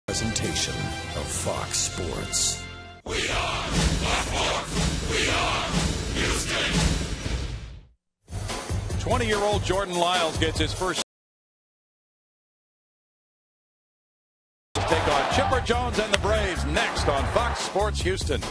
Presentation of Fox Sports. We are Fox. We are Houston. 20-year-old Jordan Lyles gets his first take on Chipper Jones and the Braves next on Fox Sports Houston.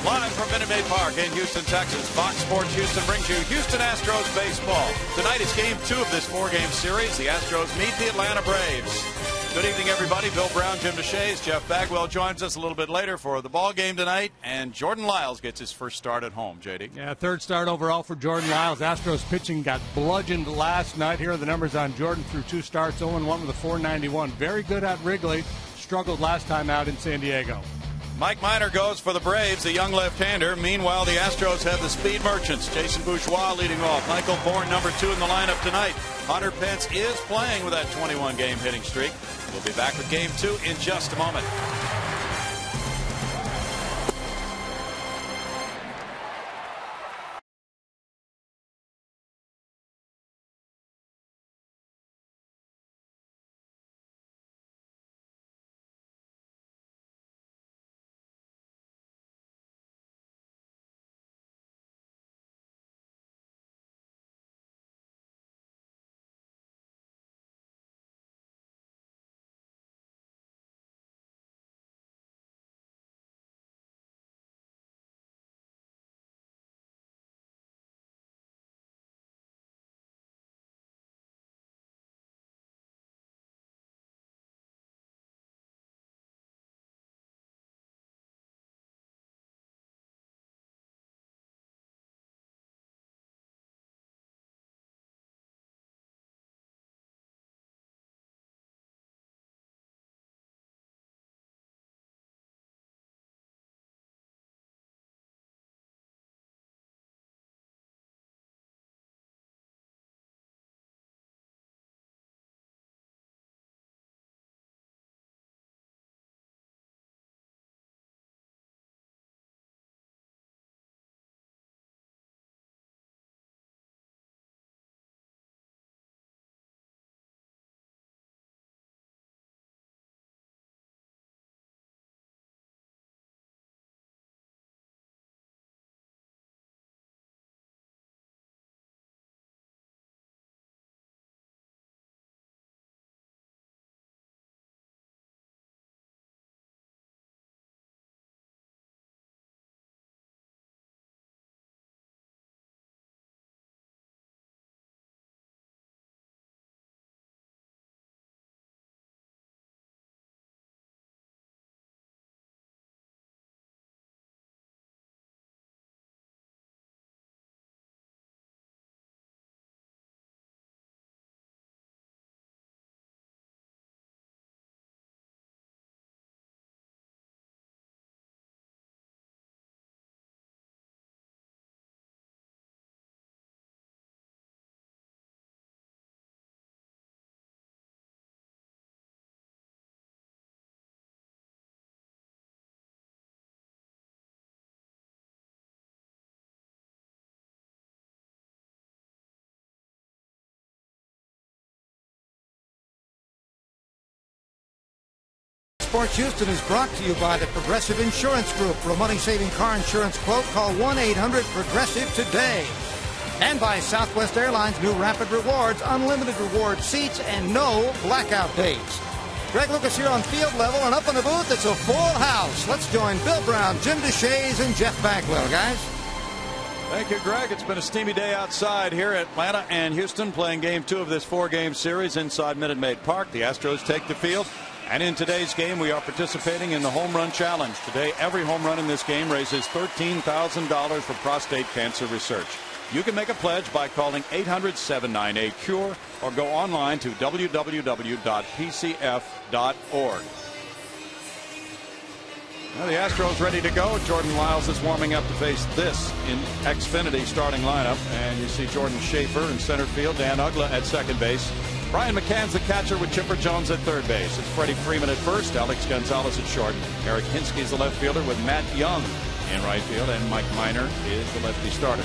Live from Minute Maid Park in Houston, Texas, Fox Sports Houston brings you Houston Astros baseball. Tonight is game 2 of this 4-game series. The Astros meet the Atlanta Braves. Good evening, everybody. Bill Brown, Jim DeShays, Jeff Bagwell joins us a little bit later for the ball game tonight. And Jordan Lyles gets his first start at home, JD. Yeah, third start overall for Jordan Lyles. Astros pitching got bludgeoned last night. Here are the numbers on Jordan through 2 starts, 0-1 with a .491. Very good at Wrigley. Struggled last time out in San Diego. Mike Minor goes for the Braves, the young left-hander. Meanwhile, the Astros have the speed merchants. Jason Bourgeois leading off. Michael Bourne, number 2 in the lineup tonight. Hunter Pence is playing with that 21-game hitting streak. We'll be back with game 2 in just a moment. Sports Houston is brought to you by the Progressive Insurance Group. For a money-saving car insurance quote, call 1-800-PROGRESSIVE today. And by Southwest Airlines' new Rapid Rewards, unlimited reward seats, and no blackout days. Greg Lucas here on field level, and up in the booth, it's a full house. Let's join Bill Brown, Jim DeShays, and Jeff Bagwell, guys. Thank you, Greg. It's been a steamy day outside here at Atlanta and Houston, playing game 2 of this 4-game series inside Minute Maid Park. The Astros take the field. And in today's game, we are participating in the Home Run Challenge. Today, every home run in this game raises $13,000 for prostate cancer research. You can make a pledge by calling 800-798-CURE or go online to www.pcf.org. Now the Astros ready to go. Jordan Lyles is warming up to face this in Xfinity starting lineup. And you see Jordan Schaefer in center field, Dan Uggla at second base. Brian McCann's the catcher with Chipper Jones at third base. It's Freddie Freeman at first, Alex Gonzalez at short. Eric Hinskey's the left fielder with Matt Young in right field, and Mike Minor is the lefty starter.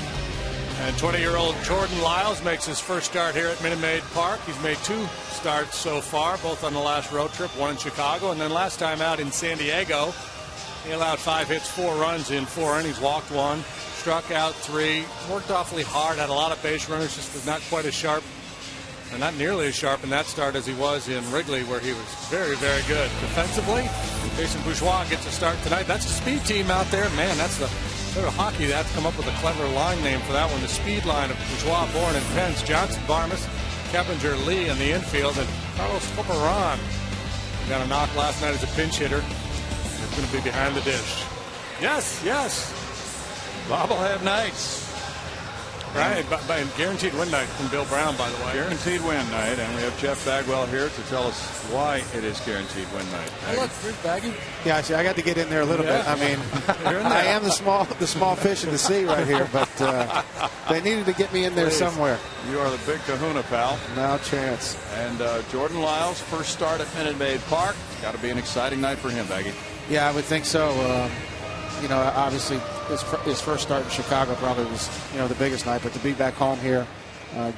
And 20-year-old Jordan Lyles makes his first start here at Minute Maid Park. He's made 2 starts so far, both on the last road trip, one in Chicago, and then last time out in San Diego. He allowed 5 hits, 4 runs in 4 innings, walked 1, struck out 3, worked awfully hard, had a lot of base runners, just was not quite as sharp, and not nearly as sharp in that start as he was in Wrigley, where he was very, very good. Defensively, Jason Bourgeois gets a start tonight. That's a speed team out there. Man, that's the sort of hockey. They have to come up with a clever line name for that one. The speed line of Bourgeois, Bourne, and Pence. Johnson, Barmas, Keppinger, Lee in the infield, and Carlos Corporan got a knock last night as a pinch hitter. He's going to be behind the dish. Yes, yes. Bobblehead nights. Right, by a guaranteed win night from Bill Brown, by the way. Guaranteed win night, and we have Jeff Bagwell here to tell us why it is guaranteed win night. Hey, look, here's Baggy. Yeah, see, I got to get in there a little bit. I mean, I am the small fish in the sea right here, but they needed to get me in there somewhere. You are the big kahuna, pal. No chance. And Jordan Lyles, first start at Minute Maid Park. Got to be an exciting night for him, Baggy. Yeah, I would think so. You know, obviously his first start in Chicago probably was, you know, the biggest night. But to be back home here,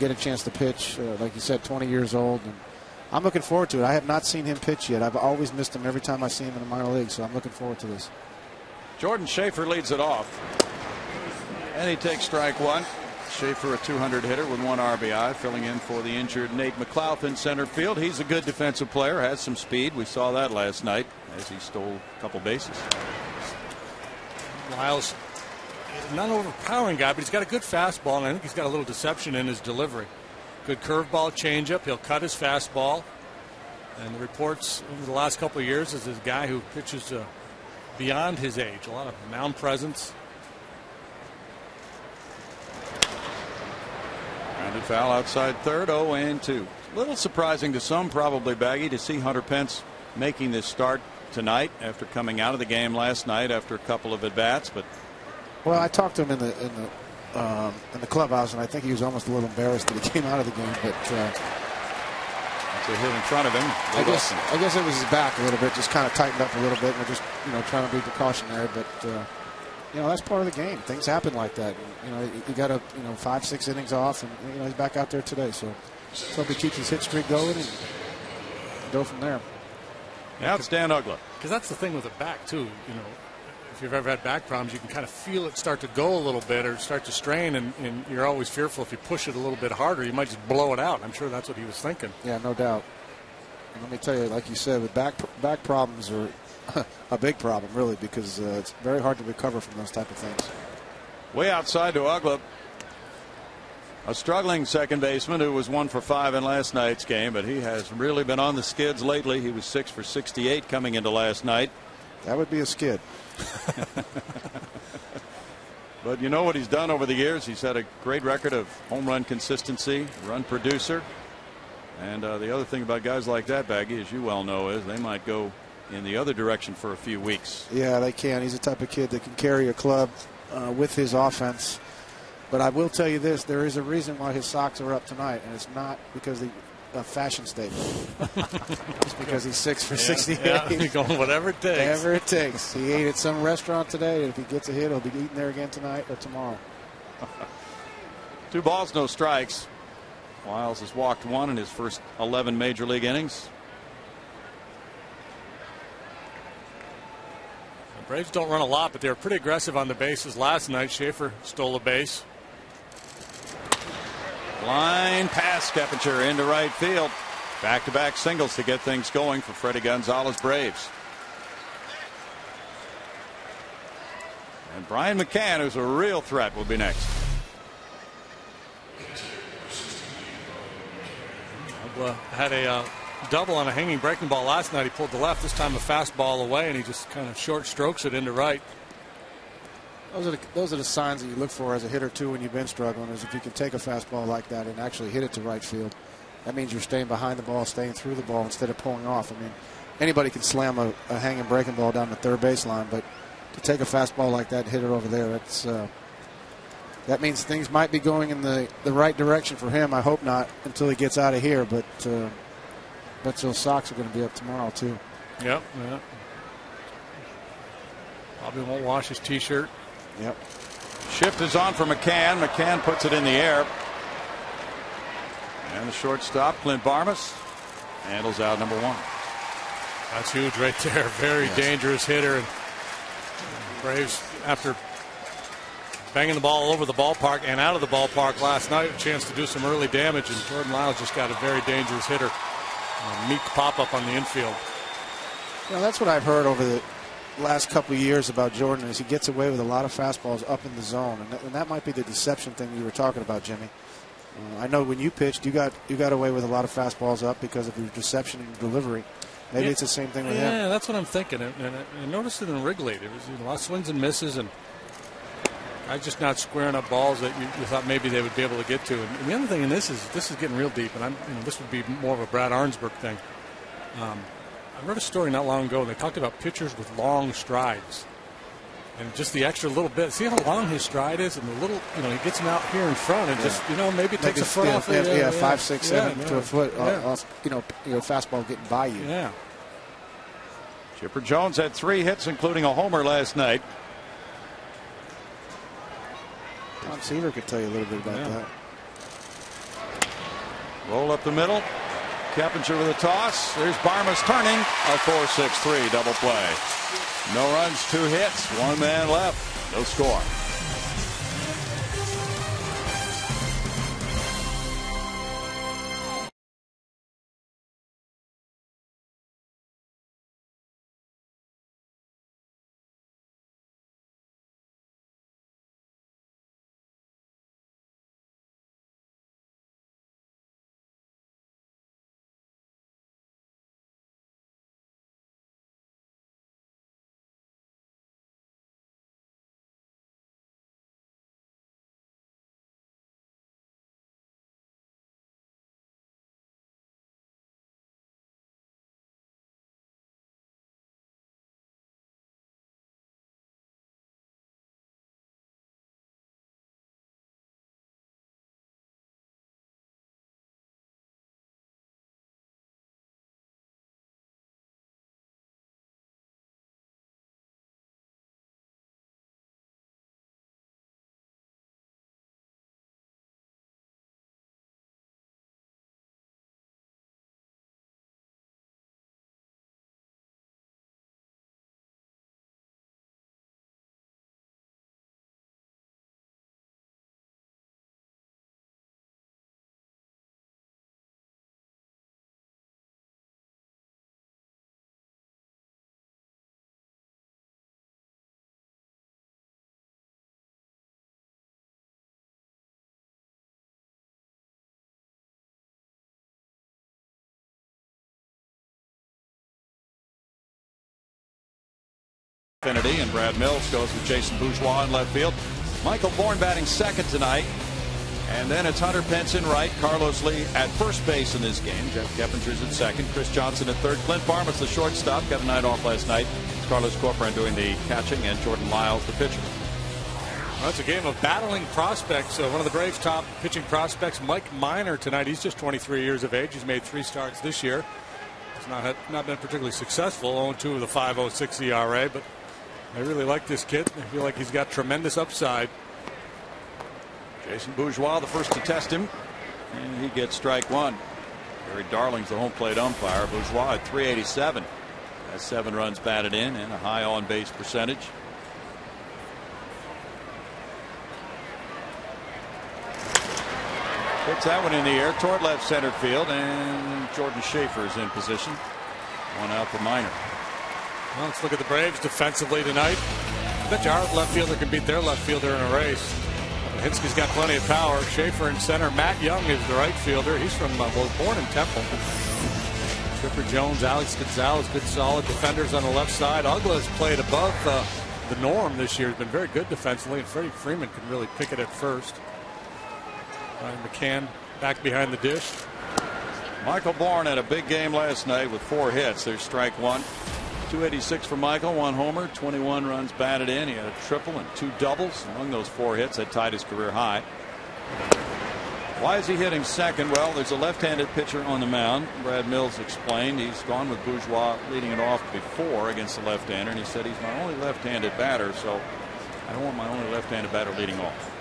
get a chance to pitch, like you said, 20 years old, and I'm looking forward to it. I have not seen him pitch yet. I've always missed him every time I see him in the minor leagues, so I'm looking forward to this. Jordan Schaefer leads it off, and he takes strike 1. Schaefer, a 200 hitter with 1 RBI, filling in for the injured Nate McLouth in center field. He's a good defensive player, has some speed. We saw that last night as he stole a couple bases. Lyles, not an overpowering guy, but he's got a good fastball, and I think he's got a little deception in his delivery. Good curveball, changeup. He'll cut his fastball. And the reports over the last couple of years is a guy who pitches beyond his age. A lot of mound presence. Grounded foul outside third, 0-2. A little surprising to some, probably, Baggy, to see Hunter Pence making this start tonight after coming out of the game last night after a couple of at-bats. But well, I talked to him in the clubhouse, and I think he was almost a little embarrassed that he came out of the game. But that's a hit in front of him. I guess it was his back a little bit, just kind of tightened up a little bit, and we're just trying to be precautionary. But that's part of the game. Things happen like that. You got 5-6 innings off, and he's back out there today. So hope he keeps his hit streak going and go from there. Now it's Dan Uggla. Because that's the thing with the back, too. If you've ever had back problems, you can kind of feel it start to go a little bit or start to strain, and you're always fearful if you push it a little bit harder, you might just blow it out. I'm sure that's what he was thinking. Yeah, no doubt. And let me tell you, like you said, with back problems are a big problem, really, because it's very hard to recover from those type of things. Way outside to Uggla. A struggling second baseman who was 1 for 5 in last night's game, but he has really been on the skids lately. He was 6 for 68 coming into last night. That would be a skid. But you know what he's done over the years? He's had a great record of home run consistency, run producer. And the other thing about guys like that, Baggy, as you well know, is they might go in the other direction for a few weeks. Yeah, they can. He's the type of kid that can carry a club with his offense. But I will tell you this, there is a reason why his socks are up tonight, and it's not because of a fashion statement. It's because he's 6 for 68. Yeah, he's going whatever it takes. Whatever it takes. He ate at some restaurant today, and if he gets a hit, he'll be eating there again tonight or tomorrow. 2 balls, no strikes. Lyles has walked 1 in his first 11 major league innings. The Braves don't run a lot, but they were pretty aggressive on the bases last night. Schaefer stole a base. Line pass, Keppinger into right field. Back-to-back singles to get things going for Freddie Gonzalez Braves. And Brian McCann, who's a real threat, will be next. Had a double on a hanging breaking ball last night. He pulled the left. This time a fastball away, and he just kind of short strokes it into right. Those are the signs that you look for as a hitter too when you've been struggling. Is if you can take a fastball like that and actually hit it to right field, that means you're staying behind the ball, staying through the ball instead of pulling off. I mean, anybody can slam a hanging breaking ball down the third baseline, but to take a fastball like that and hit it over there, that means things might be going in the right direction for him. I hope not until he gets out of here, but those Sox are going to be up tomorrow too. Yep. Probably won't wash his T-shirt. Yep. Shift is on for McCann. McCann puts it in the air. And the shortstop, Clint Barmas, handles out number 1. That's huge right there. Very dangerous hitter. And Braves, after banging the ball over the ballpark and out of the ballpark last night, a chance to do some early damage. And Jordan Lyles just got a very dangerous hitter. A meek pop-up on the infield. That's what I've heard over the last couple of years about Jordan is he gets away with a lot of fastballs up in the zone, and that might be the deception thing you were talking about, Jimmy. I know when you pitched, you got away with a lot of fastballs up because of your deception and delivery. Maybe it's the same thing with him. Yeah, that's what I'm thinking. And I noticed it in Wrigley. There was a lot of swings and misses, and I just not squaring up balls that you thought maybe they would be able to get to. And the other thing in this is getting real deep, and this would be more of a Brad Arnsberg thing. I read a story not long ago, and they talked about pitchers with long strides. And just the extra little bit. See how long his stride is? And the little, he gets him out here in front and just, maybe takes a foot off. 5, 6, 7 to a foot off, fastball getting by you. Yeah. Chipper Jones had 3 hits, including a homer last night. Tom Seaver could tell you a little bit about that. Roll up the middle. Keppinger with a toss. There's Barmas turning. A 4-6-3 double play. No runs, 2 hits, 1 man left. No score. And Brad Mills goes with Jason Bourgeois in left field. Michael Bourne batting second tonight. And then it's Hunter Pence in right. Carlos Lee at first base in this game. Jeff Keppinger's at second. Chris Johnson at third. Clint Barmas, the shortstop, got a night off last night. It's Carlos Corcoran doing the catching, and Jordan Lyles, the pitcher. Well, it's a game of battling prospects. One of the Braves' top pitching prospects, Mike Minor, tonight. He's just 23 years of age. He's made 3 starts this year. He's not been particularly successful. 0-2 with a 5.06 ERA, but I really like this kid. I feel like he's got tremendous upside. Jason Bourgeois, the first to test him, and he gets strike 1. Barry Darling's the home plate umpire. Bourgeois at 387. Has 7 runs batted in and a high on base percentage. Hits that one in the air toward left center field, and Jordan Schaefer is in position. 1 out for Minor. Well, let's look at the Braves defensively tonight. I bet our left fielder can beat their left fielder in a race. Hinsky's got plenty of power. Schaefer in center. Matt Young is the right fielder. He's from born in Temple. Chipper Jones, Alex Gonzalez, good solid defenders on the left side. Ugla's played above the norm this year. Has been very good defensively, and Freddie Freeman can really pick it at first. Ryan McCann back behind the dish. Michael Bourne had a big game last night with 4 hits. There's strike one. 286 for Michael, 1 homer, 21 runs batted in. He had a triple and 2 doubles. Among those 4 hits, that tied his career high. Why is he hitting second? Well, there's a left-handed pitcher on the mound. Brad Mills explained he's gone with Bourgeois leading it off before against the left-hander, and he said he's my only left-handed batter, so I don't want my only left-handed batter leading off.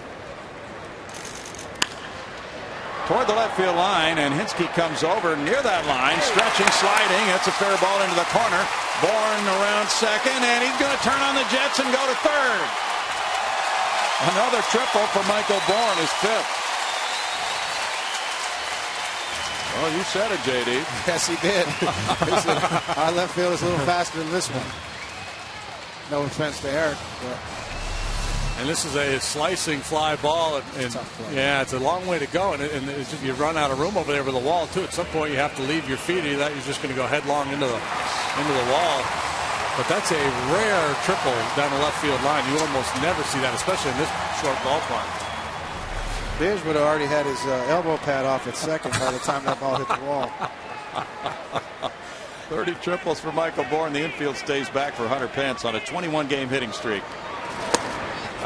Toward the left field line, and Hinske comes over near that line, stretching, sliding. That's a fair ball into the corner. Bourne around second, and he's going to turn on the Jets and go to third. Another triple for Michael Bourne, his 5th. Well, you said it, J.D. Yes, he did. Our left field is a little faster than this one. No offense to Eric, but. And this is a slicing fly ball. And yeah, it's a long way to go. And it's just, you run out of room over there with the wall, too. At some point, you have to leave your feet. Either that, you're just going to go headlong into the wall. But that's a rare triple down the left field line. You almost never see that, especially in this short ballpark. Biz would have already had his elbow pad off at second by the time that ball hit the wall. 30 triples for Michael Bourne. The infield stays back for Hunter Pence on a 21-game hitting streak.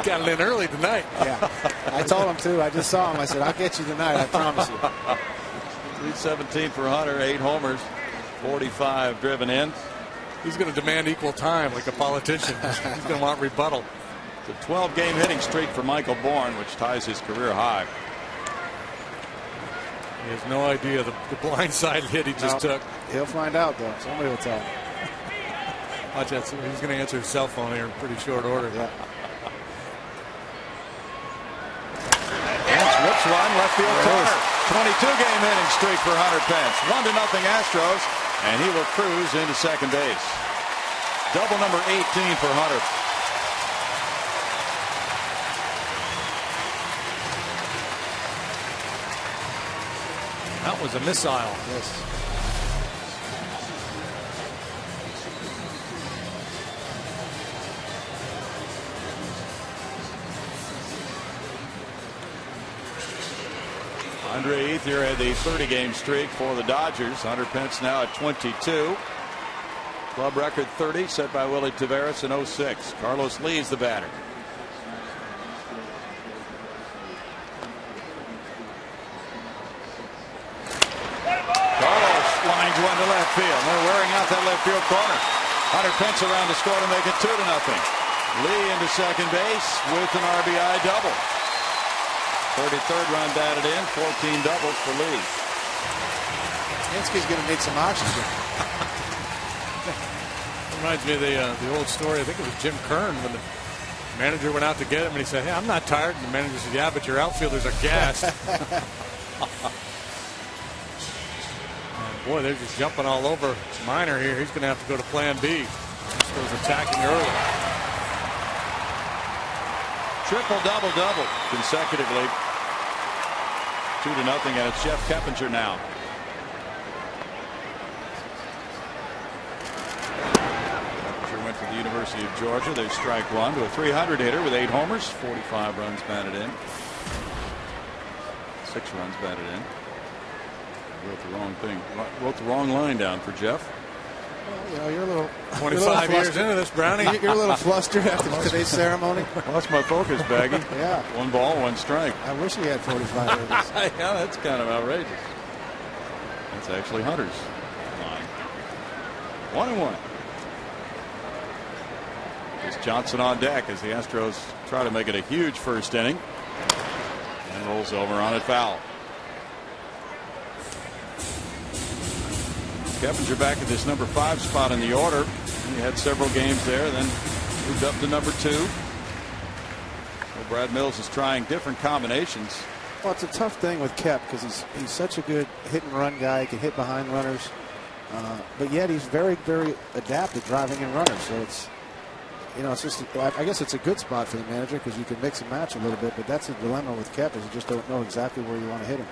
Got it in early tonight. Yeah, I told him to. I just saw him. I said, I'll get you tonight. I promise you. 317 for Hunter, 8 homers, 45 driven in. He's going to demand equal time like a politician. He's going to want rebuttal. It's a 12-game hitting streak for Michael Bourne, which ties his career high. He has no idea the blindside hit he just took. He'll find out, though. Somebody will tell him. Watch that. He's going to answer his cell phone here in pretty short order. Yeah. Whips one, left field corner. 22-game hitting streak for Hunter Pence. 1-0 Astros, and he will cruise into second base. Double number 18 for Hunter. That was a missile. Yes. Andre Ethier had the 30-game streak for the Dodgers. Hunter Pence now at 22. Club record 30 set by Willie Taveras in 06. Carlos Lee's the batter. Carlos lines one to left field. They're wearing out that left field corner. Hunter Pence around to score to make it 2-0. Lee into second base with an RBI double. 33rd run batted in, 14 doubles for Lee. Hinske's going to need some oxygen. Reminds me of the old story. I think it was Jim Kern when the manager went out to get him, and he said, "Hey, I'm not tired." And the manager said, "Yeah, but your outfielders are gassed." Boy, they're just jumping all over Minor here. He's going to have to go to plan B. Just goes attacking early. Triple double consecutively. 2-0, and it's Jeff Keppinger now. Keppinger went to the University of Georgia. They strike one to a 300 hitter with 8 homers, 45 runs batted in. 6 runs batted in. I wrote the wrong thing. Wrote the wrong line down for Jeff. Well, you know, you're a little 25 years into this, Brownie. You're a little flustered after today's ceremony. Lost my focus, Baggy. Yeah. 1 ball, 1 strike. I wish he had 45 of these. Yeah, that's kind of outrageous. That's actually Hunter's line. 1-1. It's Johnson on deck as the Astros try to make it a huge first inning. And rolls over on it, foul. Keppinger back at this number 5 spot in the order. He had several games there, then moved up to number 2. So Brad Mills is trying different combinations. Well, it's a tough thing with Kep because he's such a good hit and run guy. He can hit behind runners, but yet he's very, very adept at driving in runners. So it's, you know, it's just, I guess it's a good spot for the manager because you can mix and match a little bit. But that's a dilemma with Kep is you just don't know exactly where you want to hit him.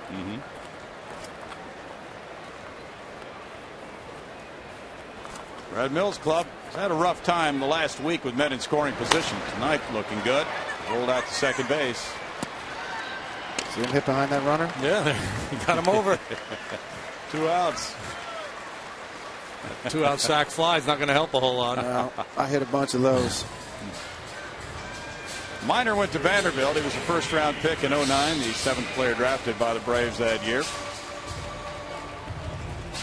Red Mills Club has had a rough time the last week with men in scoring position. Tonight looking good. Rolled out to second base. See him hit behind that runner? Yeah, he got him over. 2 outs. 2 out sac fly is not going to help a whole lot. No, I hit a bunch of those. Minor went to Vanderbilt. He was a first-round pick in 09, the 7th player drafted by the Braves that year.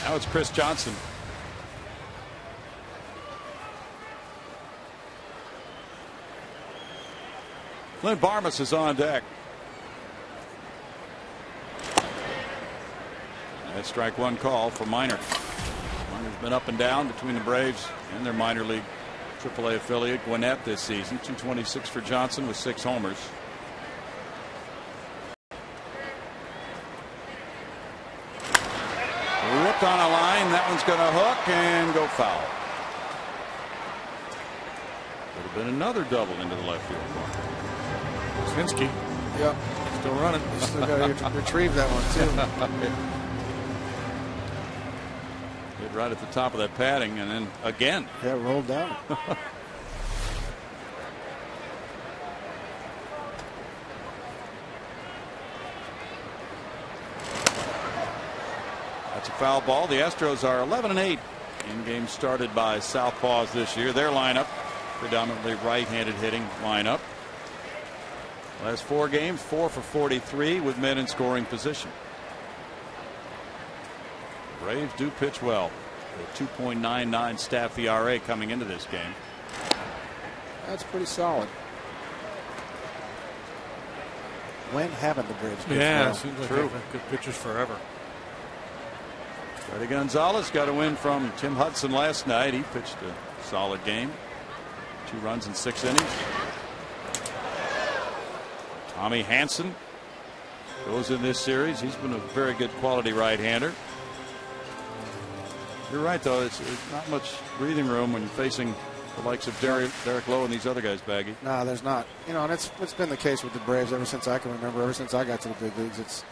Now it's Chris Johnson. Clint Barmas is on deck. That's strike one call for Minor. Minor's been up and down between the Braves and their minor league AAA affiliate Gwinnett this season. 226 for Johnson with 6 homers. Ripped on a line. That one's going to hook and go foul. Would have been another double into the left field corner. Svinsky. Yep. Still running. Still got to retrieve that one, too. Hit right at the top of that padding and then again. Yeah, rolled down. That's a foul ball. The Astros are 11-8 in games started by southpaws this year. Their lineup, predominantly right-handed hitting lineup. Last 4 games, 4 for 43 with men in scoring position. The Braves do pitch well. A 2.99 staff ERA coming into this game. That's pretty solid. When haven't the Braves pitched Yeah, well? seems like True. they've had good pitchers forever. Freddie Gonzalez got a win from Tim Hudson last night. He pitched a solid game. 2 runs in 6 innings. Tommy Hansen goes in this series. He's been a very good quality right-hander. You're right, though. It's not much breathing room when you're facing the likes of Derek Lowe and these other guys, Baggy. No, there's not. You know, and it's been the case with the Braves ever since I can remember. Ever since I got to the big leagues,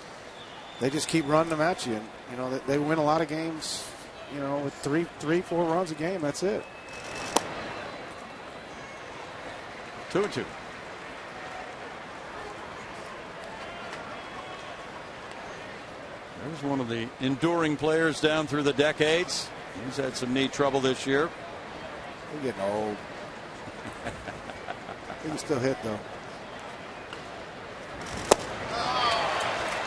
they just keep running them at you, and you know they win a lot of games. You know, with 3-4 runs a game. That's it. 2-2. There's one of the enduring players down through the decades. He's had some knee trouble this year. He's getting old. He can still hit, though.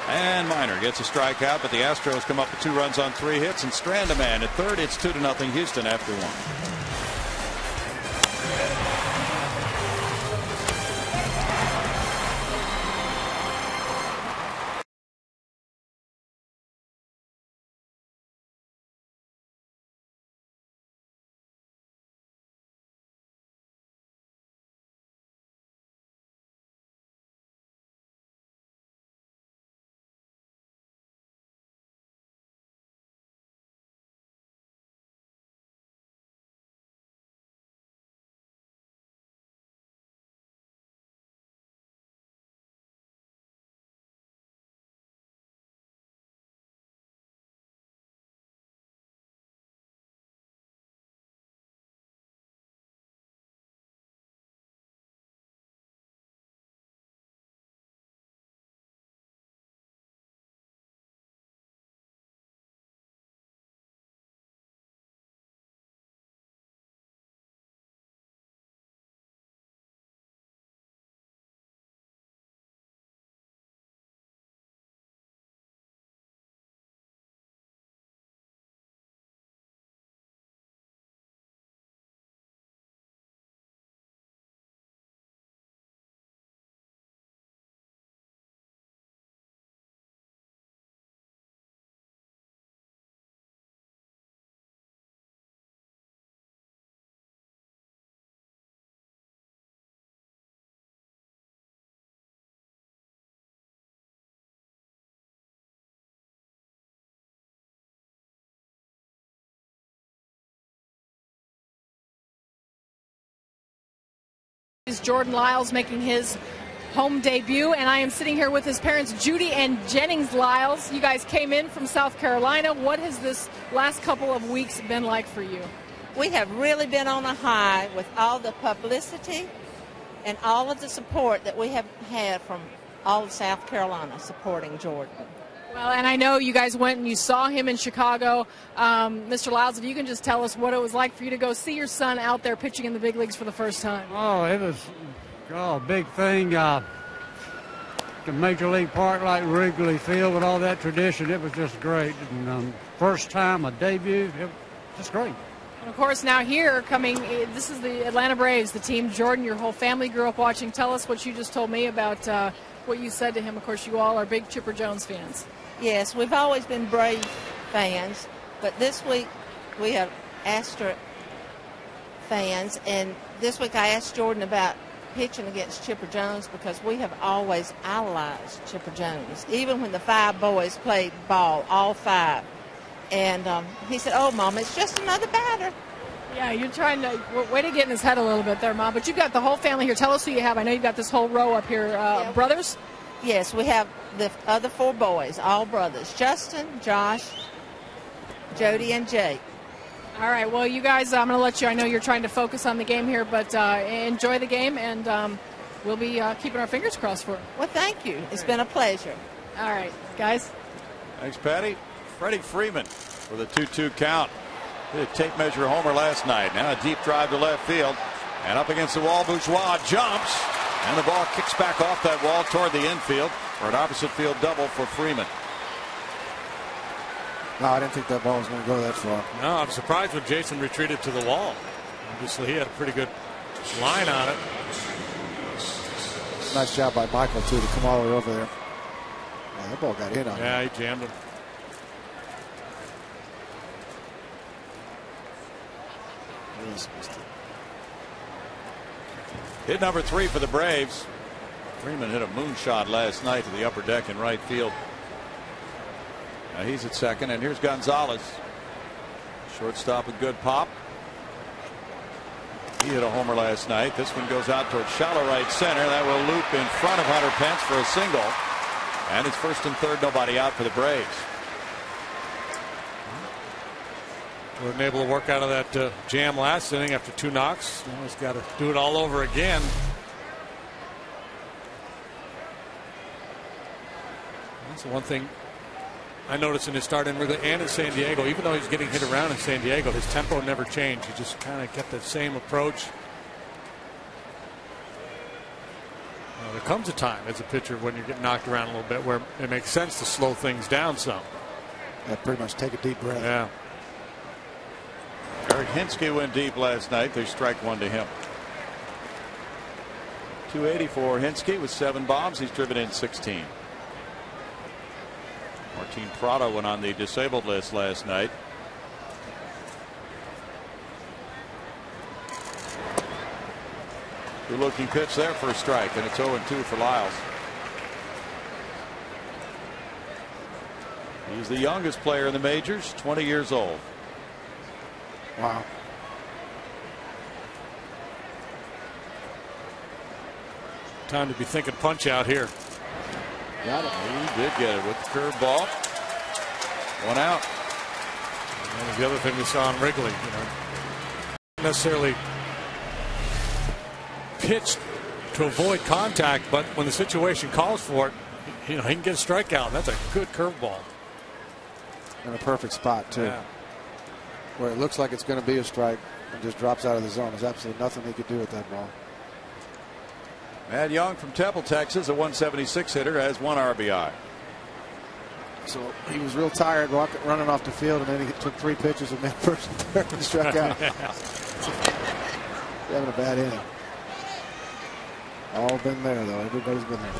And Minor gets a strikeout, but the Astros come up with 2 runs on 3 hits and strand a man. At third, it's 2-0 Houston after 1. Jordan Lyles making his home debut, and I am sitting here with his parents, Judy and Jennings Lyles. You guys came in from South Carolina. What has this last couple of weeks been like for you? we have really been on a high with all the publicity and all of the support that we have had from all of South Carolina supporting Jordan. Well, and I know you guys went and you saw him in Chicago. Mr. Lyles, if you can just tell us what it was like for you to go see your son out there pitching in the big leagues for the first time. Oh, it was a big thing. The Major League Park like Wrigley Field with all that tradition, it was just great. And first time, a debut, it was just great. And of course, now here coming, this is the Atlanta Braves, the team Jordan, your whole family grew up watching. Tell us what you just told me about what you said to him. Of course, you all are big Chipper Jones fans. Yes, we've always been Brave fans, but this week we have Astra fans, and this week I asked Jordan about pitching against Chipper Jones because we have always idolized Chipper Jones, even when the 5 boys played ball, all 5. And he said, "Oh, Mom, it's just another batter." Yeah, you're trying to, way to get in his head a little bit there, Mom. But you've got the whole family here. Tell us who you have. I know you've got this whole row up here. Brothers? Yes, we have the other 4 boys, all brothers. Justin, Josh, Jody, and Jake. All right, well, you guys, I'm going to let you, I know you're trying to focus on the game here, but enjoy the game, and we'll be keeping our fingers crossed for it. Well, thank you. It's been a pleasure. All right, guys. Thanks, Patty. Freddie Freeman with a 2-2 count. Hit a tape measure homer last night. Now a deep drive to left field. And up against the wall, Bourgeois jumps. And the ball kicks back off that wall toward the infield for an opposite field double for Freeman. No, I didn't think that ball was going to go that far. No, I'm surprised when Jason retreated to the wall. Obviously, he had a pretty good line on it. Nice job by Michael, too, to come all the way over there. Yeah, that ball got in on him. Yeah, he jammed him. Hit number 3 for the Braves. Freeman hit a moonshot last night to the upper deck in right field. Now he's at second, and here's Gonzalez. Shortstop, a good pop. He hit a homer last night. This one goes out towards shallow right center. That will loop in front of Hunter Pence for a single. And it's first and third, nobody out for the Braves. Wasn't able to work out of that jam last inning after 2 knocks. Now he's got to do it all over again. That's the one thing I noticed in his start in Wrigley and in San Diego. Even though he's getting hit around in San Diego, his tempo never changed. He just kind of kept that same approach. Now, there comes a time as a pitcher when you're getting knocked around a little bit where it makes sense to slow things down some. Yeah, pretty much take a deep breath. Yeah. Eric Hinske went deep last night. They strike 1 to him. 280 for Hinske with 7 bombs. He's driven in 16. Martin Prado went on the disabled list last night. Good looking pitch there for a strike, and it's 0-2 for Lyles. He's the youngest player in the majors, 20 years old. Wow. Time to be thinking punch out here. Got it. He did get it with the curveball. 1 out. And that was the other thing we saw in Wrigley. Not necessarily pitched to avoid contact, but when the situation calls for it, he can get a strikeout. That's a good curveball. In a perfect spot, too. Yeah. Where it looks like it's going to be a strike and just drops out of the zone. There's absolutely nothing he could do with that ball. Matt Young from Temple, Texas, a 176 hitter, has 1 RBI. So he was real tired running off the field, and then he took 3 pitches and made first and third and struck out. Having a bad inning. All been there, though. Everybody's been there.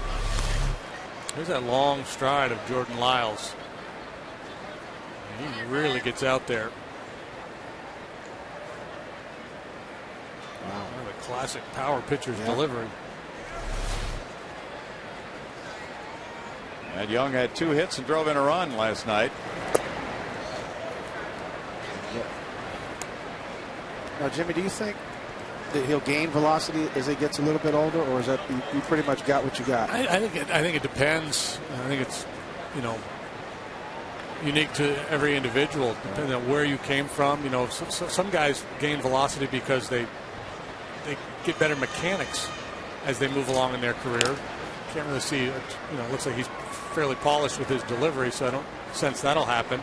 There's that long stride of Jordan Lyles. He really gets out there. Wow. One of the classic power pitcher's delivery. And Young had 2 hits and drove in a run last night. Now, Jimmy, do you think that he'll gain velocity as he gets a little bit older, or is that you pretty much got what you got? I think it depends. I think it's, unique to every individual, depending on where you came from. You know, some guys gain velocity because they get better mechanics as they move along in their career. Can't really see, it looks like he's fairly polished with his delivery, so I don't sense that'll happen.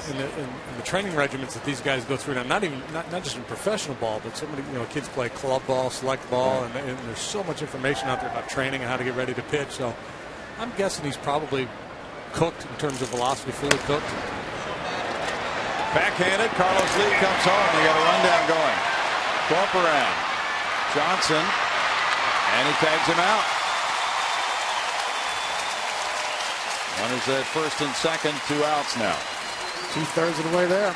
In the training regimens that these guys go through now, not just in professional ball, but so many kids play club ball, select ball, and there's so much information out there about training and how to get ready to pitch. So I'm guessing he's probably cooked in terms of velocity, fully cooked. Backhanded, Carlos Lee comes home. They got a rundown going. Corporan, Johnson, and he tags him out. Runners at first and second, 2 outs now. 2/3 of the way there.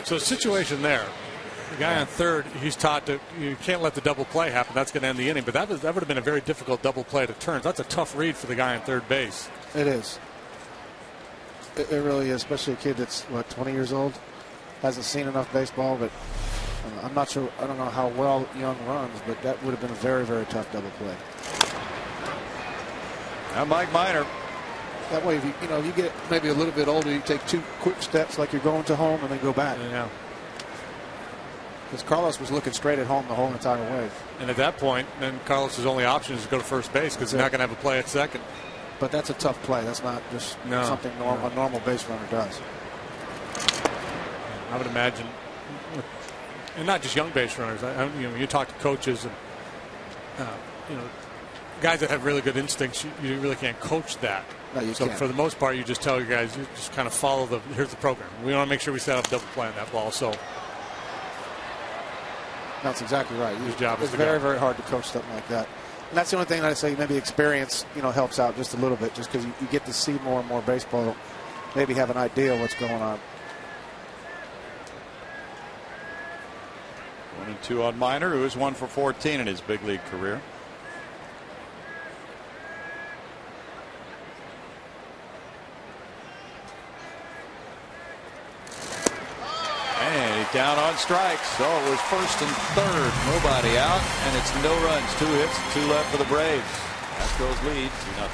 So situation there. The guy on third, he's taught that you can't let the double play happen. That's going to end the inning. But that would have been a very difficult double play to turn. That's a tough read for the guy on third base. It is. It really is, especially a kid that's, 20 years old, hasn't seen enough baseball. But I'm not sure, I don't know how well Young runs, but that would have been a very, very tough double play. Now Mike Minor. That way, if you get maybe a little bit older, you take 2 quick steps like you're going to home and then go back. Yeah. Because Carlos was looking straight at home the whole entire way. And at that point, then Carlos's only option is to go to first base because he's not going to have a play at second. But that's a tough play. That's not just something a normal base runner does. I would imagine, and not just young base runners. You talk to coaches and guys that have really good instincts. You really can't coach that. No, you so can't. For the most part, you just tell your guys, you just kind of follow here's the program. We want to make sure we set up double play on that ball. So that's exactly right. His job is it's very, very hard to coach something like that. And that's the only thing that I say maybe experience, helps out just a little bit, just because you get to see more and more baseball, maybe have an idea of what's going on. 1-2 on Minor, who is 1 for 14 in his big league career. And he's down on strikes. So it was first and third, nobody out, and it's no runs, 2 hits, 2 left for the Braves. Astros lead 2-0.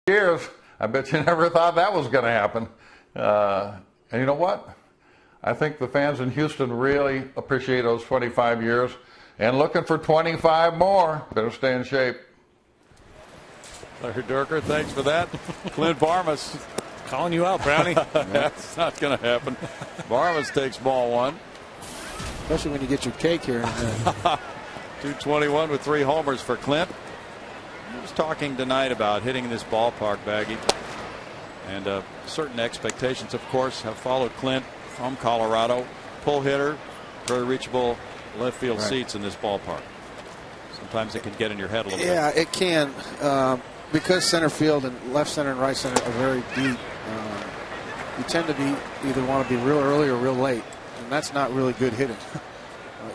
Years, I bet you never thought that was going to happen. And you know what? I think the fans in Houston really appreciate those 25 years and looking for 25 more. Better stay in shape. Larry Durker, thanks for that. Clint Barmas calling you out, Brownie. That's not going to happen. Barmas takes ball 1. Especially when you get your cake here. 221 with 3 homers for Clint. He was talking tonight about hitting this ballpark, Baggy, and certain expectations, of course, have followed Clint from Colorado. Pull hitter, very reachable left field seats in this ballpark. Sometimes it can get in your head a little bit. Yeah, it can. Because center field and left center and right center are very deep, you tend to either want to be real early or real late, and that's not really good hitting.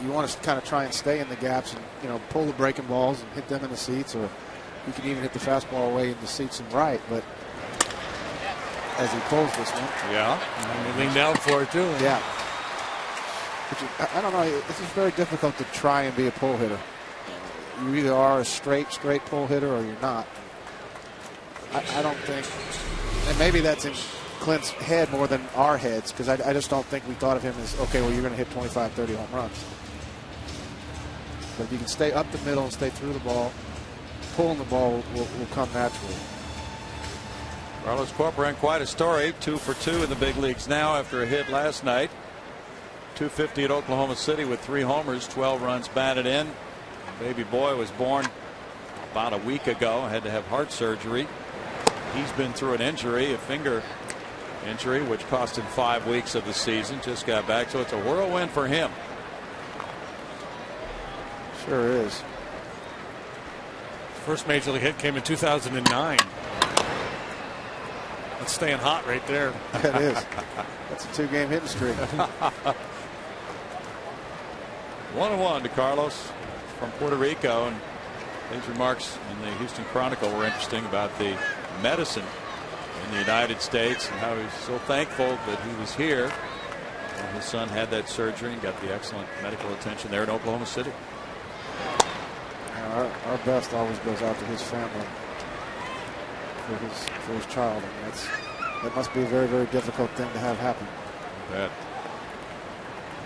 You want to kind of try and stay in the gaps and pull the breaking balls and hit them in the seats, or you can even hit the fastball away in the seats and right. But as he pulls this one, and he leaned down for it too. Yeah, I don't know. It's just very difficult to try and be a pull hitter. You either are a straight pull hitter or you're not. I don't think, and maybe that's in Clint's head more than our heads, because I just don't think we thought of him as, okay, well, you're going to hit 25, 30 home runs. But if you can stay up the middle and stay through the ball, pulling the ball will come naturally. Carlos Corcoran, quite a story. 2 for 2 in the big leagues now after a hit last night. 250 at Oklahoma City with 3 homers, 12 runs batted in. Baby boy was born about a week ago, had to have heart surgery. He's been through an injury, a finger injury, which cost him 5 weeks of the season. Just got back, so it's a whirlwind for him. Sure is. First major league hit came in 2009. That's staying hot right there. That is. That's a 2-game hitting streak. 1-1 to Carlos from Puerto Rico, and his remarks in the Houston Chronicle were interesting about the medicine in the United States and how he's so thankful that he was here when his son had that surgery and got the excellent medical attention there in Oklahoma City. Our best always goes out to his family for his child. I mean, that must be a very, very difficult thing to have happen. I bet.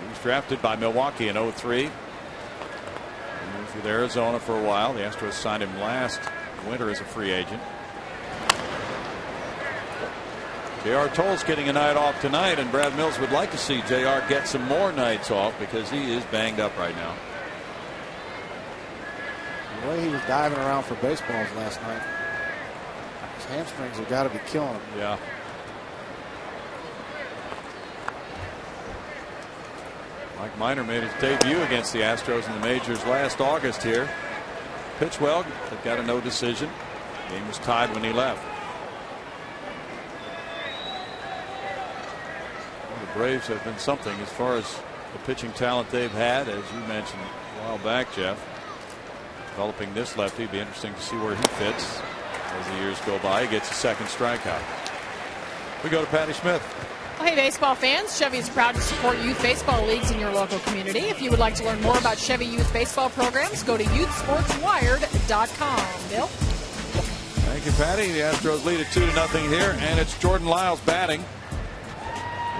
He was drafted by Milwaukee in 2003. He moved with Arizona for a while. The Astros signed him last winter as a free agent. J.R. Tolle's getting a night off tonight, and Brad Mills would like to see J.R. get some more nights off because he is banged up right now. The way he was diving around for baseballs last night, his hamstrings have got to be killing him. Yeah. Mike Minor made his debut against the Astros in the majors last August here. Pitched well, but got a no decision. Game was tied when he left. Well, the Braves have been something as far as the pitching talent they've had, as you mentioned a while back, Jeff. Developing this lefty, be interesting to see where he fits as the years go by. He gets a second strikeout. We go to Patty Smith. Well, hey, baseball fans. Chevy is proud to support youth baseball leagues in your local community. If you would like to learn more about Chevy youth baseball programs, go to youthsportswired.com. Bill? Thank you, Patty. The Astros lead it 2-0 here, and it's Jordan Lyles batting.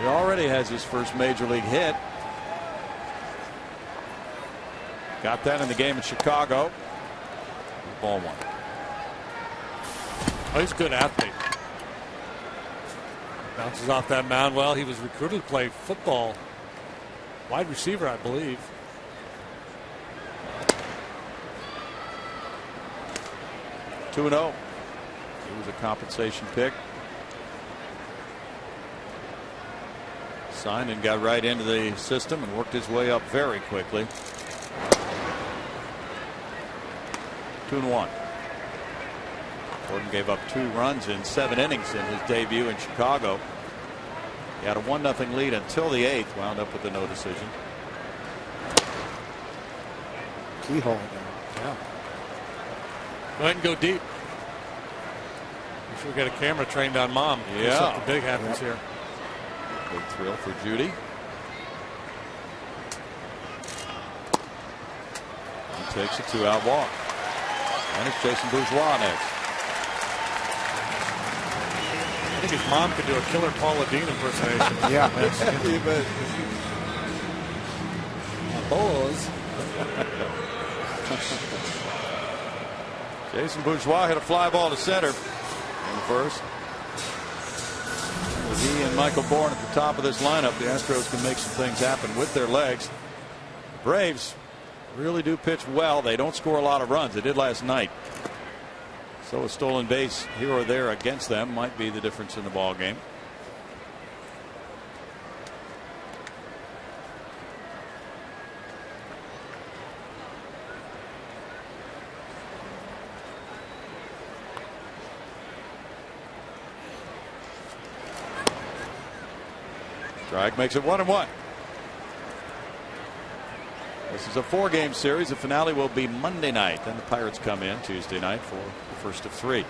He already has his first major league hit. Got that in the game in Chicago. Ball 1. Oh, he's a good athlete. Bounces off that mound well. He was recruited to play football. Wide receiver, I believe. Two 2-0. He was a compensation pick. Signed and got right into the system and worked his way up very quickly. 2-1. Jordan gave up 2 runs in 7 innings in his debut in Chicago. He had a 1-0 lead until the 8th. Wound up with a no decision. Keyhole. Yeah. Go ahead and go deep. We should get a camera trained on Mom. Yeah. Something big happens here. Big thrill for Judy. He takes a 2-out walk. And it's Jason Bourgeois next. I think his mom could do a killer Paula Dean impersonation. Yeah. Bolos. Jason Bourgeois hit a fly ball to center in the first. With he and Michael Bourne at the top of this lineup, the Astros can make some things happen with their legs. The Braves really do pitch well. They don't score a lot of runs. They did last night. So a stolen base here or there against them might be the difference in the ball game. Strike makes it 1-1. This is a 4-game series. The finale will be Monday night. Then the Pirates come in Tuesday night for the first of 3.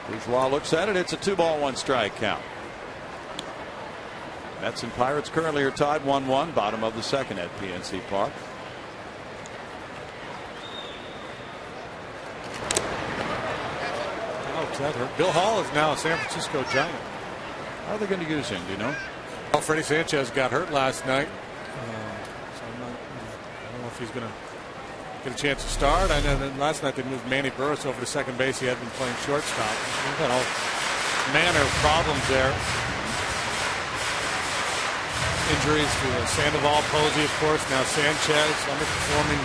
Bourgeois looks at it. It's a 2-ball, 1-strike count. Mets and Pirates currently are tied 1-1, bottom of the 2nd at PNC Park. That hurt. Bill Hall is now a San Francisco Giant. How are they going to use him? Do you know? Well, Freddie Sanchez got hurt last night, so I don't know if he's going to get a chance to start. I know that last night they moved Manny Burris over to second base. He had been playing shortstop. We've had all manner of problems there. Injuries to Sandoval, Posey, of course. Now Sanchez, underperforming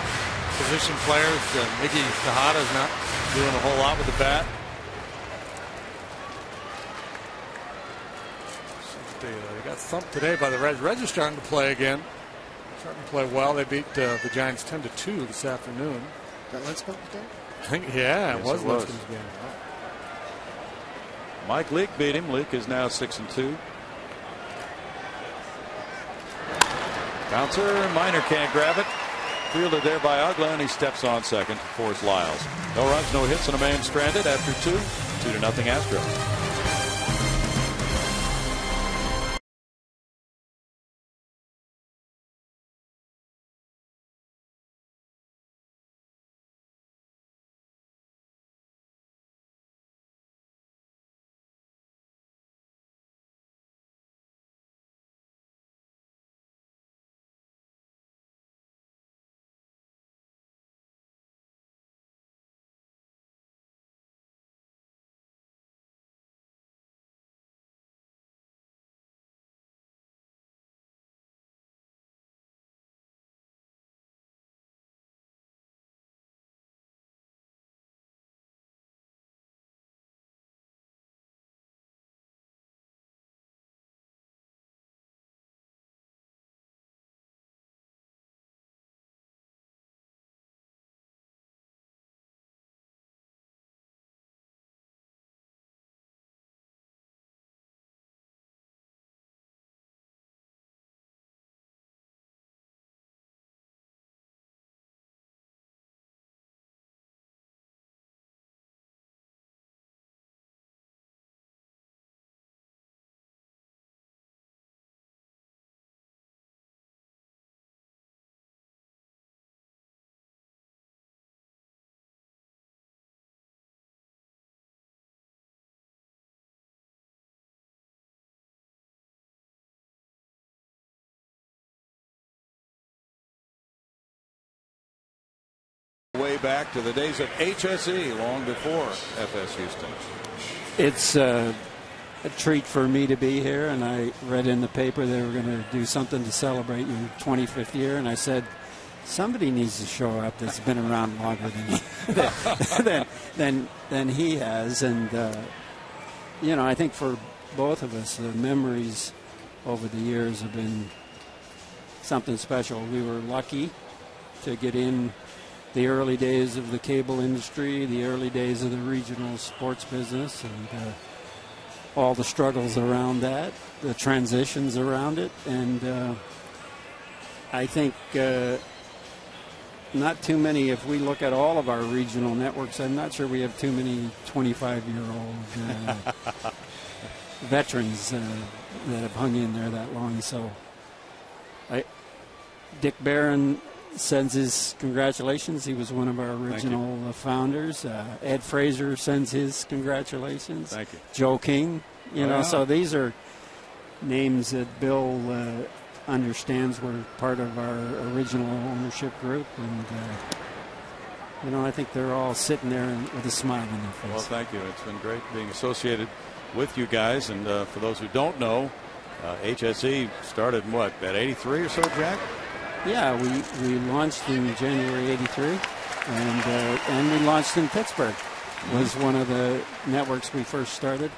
position players. Miggy Tejada's not doing a whole lot with the bat. They got thumped today by the Reds. Reds are starting to play again. Starting to play well. They beat the Giants 10-2 this afternoon. That Linscom's game? I think, yeah, it was Linscom's game. Mike Leake beat him. Leake is now 6-2. Bouncer, Minor can't grab it. Fielded there by Ugla, and he steps on second to force Lyles. No runs, no hits, and a man stranded after 2. 2-0 Astros. Way back to the days of HSE, long before FS Houston. It's a treat for me to be here, and I read in the paper they were going to do something to celebrate your 25th year, and I said, somebody needs to show up that's been around longer than he has. And, you know, I think for both of us, the memories over the years have been something special. We were lucky to get in the early days of the cable industry, the early days of the regional sports business, and all the struggles around that, the transitions around it. And I think not too many, if we look at all of our regional networks, I'm not sure we have too many 25-year-old veterans that have hung in there that long. So Dick Barron sends his congratulations. He was one of our original founders. Ed Fraser sends his congratulations. Thank you. Joe King, you know, so these are names that Bill understands were part of our original ownership group. And, you know, I think they're all sitting there with a smile on their face. Well, thank you. It's been great being associated with you guys. And for those who don't know, HSE started in what, about 83 or so, Jack? Yeah, we launched in January '83, and we launched in Pittsburgh. Was one of the networks we first started.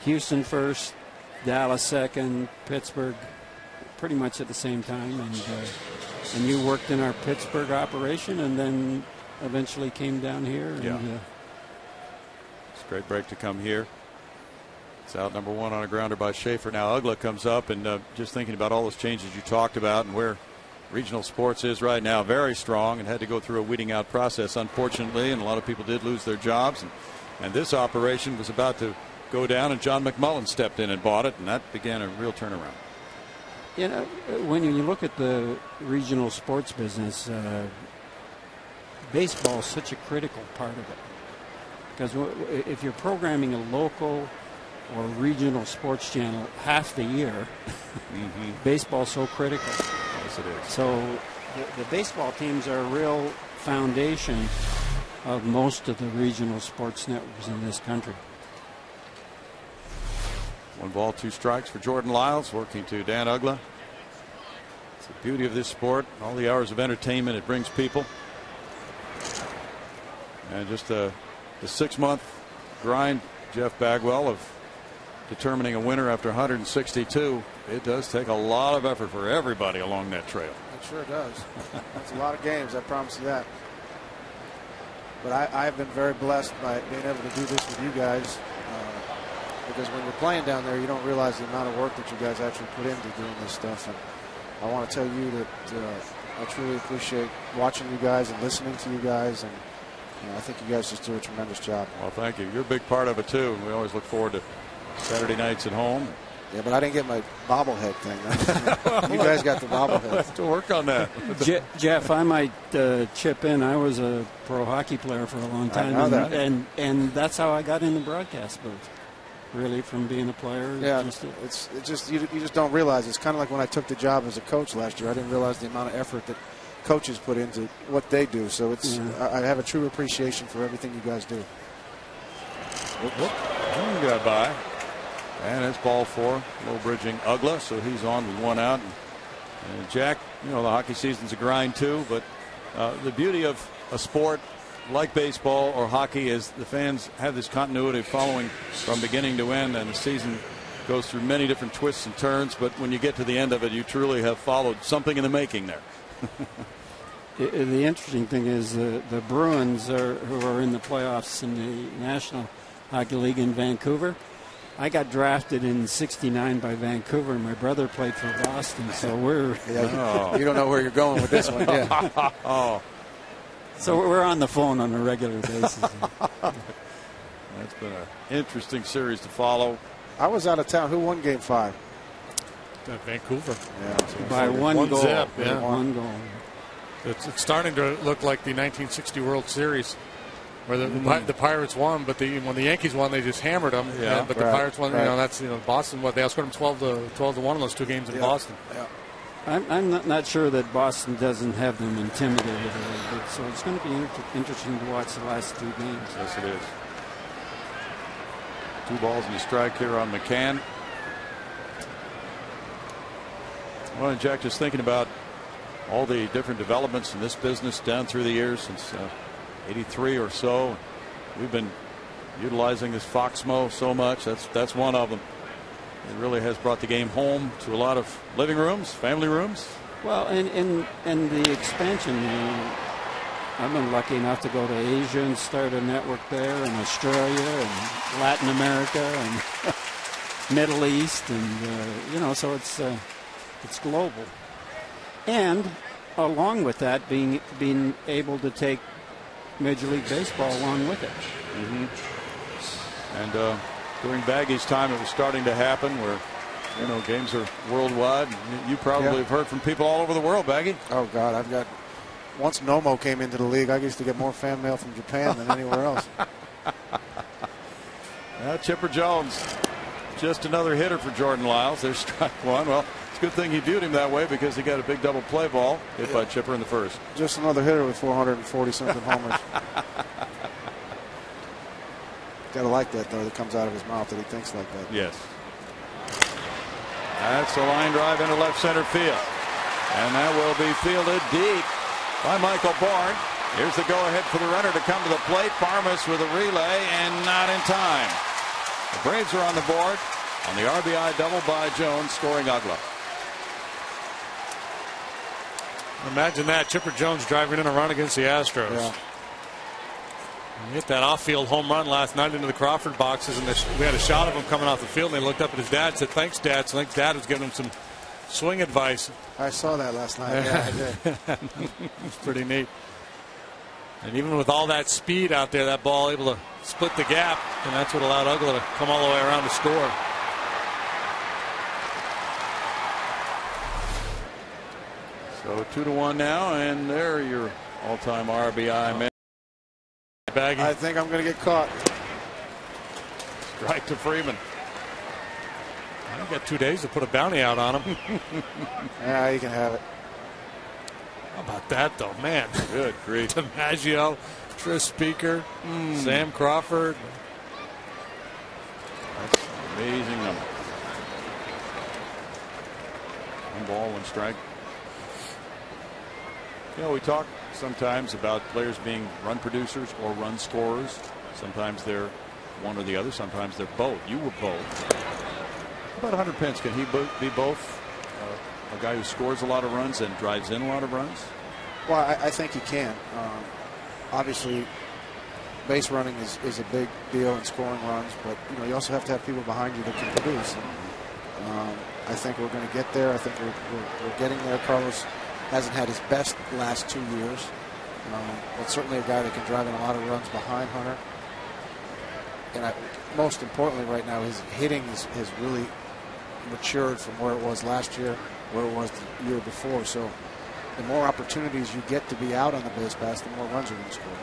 Houston first, Dallas second, Pittsburgh pretty much at the same time. And you worked in our Pittsburgh operation, and then eventually came down here. And, it's a great break to come here. It's out number 1 on a grounder by Schaefer. Now Ugla comes up, and just thinking about all those changes you talked about and where regional sports is right now, very strong, and had to go through a weeding out process, unfortunately, and a lot of people did lose their jobs. And this operation was about to go down, and John McMullen stepped in and bought it, and that began a real turnaround. You know, when you look at the regional sports business, baseball is such a critical part of it. Because if you're programming a local or regional sports channel half the year, baseball's so critical. Yes, it is. So the baseball teams are a real foundation of most of the regional sports networks in this country. 1 ball, 2 strikes for Jordan Lyles, working to Dan Ugla. It's the beauty of this sport, all the hours of entertainment it brings people. And just the 6-month grind, Jeff Bagwell, of determining a winner after 162. It does take a lot of effort for everybody along that trail. It sure does. That's a lot of games, I promise you that. But I have been very blessed by being able to do this with you guys. Because when you're playing down there, you don't realize the amount of work that you guys actually put into doing this stuff. And I want to tell you that I truly appreciate watching you guys and listening to you guys. And I think you guys just do a tremendous job. Well, thank you. You're a big part of it, too. And we always look forward to Saturday nights at home. Yeah, but I didn't get my bobblehead thing. You guys got the bobblehead. We'll have to work on that. Jeff, I might chip in. I was a pro hockey player for a long time. I know that. And that's how I got in the broadcast booth. Really, from being a player. Yeah, you just don't realize. It's kind of like when I took the job as a coach last year. I didn't realize the amount of effort that coaches put into what they do. So it's I have a true appreciation for everything you guys do. Got by. And it's ball 4, low bridging Ugla, so he's on with 1 out. And Jack, you know, the hockey season's a grind too, but the beauty of a sport like baseball or hockey is the fans have this continuity of following from beginning to end, and the season goes through many different twists and turns, but when you get to the end of it, you truly have followed something in the making there. The interesting thing is the Bruins, who are in the playoffs in the National Hockey League in Vancouver. I got drafted in '69 by Vancouver, and my brother played for Boston, so we're... You don't know where you're going with this one, yeah. So we're on the phone on a regular basis. That's been an interesting series to follow. I was out of town. Who won Game 5? Vancouver. Yeah, by one goal. Zip, yeah. One goal. It's starting to look like the 1960 World Series, where the Pirates won, but when the Yankees won, they just hammered them. Yeah, but the Pirates won. Right. That's Boston. They outscored them 12-1 in those 2 games in Boston. Yeah. I'm not sure that Boston doesn't have them intimidated a little bit, so it's going to be interesting to watch the last 2 games. Yes, it is. 2 balls and a strike here on McCann. Well, and Jack, just thinking about all the different developments in this business down through the years since '83 or so, we've been utilizing this Foxmo so much. That's one of them. It really has brought the game home to a lot of living rooms, family rooms. Well, and the expansion. I've been lucky enough to go to Asia and start a network there, and Australia, and Latin America, and Middle East, and so it's global. And along with that, being able to take Major League Baseball along with it. And during Baggy's time, it was starting to happen where, games are worldwide. You probably have heard from people all over the world, Baggy. Oh, God. Once Nomo came into the league, I used to get more fan mail from Japan than anywhere else. Chipper Jones, just another hitter for Jordan Lyles. There's strike 1. Well, it's a good thing he viewed him that way because he got a big double play ball hit by Chipper in the first. Just another hitter with 440-something homers. Gotta like that, though, that comes out of his mouth, that he thinks like that. Yes. That's a line drive into left center field. And that will be fielded deep by Michael Bourne. Here's the go-ahead for the runner to come to the plate. Farmas with a relay and not in time. The Braves are on the board on the RBI double by Jones, scoring Uggla. Imagine that, Chipper Jones driving in a run against the Astros. Yeah. He hit that off-field home run last night into the Crawford boxes, and we had a shot of him coming off the field, and they looked up at his dad and said, "Thanks, Dad." So I think Dad was giving him some swing advice. I saw that last night. Yeah, I did. It's pretty neat. And even with all that speed out there, that ball able to split the gap, and that's what allowed Uggla to come all the way around to score. So 2-1 now, and there are your all-time RBI men. Baggy. I think I'm going to get caught. Strike to Freeman. I've got 2 days to put a bounty out on him. Yeah, you can have it. How about that, though, man? Good grief. DiMaggio, Tris Speaker, Sam Crawford. That's an amazing number. 1 ball, 1 strike. You know, we talk sometimes about players being run producers or run scorers. Sometimes they're one or the other. Sometimes they're both. You were both. About 100 Pence. Can he be both? A guy who scores a lot of runs and drives in a lot of runs? Well, I think he can. Obviously, base running is a big deal in scoring runs, but you also have to have people behind you that can produce. And, I think we're going to get there. I think we're getting there. Carlos hasn't had his best last 2 years, but certainly a guy that can drive in a lot of runs behind Hunter. And most importantly right now, his hitting has really matured from where it was last year, where it was the year before. So the more opportunities you get to be out on the base paths, the more runs you're going to score.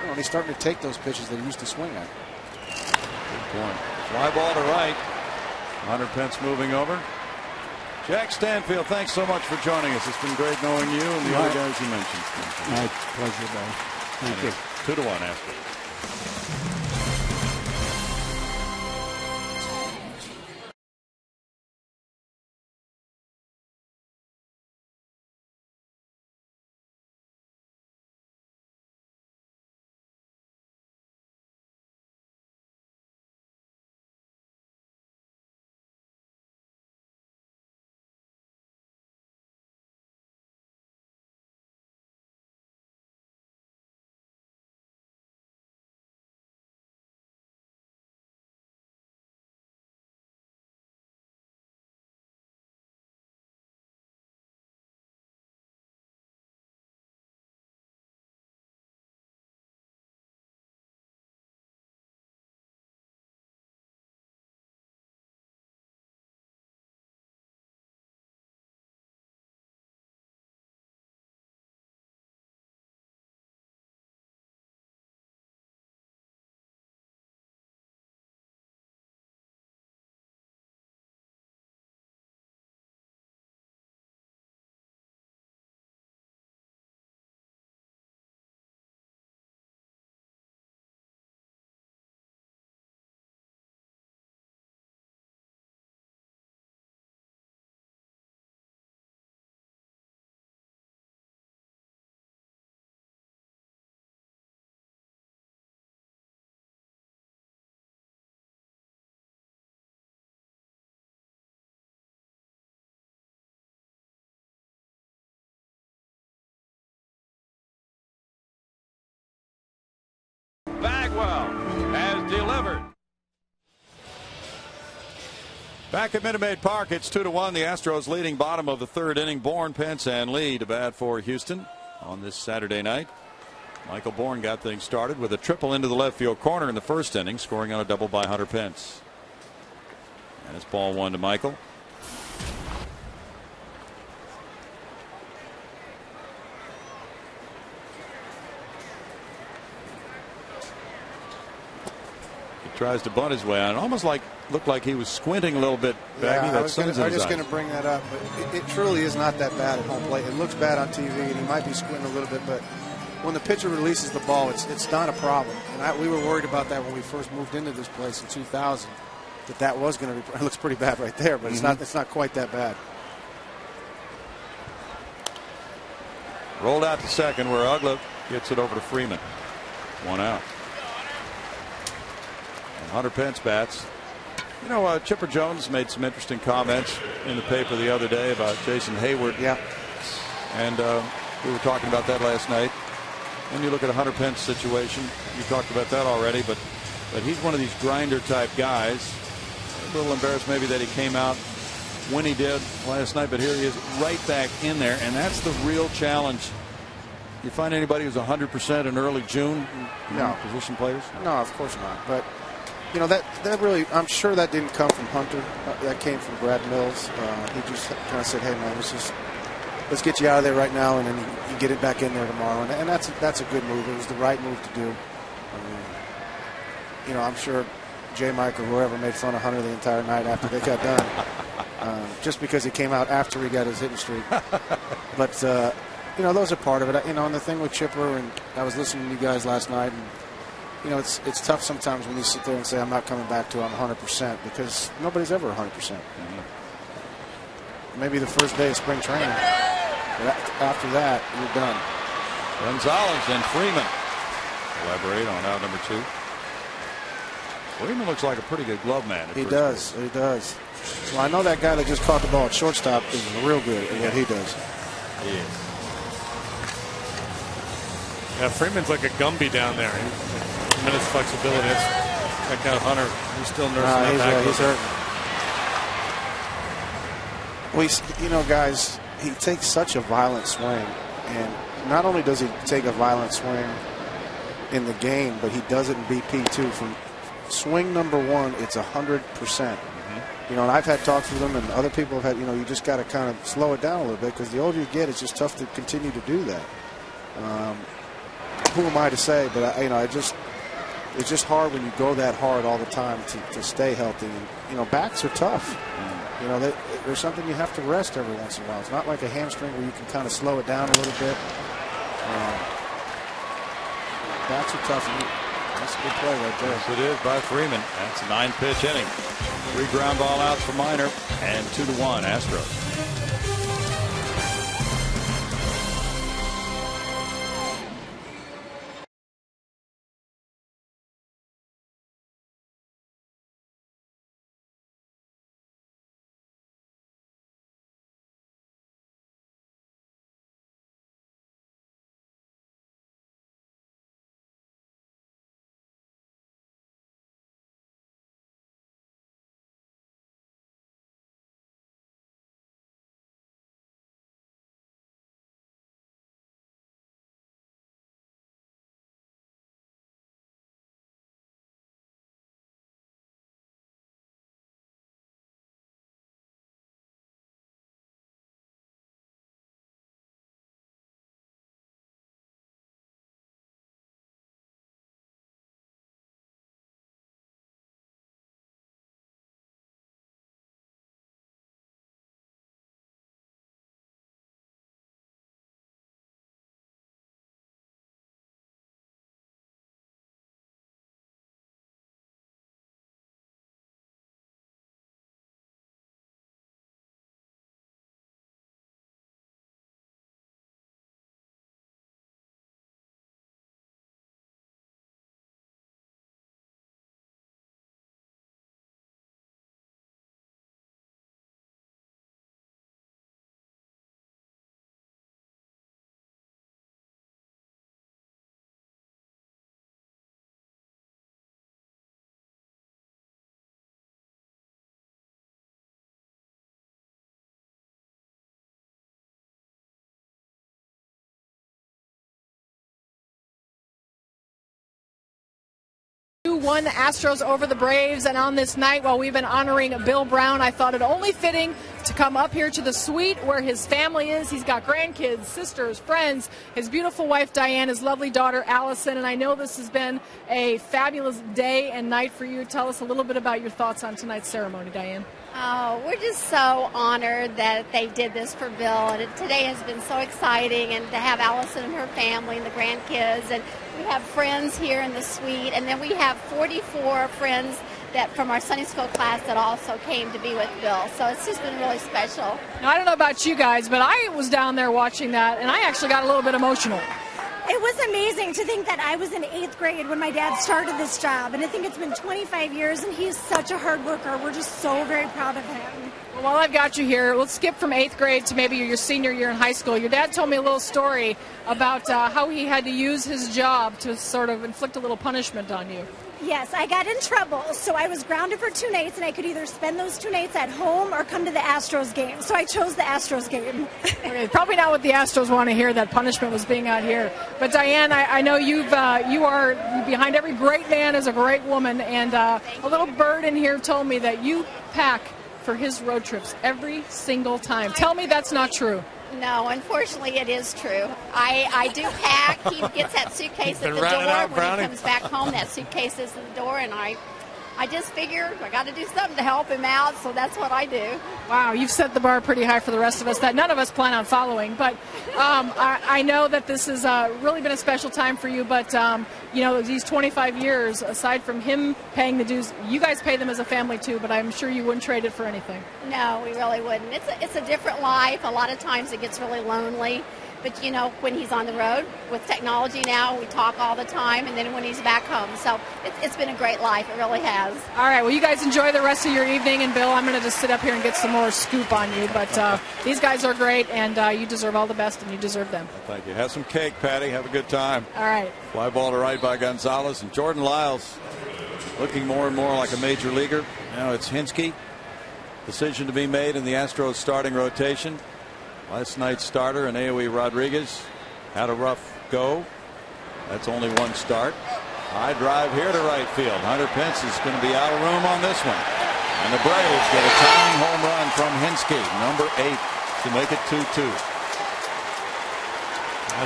And he's starting to take those pitches that he used to swing at. Good point. Fly ball to right. 100 Pence moving over. Jack Stanfield, thanks so much for joining us. It's been great knowing you and the other guys you mentioned. My pleasure, Bob. Thank you. 2-1 Astros. Bagwell has delivered. Back at Minute Maid Park, it's 2-1. The Astros leading bottom of the 3rd inning. Bourne, Pence, and Lee to bat for Houston on this Saturday night. Michael Bourne got things started with a triple into the left field corner in the 1st inning, scoring on a double by Hunter Pence. And it's ball 1 to Michael. Tries to bunt his way on. Almost looked like he was squinting a little bit. Baggy. Yeah, I was just going to bring that up. But it truly is not that bad at home plate. It looks bad on TV, and he might be squinting a little bit. But when the pitcher releases the ball, it's not a problem. And we were worried about that when we first moved into this place in 2000. that was going to be. It looks pretty bad right there, but it's not. It's not quite that bad. Rolled out to second, where Ugla gets it over to Freeman. 1 out. And Hunter Pence bats. You know, Chipper Jones made some interesting comments in the paper the other day about Jason Hayward. Yeah. And we were talking about that last night. And you look at a Hunter Pence situation. You talked about that already, but he's one of these grinder type guys. A little embarrassed maybe that he came out when he did last night, but here he is right back in there, and that's the real challenge. You find anybody who's 100% in early June? No. Position players? No, of course not. But you know, that really, I'm sure that didn't come from Hunter. That came from Brad Mills. He just kind of said, "Hey man, let's get you out of there right now, and then you get it back in there tomorrow." And that's a good move. It was the right move to do. You know, I'm sure J. Mike or whoever made fun of Hunter the entire night after they got done, just because he came out after he got his hitting streak. But you know, those are part of it. You know, and the thing with Chipper, and I was listening to you guys last night, and you know, it's tough sometimes when you sit there and say, "I'm not coming back to I'm 100%," because nobody's ever 100%. Maybe the first day of spring training, but after that, you're done. Gonzalez and Freeman elaborate on out number 2. Freeman looks like a pretty good glove man. He does. He does. Well, I know that guy that just caught the ball at shortstop is real good at what he does. He is. Yeah, Freeman's like a Gumby down there. Tremendous flexibility. Check out Hunter. He's still nursing that back. He's hurt. Well, you know, guys, he takes such a violent swing, and not only does he take a violent swing in the game, but he does it in BP too. From swing number 1, it's 100%. You know, and I've had talks with him, and other people have had. You know, you just got to kind of slow it down a little bit, because the older you get, it's just tough to continue to do that. Who am I to say? But you know, it's just hard when you go that hard all the time to stay healthy. And you know, backs are tough. You know, there's something you have to rest every once in a while. It's not like a hamstring where you can kind of slow it down a little bit. Backs are tough. That's a good play right there. Yes, it is by Freeman. That's a 9-pitch inning. 3 ground ball outs for Minor, and 2-1 Astros. Won the Astros over the Braves, and on this night, while we've been honoring Bill Brown, I thought it only fitting to come up here to the suite where his family is. He's got grandkids, sisters, friends, his beautiful wife Diane, his lovely daughter Allison, and I know this has been a fabulous day and night for you. Tell us a little bit about your thoughts on tonight's ceremony, Diane. Oh, we're just so honored that they did this for Bill, and today has been so exciting, and to have Allison and her family and the grandkids, and we have friends here in the suite, and then we have 44 friends that from our Sunday school class that also came to be with Bill. So it's just been really special. Now, I don't know about you guys, but I was down there watching that, and I actually got a little bit emotional. It was amazing to think that I was in 8th grade when my dad started this job, and I think it's been 25 years, and he's such a hard worker. We're just so very proud of him. Well, while I've got you here, let's skip from 8th grade to maybe your senior year in high school. Your dad told me a little story about how he had to use his job to sort of inflict a little punishment on you. Yes, I got in trouble, so I was grounded for 2 nights, and I could either spend those 2 nights at home or come to the Astros game. So I chose the Astros game. Okay, probably not what the Astros want to hear, that punishment was being out here. But Diane, I know you are behind every great man is a great woman, and a little bird in here told me that you pack for his road trips every single time. Tell me that's not true. No, unfortunately, it is true. I do pack. He gets that suitcase at the door when he comes back home. That suitcase is at the door, and I just figured I got to do something to help him out, so that's what I do. Wow, you've set the bar pretty high for the rest of us that none of us plan on following. But I know that this has really been a special time for you. But, you know, these 25 years, aside from him paying the dues, you guys pay them as a family too, but I'm sure you wouldn't trade it for anything. No, we really wouldn't. It's a different life. A lot of times it gets really lonely. But, you know, when he's on the road with technology now, we talk all the time, and then when he's back home. So it's been a great life. It really has. All right. Well, you guys enjoy the rest of your evening. And, Bill, I'm going to just sit up here and get some more scoop on you. But these guys are great, and you deserve all the best, and you deserve them. Well, thank you. Have some cake, Patty. Have a good time. All right. Fly ball to right by Gonzalez. And Jordan Lyles looking more and more like a major leaguer. Now it's Hinske. Decision to be made in the Astros starting rotation. Last night's starter and AOE Rodriguez had a rough go. That's only one start. High drive here to right field. Hunter Pence is going to be out of room on this one. And the Braves get a tying home run from Hinske, number 8, to make it 2-2.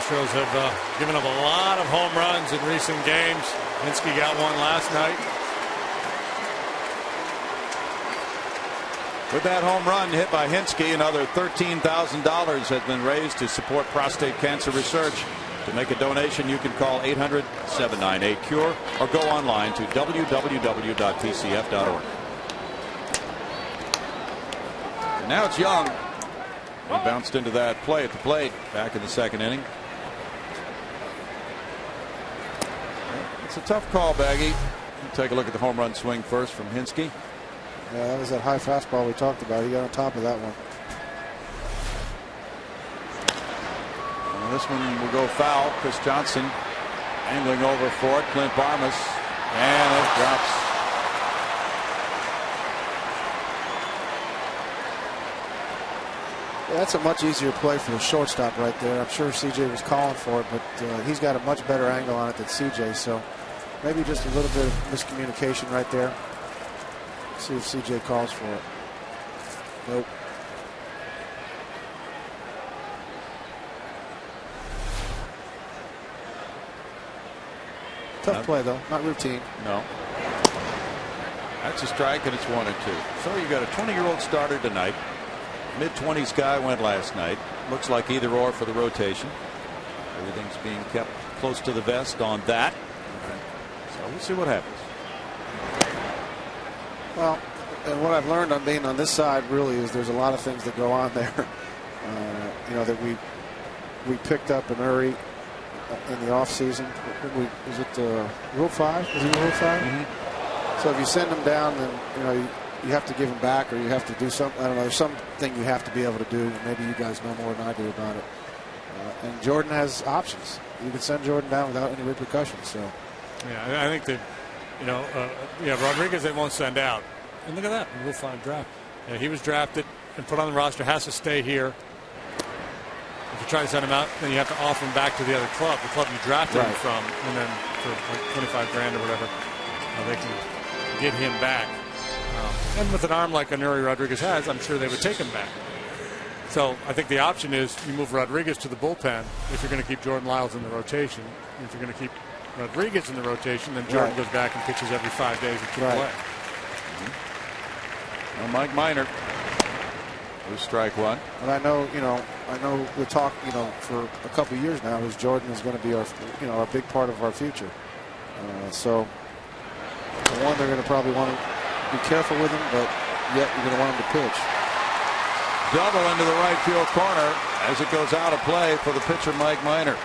Astros have given up a lot of home runs in recent games. Hinske got one last night. With that home run hit by Hinske, another $13,000 has been raised to support prostate cancer research. To make a donation, you can call 800-798-CURE or go online to www.pcf.org. And now it's Young. He bounced into that play at the plate back in the second inning. It's a tough call, Baggy. Take a look at the home run swing first from Hinske. Yeah, that was that high fastball we talked about. He got on top of that one. And this one will go foul. Chris Johnson angling over for it. Clint Barmas. And it drops. Yeah, that's a much easier play for the shortstop right there. I'm sure CJ was calling for it, but he's got a much better angle on it than CJ. So maybe just a little bit of miscommunication right there. See if CJ calls for it. Nope. Tough play, though. Not routine. No. That's a strike, and it's 1-2. So you got a 20-year-old starter tonight. Mid-20s guy went last night. Looks like either or for the rotation. Everything's being kept close to the vest on that. So we'll see what happens. Well, and what I've learned on being on this side really is there's a lot of things that go on there. You know, that we picked up in Uri in the off season. Was it Rule 5? Was it Rule 5? Mm-hmm. So if you send them down, then you know you have to give them back, or you have to do something. I don't know. There's something you have to be able to do. Maybe you guys know more than I do about it. And Jordan has options. You can send Jordan down without any repercussions. So yeah, I think that Rodriguez they won't send out. And look at that, Rule 5 draft. Yeah, he was drafted and put on the roster. Has to stay here. If you try to send him out, then you have to offer him back to the other club, the club you drafted him from, and then for like $25,000 or whatever, they can get him back. And with an arm like Anuri Rodriguez has, I'm sure they would take him back. So I think the option is you move Rodriguez to the bullpen if you're going to keep Jordan Lyles in the rotation. And if you're going to keep Rodriguez in the rotation, then Jordan goes back and pitches every 5 days at AAA. Well, Mike Minor was strike one. And I know the talk, for a couple of years now is Jordan is going to be our big part of our future. So the one they're going to probably want to be careful with him, but yet you're going to want him to pitch. Double into the right field corner as it goes out of play for the pitcher Mike Minor.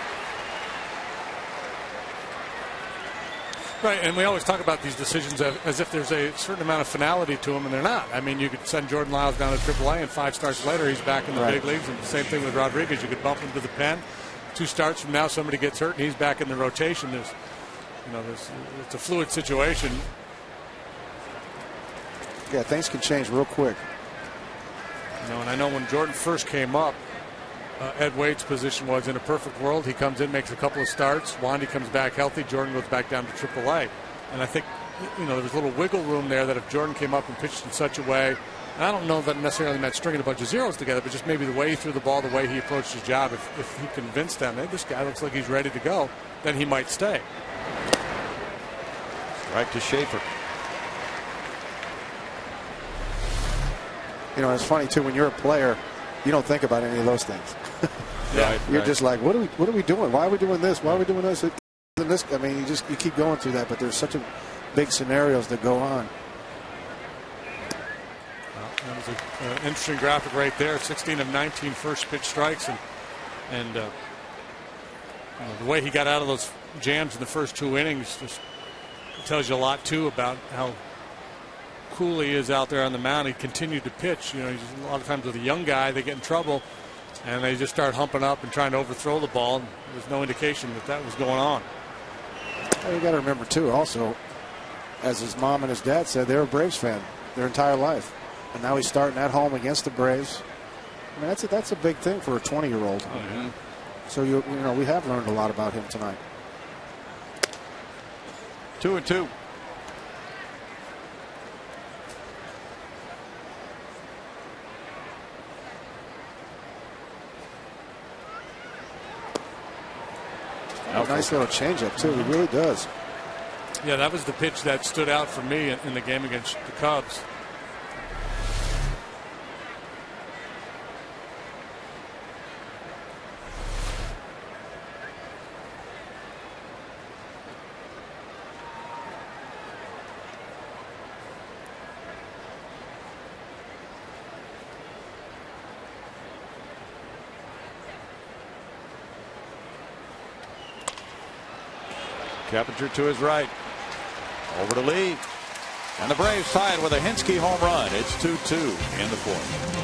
Right, and we always talk about these decisions as if there's a certain amount of finality to them, and they're not. I mean, you could send Jordan Lyles down to AAA, and 5 starts later, he's back in the big leagues. And the same thing with Rodriguez. You could bump him to the pen. 2 starts from now, somebody gets hurt, and he's back in the rotation. It's a fluid situation. Yeah, things can change real quick. And I know when Jordan first came up, Ed Wade's position was in a perfect world. He comes in, makes a couple of starts. Wandy comes back healthy. Jordan goes back down to AAA. And I think, there was a little wiggle room there that if Jordan came up and pitched in such a way, and I don't know that necessarily meant stringing a bunch of zeros together, but just maybe the way he threw the ball, the way he approached his job, if he convinced them, hey, this guy looks like he's ready to go, then he might stay. Right to Schaefer. It's funny, too, when you're a player, you don't think about any of those things. You're just like, what are we doing? Why are we doing this? Why are we doing this? I mean, you keep going through that, but there's such a big scenarios that go on. Well, that was an interesting graphic right there. 16 of 19 first pitch strikes, and the way he got out of those jams in the first 2 innings just tells you a lot too about how cool he is out there on the mound. He continued to pitch. He's a lot of times with a young guy, they get in trouble and they just start humping up and trying to overthrow the ball. There's no indication that was going on. Well, you got to remember too, also, as his mom and his dad said, they're a Braves fan their entire life, and now he's starting at home against the Braves. I mean, that's a big thing for a 20-year-old. Mm-hmm. So we have learned a lot about him tonight. 2-2. Nice little changeup too. He really does. Yeah, that was the pitch that stood out for me in the game against the Cubs. Keppinger to his right. Over to Lee. And the Braves tie it with a Hinske home run. It's 2-2 in the 4th.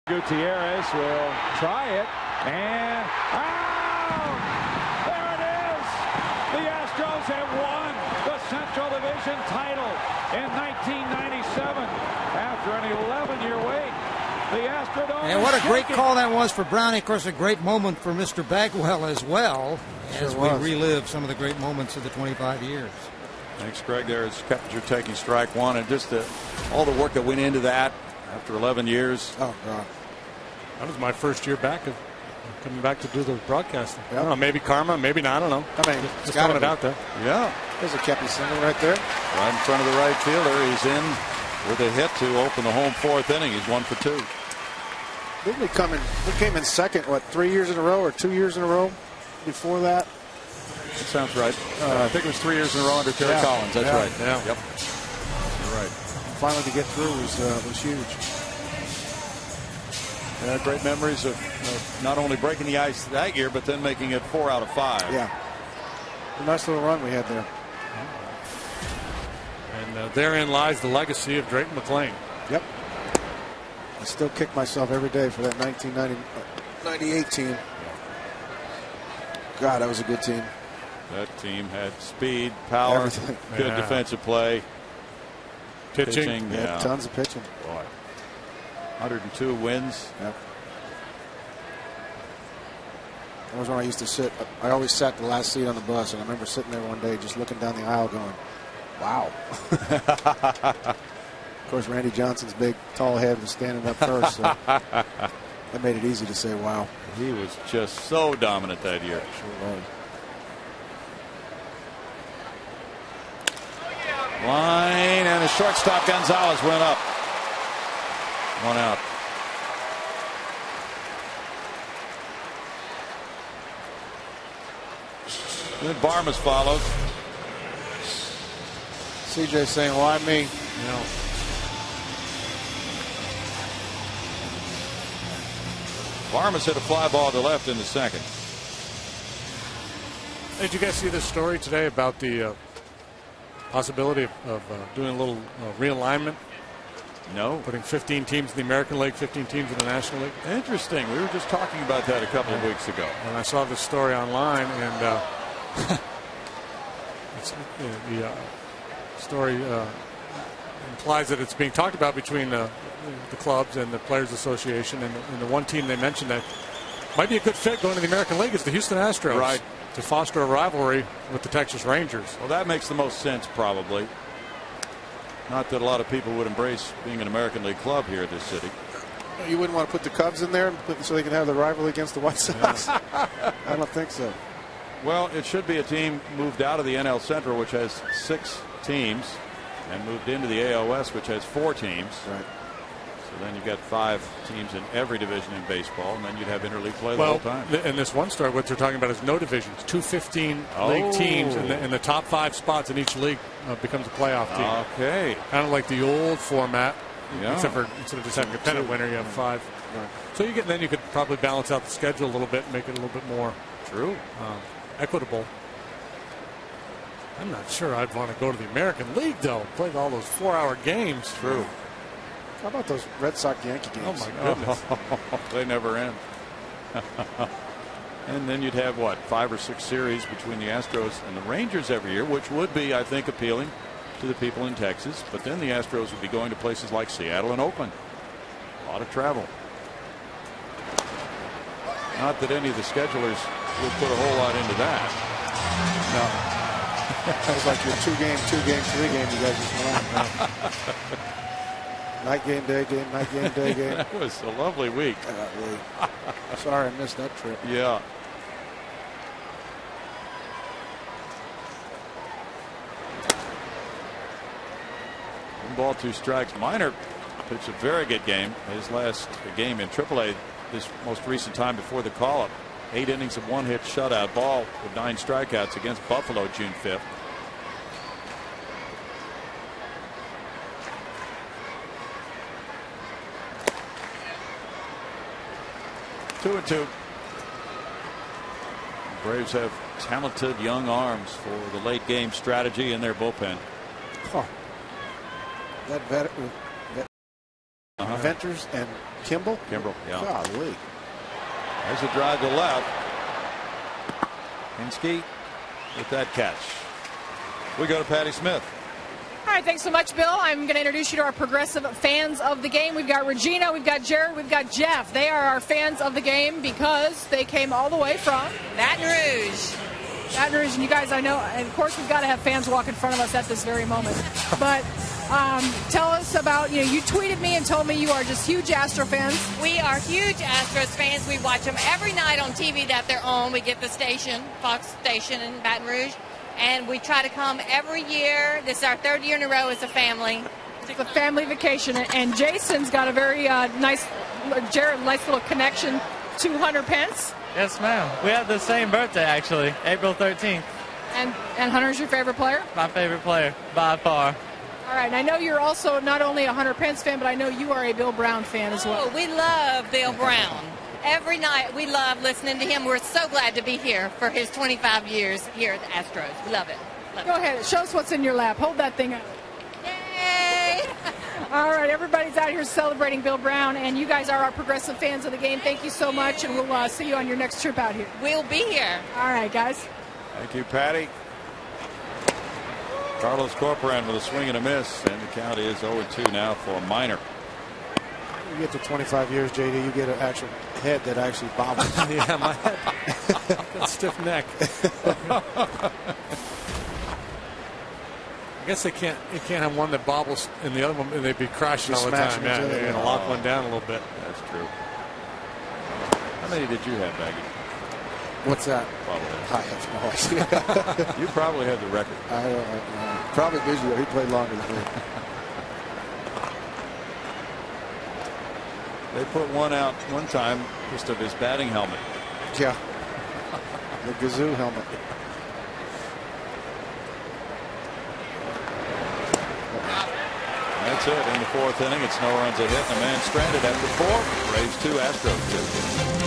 Gutierrez will try it, and there it is! The Astros have won the Central Division title in 1997 after an 11-year wait. The Astrodome. And what a great call that was for Brownie. Of course, a great moment for Mr. Bagwell as well, as we relive some of the great moments of the 25 years. Thanks, Greg. There is Keppinger taking strike one, and just all the work that went into that after 11 years. Oh, God. That was my first year back of coming back to do the broadcasting. Yep. I don't know, maybe karma, maybe not. I don't know. I mean, just throwing it out there. Yeah. There's a Kepi single right there. Right in front of the right fielder. He's in with a hit to open the home fourth inning. He's 1 for 2. Didn't we came in second, 3 years in a row or 2 years in a row before that? That sounds right. I think it was 3 years in a row under Terry Collins. That's right. Yeah. Yep. You're right. Finally to get through was huge. Great memories of not only breaking the ice that year, but then making it 4 out of 5. Yeah. A nice little run we had there. And therein lies the legacy of Drayton McLean. Yep. I still kick myself every day for that 1998 team. God, that was a good team. That team had speed, power, good defensive play. Pitching. Yeah, tons of pitching. Boy. 102 wins. Yep. That was when I used to sit. I always sat the last seat on the bus, and I remember sitting there one day just looking down the aisle going, wow. Of course, Randy Johnson's big, tall head was standing up first, so that made it easy to say wow. He was just so dominant that year. Sure was. Line, and the shortstop Gonzalez went up. 1 out. Then Barmas followed. CJ saying, why me? No. Barmas hit a fly ball to left in the second. Did you guys see this story today about the possibility of doing a little realignment? No. Putting 15 teams in the American League, 15 teams in the National League. Interesting. We were just talking about that a couple of weeks ago. And I saw this story online, and the story implies that it's being talked about between the clubs and the Players Association, and the one team they mentioned that might be a good fit going to the American League is the Houston Astros. Right. To foster a rivalry with the Texas Rangers. Well, that makes the most sense, probably. Not that a lot of people would embrace being an American League club here in this city. You wouldn't want to put the Cubs in there so they can have the rivalry against the White Sox? I don't think so. Well, it should be a team moved out of the NL Central, which has 6 teams, and moved into the AOS, which has 4 teams. Right. So then you got 5 teams in every division in baseball, and then you'd have interleague play the whole time. In this one story, what they're talking about is no divisions. 2 15-league teams, and the top 5 spots in each league becomes a playoff team. Okay. Kind of like the old format, yeah. except for instead of just having a pennant winner, you have 5. Right. So then you could probably balance out the schedule a little bit and make it a little bit more equitable. I'm not sure I'd want to go to the American League, though. Play all those 4-hour games. True. How about those Red Sox-Yankee games? Oh, my goodness. They never end. And then you'd have, 5 or 6 series between the Astros and the Rangers every year, which would be, I think, appealing to the people in Texas. But then the Astros would be going to places like Seattle and Oakland. A lot of travel. Not that any of the schedulers would put a whole lot into that. No. That was like your 2-game, 2-game, 3-game you guys just went on. Night game, day game, night game, day game. That was a lovely week. Sorry I missed that trip. Yeah. One ball, 2 strikes. Minor pitched a very good game. His last game in AAA, this most recent time before the call-up. 8 innings of 1-hit shutout. Ball with 9 strikeouts against Buffalo June 5th. Two and 2. Braves have talented young arms for the late game strategy in their bullpen. Huh. That Venters and Kimball? Kimball, yeah. Golly. There's a drive to left. Hinske with that catch. We go to Patty Smith. All right, thanks so much, Bill. I'm going to introduce you to our progressive fans of the game. We've got Regina, we've got Jared, we've got Jeff. They are our fans of the game because they came all the way from Baton Rouge. Baton Rouge, and you guys, I know, and of course, we've got to have fans walk in front of us at this very moment. But tell us about, you tweeted me and told me you are just huge Astro fans. We are huge Astros fans. We watch them every night on TV that they're on. We get the station, Fox station in Baton Rouge. And we try to come every year. This is our 3rd year in a row as a family. It's a family vacation. And Jason's got a very nice little connection to Hunter Pence. Yes, ma'am. We have the same birthday, actually, April 13th. And Hunter's your favorite player? My favorite player, by far. All right, and I know you're also not only a Hunter Pence fan, but I know you are a Bill Brown fan as well. Oh, we love Bill Brown. Every night we love listening to him. We're so glad to be here for his 25 years here at the Astros. We love it. Go ahead. Show us what's in your lap. Hold that thing out. Yay! All right, everybody's out here celebrating Bill Brown, and you guys are our progressive fans of the game. Thank you so much, and we'll see you on your next trip out here. We'll be here. All right, guys. Thank you, Patty. Carlos Corporan with a swing and a miss, and the count is 0-2 now for Minor. You get to 25 years, JD, you get an actual head that actually bobbles. Yeah, my head. That stiff neck. I guess they can't have one that bobbles and the other one, and they'd be crashing all the time. Yeah, they're going to lock one down a little bit. That's true. How many did you have, Baggy? What's that? Bobbleheads. I have no idea. You probably had the record. I don't know. Probably Biggio. He played longer than me. They put one out one time just of his batting helmet. Yeah. The Gazoo helmet. That's it in the 4th inning. It's no runs a hit and a man stranded after 4. Braves 2, Astros 2.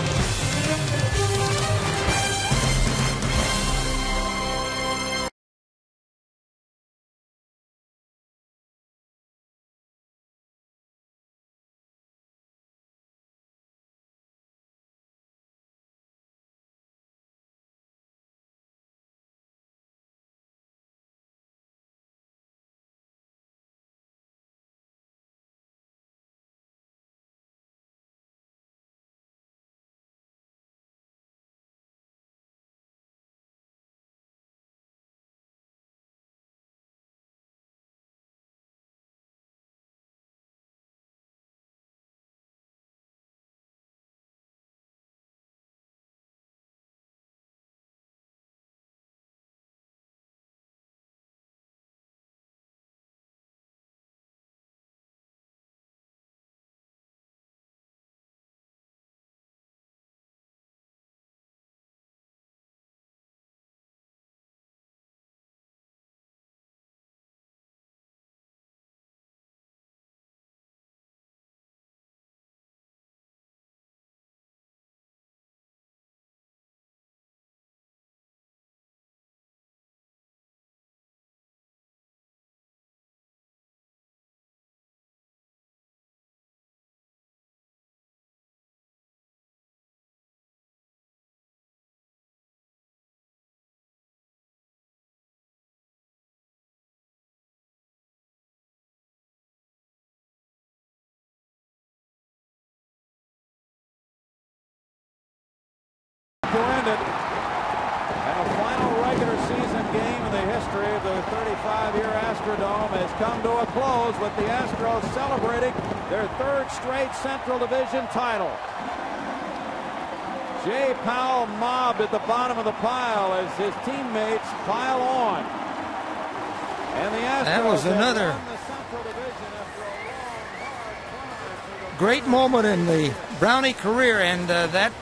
To end it, and a final regular season game in the history of the 35-year Astrodome has come to a close with the Astros celebrating their 3rd straight Central Division title. Jay Powell mobbed at the bottom of the pile as his teammates pile on. And the Astros that was another great moment in the Brownie career, and that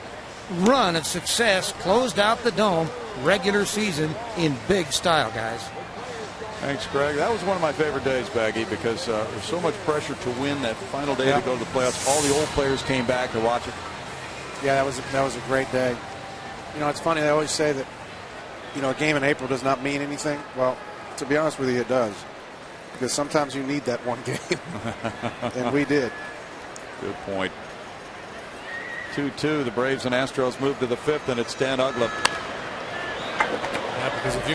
run of success closed out the Dome regular season in big style, guys. Thanks, Greg. That was one of my favorite days, Baggy, because there's so much pressure to win that final day to go to the playoffs. All the old players came back to watch it. Yeah, that was a great day. It's funny, they always say that a game in April does not mean anything. Well, to be honest with you, it does, because sometimes you need that one game. And we did. Good point. 2-2. The Braves and Astros move to the 5th, and it's Dan Uggla. Yeah, because if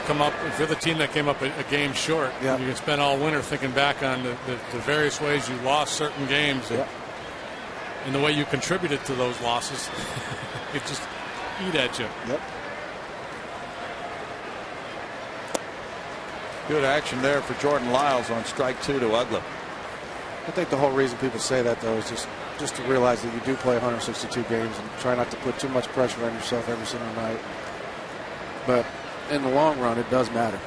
you're the team that came up a game short, you can spend all winter thinking back on the various ways you lost certain games and the way you contributed to those losses. It just eat at you. Yep. Good action there for Jordan Lyles on strike 2 to Uggla. I think the whole reason people say that, though, is just to realize that you do play 162 games and try not to put too much pressure on yourself every single night. But in the long run, it does matter.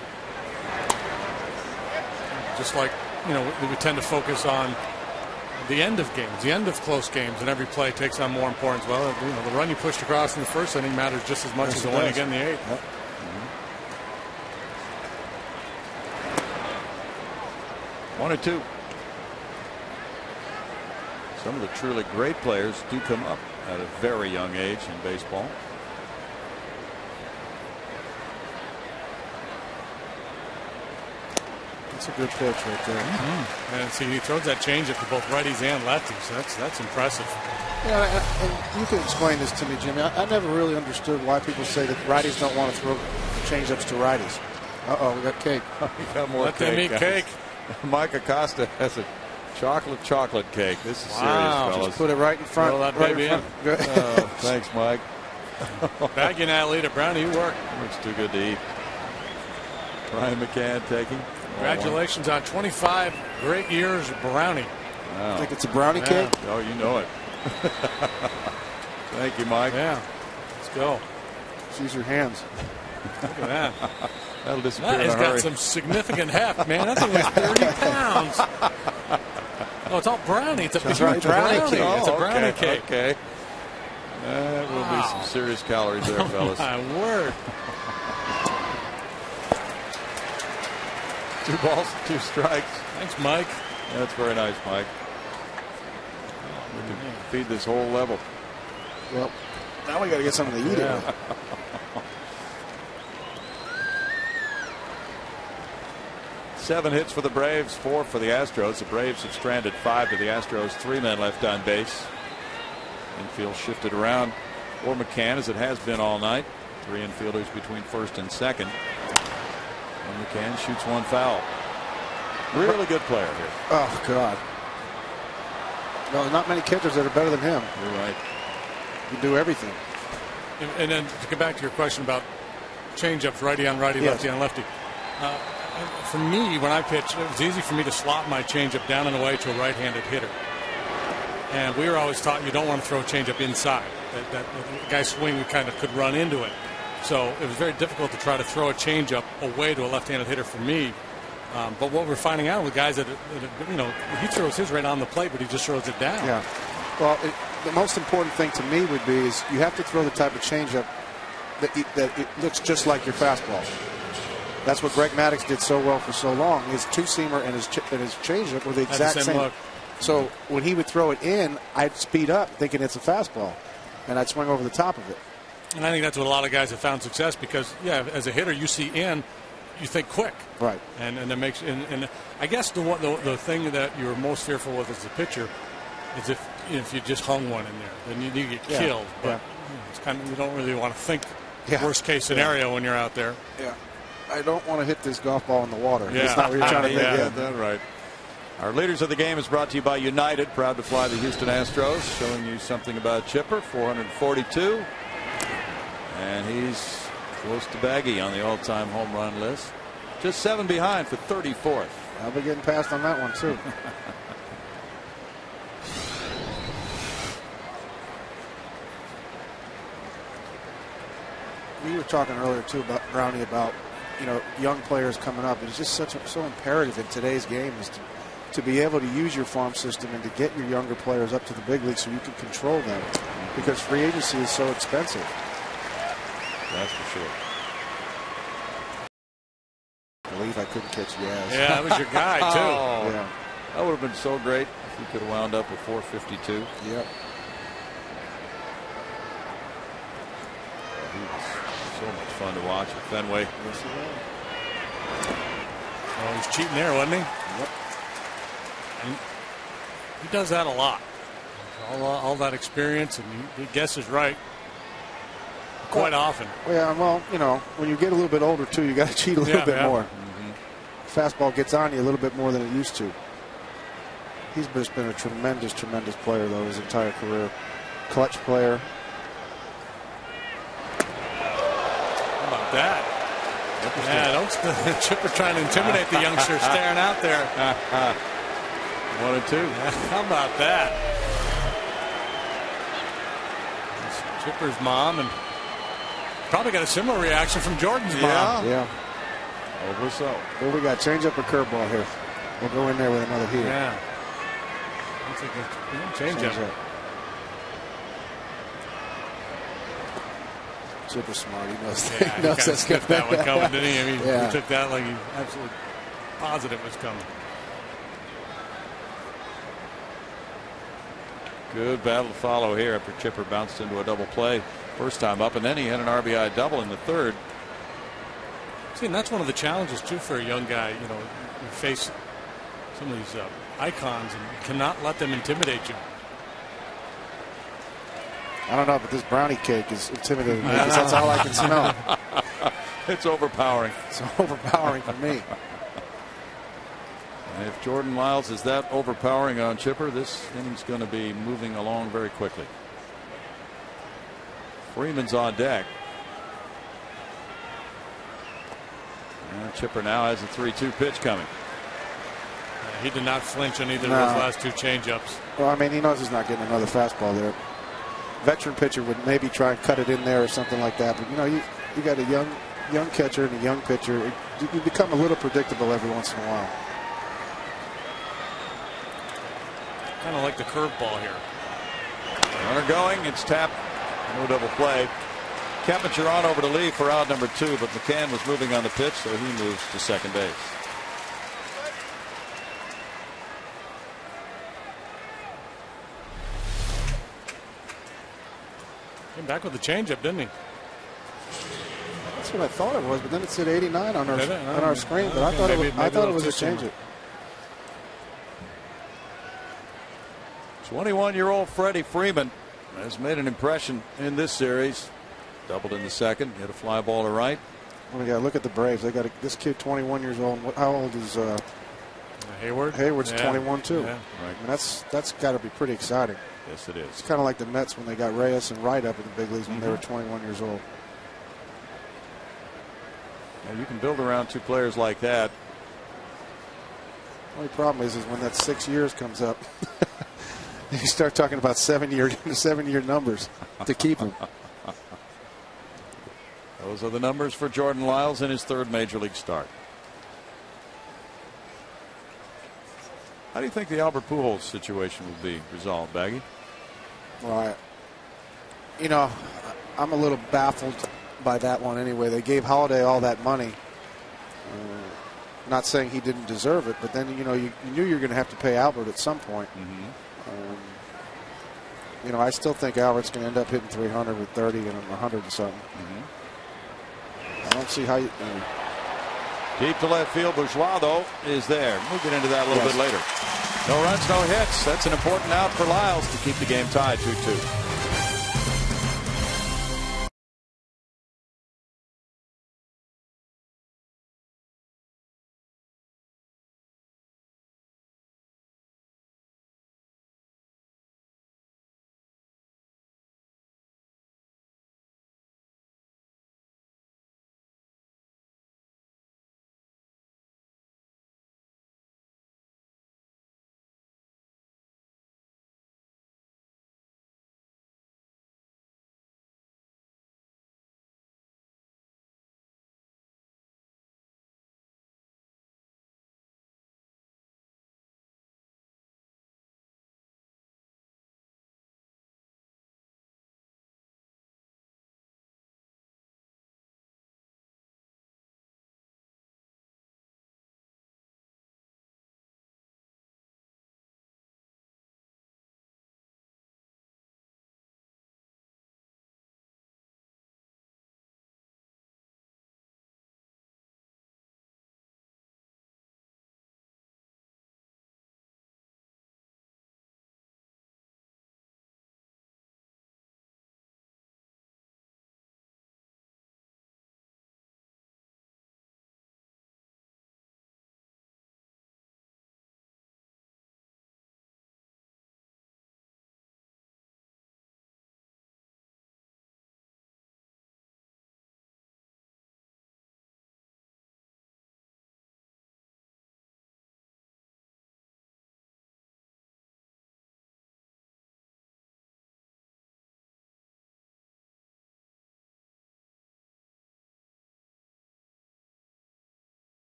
Just like, we tend to focus on the end of games, the end of close games, and every play takes on more importance. Well, the run you pushed across in the first inning matters just as much as the one you get in the eighth. Yep. 1-2. Some of the truly great players do come up at a very young age in baseball. That's a good pitch right there. And see, he throws that changeup to both righties and lefties. That's impressive. Yeah, and you can explain this to me, Jimmy. I never really understood why people say that righties don't want to throw changeups to righties. We got cake. We got more Let cake. them eat guys. cake. Mike Acosta has a chocolate cake. This is serious, fellas. Just put it right in front. Roll that right baby in front. Oh, thanks, Mike. Bagging athlete at Brownie, you work. Looks too good to eat. Brian McCann taking. Congratulations on 25 great years of Brownie. Wow. I think it's a brownie cake. Oh, you know it. Thank you, Mike. Yeah. Let's go. Use your hands. Look at that. That'll disappear That in has a got hurry. some significant heft, man. That thing was 30 pounds. Oh, it's all brownie. It's a brownie cake. It's a brownie cake. Okay. That will be some serious calories there, fellas. My word. 2 balls, 2 strikes. Thanks, Mike. That's very nice, Mike. We can feed this whole level. Well, now we got to get something to eat it. 7 hits for the Braves, 4 for the Astros. The Braves have stranded 5 to the Astros. 3 men left on base. Infield shifted around for McCann, as it has been all night. 3 infielders between first and second. And McCann shoots 1 foul. Really good player here. Oh, God. No, not many catchers that are better than him. You're right. You do everything. And then to get back to your question about changeups, righty on righty, lefty on lefty. For me, when I pitched, it was easy for me to slot my changeup down and away to a right-handed hitter. And we were always taught you don't want to throw a changeup inside. That guy's swing, we kind of could run into it. So it was very difficult to try to throw a changeup away to a left-handed hitter for me. But what we're finding out with guys that he throws his right on the plate, but he just throws it down. Yeah. Well, the most important thing to me would be is you have to throw the type of changeup that it looks just like your fastball. That's what Greg Maddux did so well for so long. His two-seamer and his changeup were the exact same. Look. So when he would throw it in, I'd speed up thinking it's a fastball, and I'd swing over the top of it. And I think that's what a lot of guys have found success because, as a hitter, you see in, you think quick. Right. And it makes and I guess the thing that you're most fearful of as a pitcher is if you just hung one in there, then you get killed. But it's kind of, you don't really want to think worst case scenario when you're out there. Yeah. I don't want to hit this golf ball in the water. Yeah. That's not what you're trying to think. Yeah, that's right. Our leaders of the game is brought to you by United, proud to fly the Houston Astros, showing you something about Chipper, 442. And he's close to Baggy on the all-time home run list. Just 7 behind for 34th. I'll be getting passed on that one, too. We were talking earlier, too, about Brownie, about young players coming up. It's just so imperative in today's game is to be able to use your farm system and to get your younger players up to the big leagues so you can control them, because free agency is so expensive. That's for sure. I believe I couldn't catch Yaz. Yeah, that was your guy, too. Yeah. That would have been so great if he could have wound up with 452. Yep. He was so much fun to watch at Fenway. Yes, he was. Oh, he's cheating there, wasn't he? Yep. And he does that a lot. All that experience, and he guesses right. quite often. Yeah, well, you know, when you get a little bit older, too, you got to cheat a little bit more. Fastball gets on you a little bit more than it used to. He's just been a tremendous, tremendous player, though, his entire career. Clutch player. How about that? Yeah, don't Chipper trying to intimidate the youngster staring out there. 1-2. Yeah, how about that? It's Chipper's mom, and probably got a similar reaction from Jordan's mom. Yeah. Over so. Well, we got change up a curveball here. We'll go in there with another heater. Yeah. That's a good change up. Super smart. He knows, Yeah, he knows that's good. That one coming, didn't he? I mean, yeah. He took that like he absolutely positive was coming. Good battle to follow here after Chipper bounced into a double play first time up, and then he had an RBI double in the third. See, and that's one of the challenges too for a young guy. You know, you face some of these icons, and you cannot let them intimidate you. I don't know, but this brownie cake is intimidating me because that's all I can smell. It's overpowering. It's overpowering for me. And if Jordan Lyles is that overpowering on Chipper, this inning's going to be moving along very quickly. Freeman's on deck. And Chipper now has a 3-2 pitch coming. He did not flinch on either of those last two changeups. Well, I mean, he knows he's not getting another fastball there. Veteran pitcher would maybe try and cut it in there or something like that. But, you know, you got a young catcher and a young pitcher. You become a little predictable every once in a while. Kind of like the curveball here. Runner going. It's tapped. No double play. Keppinger on over to Lee for out number 2, but McCann was moving on the pitch, so he moves to second base. Came back with a changeup, didn't he? That's what I thought it was, but then it said 89 on our screen. But I thought it was a changeup. 21-year-old Freddie Freeman has made an impression in this series. Doubled in the second, hit a fly ball to right. Well, we got to look at the Braves. They got this kid, 21 years old. How old is Hayward? Hayward's 21 too. Yeah. Right. I mean, that's got to be pretty exciting. Yes, it is. It's kind of like the Mets when they got Reyes and Wright up in the big leagues when they were 21 years old. Well, you can build around two players like that. The only problem is when that 6 years comes up, you start talking about 7-year numbers to keep him. Those are the numbers for Jordan Lyles in his third major league start. How do you think the Albert Pujols situation will be resolved, Baggy? Well, I'm a little baffled by that one anyway. They gave Holiday all that money. Not saying he didn't deserve it, but then, you knew you were going to have to pay Albert at some point. I still think Albert's going to end up hitting 300 with 30 and 100 or something. I don't see how you. Deep to left field, Bourgeois, though, is there. We'll get into that a little bit later. No runs, no hits. That's an important out for Lyles to keep the game tied 2-2.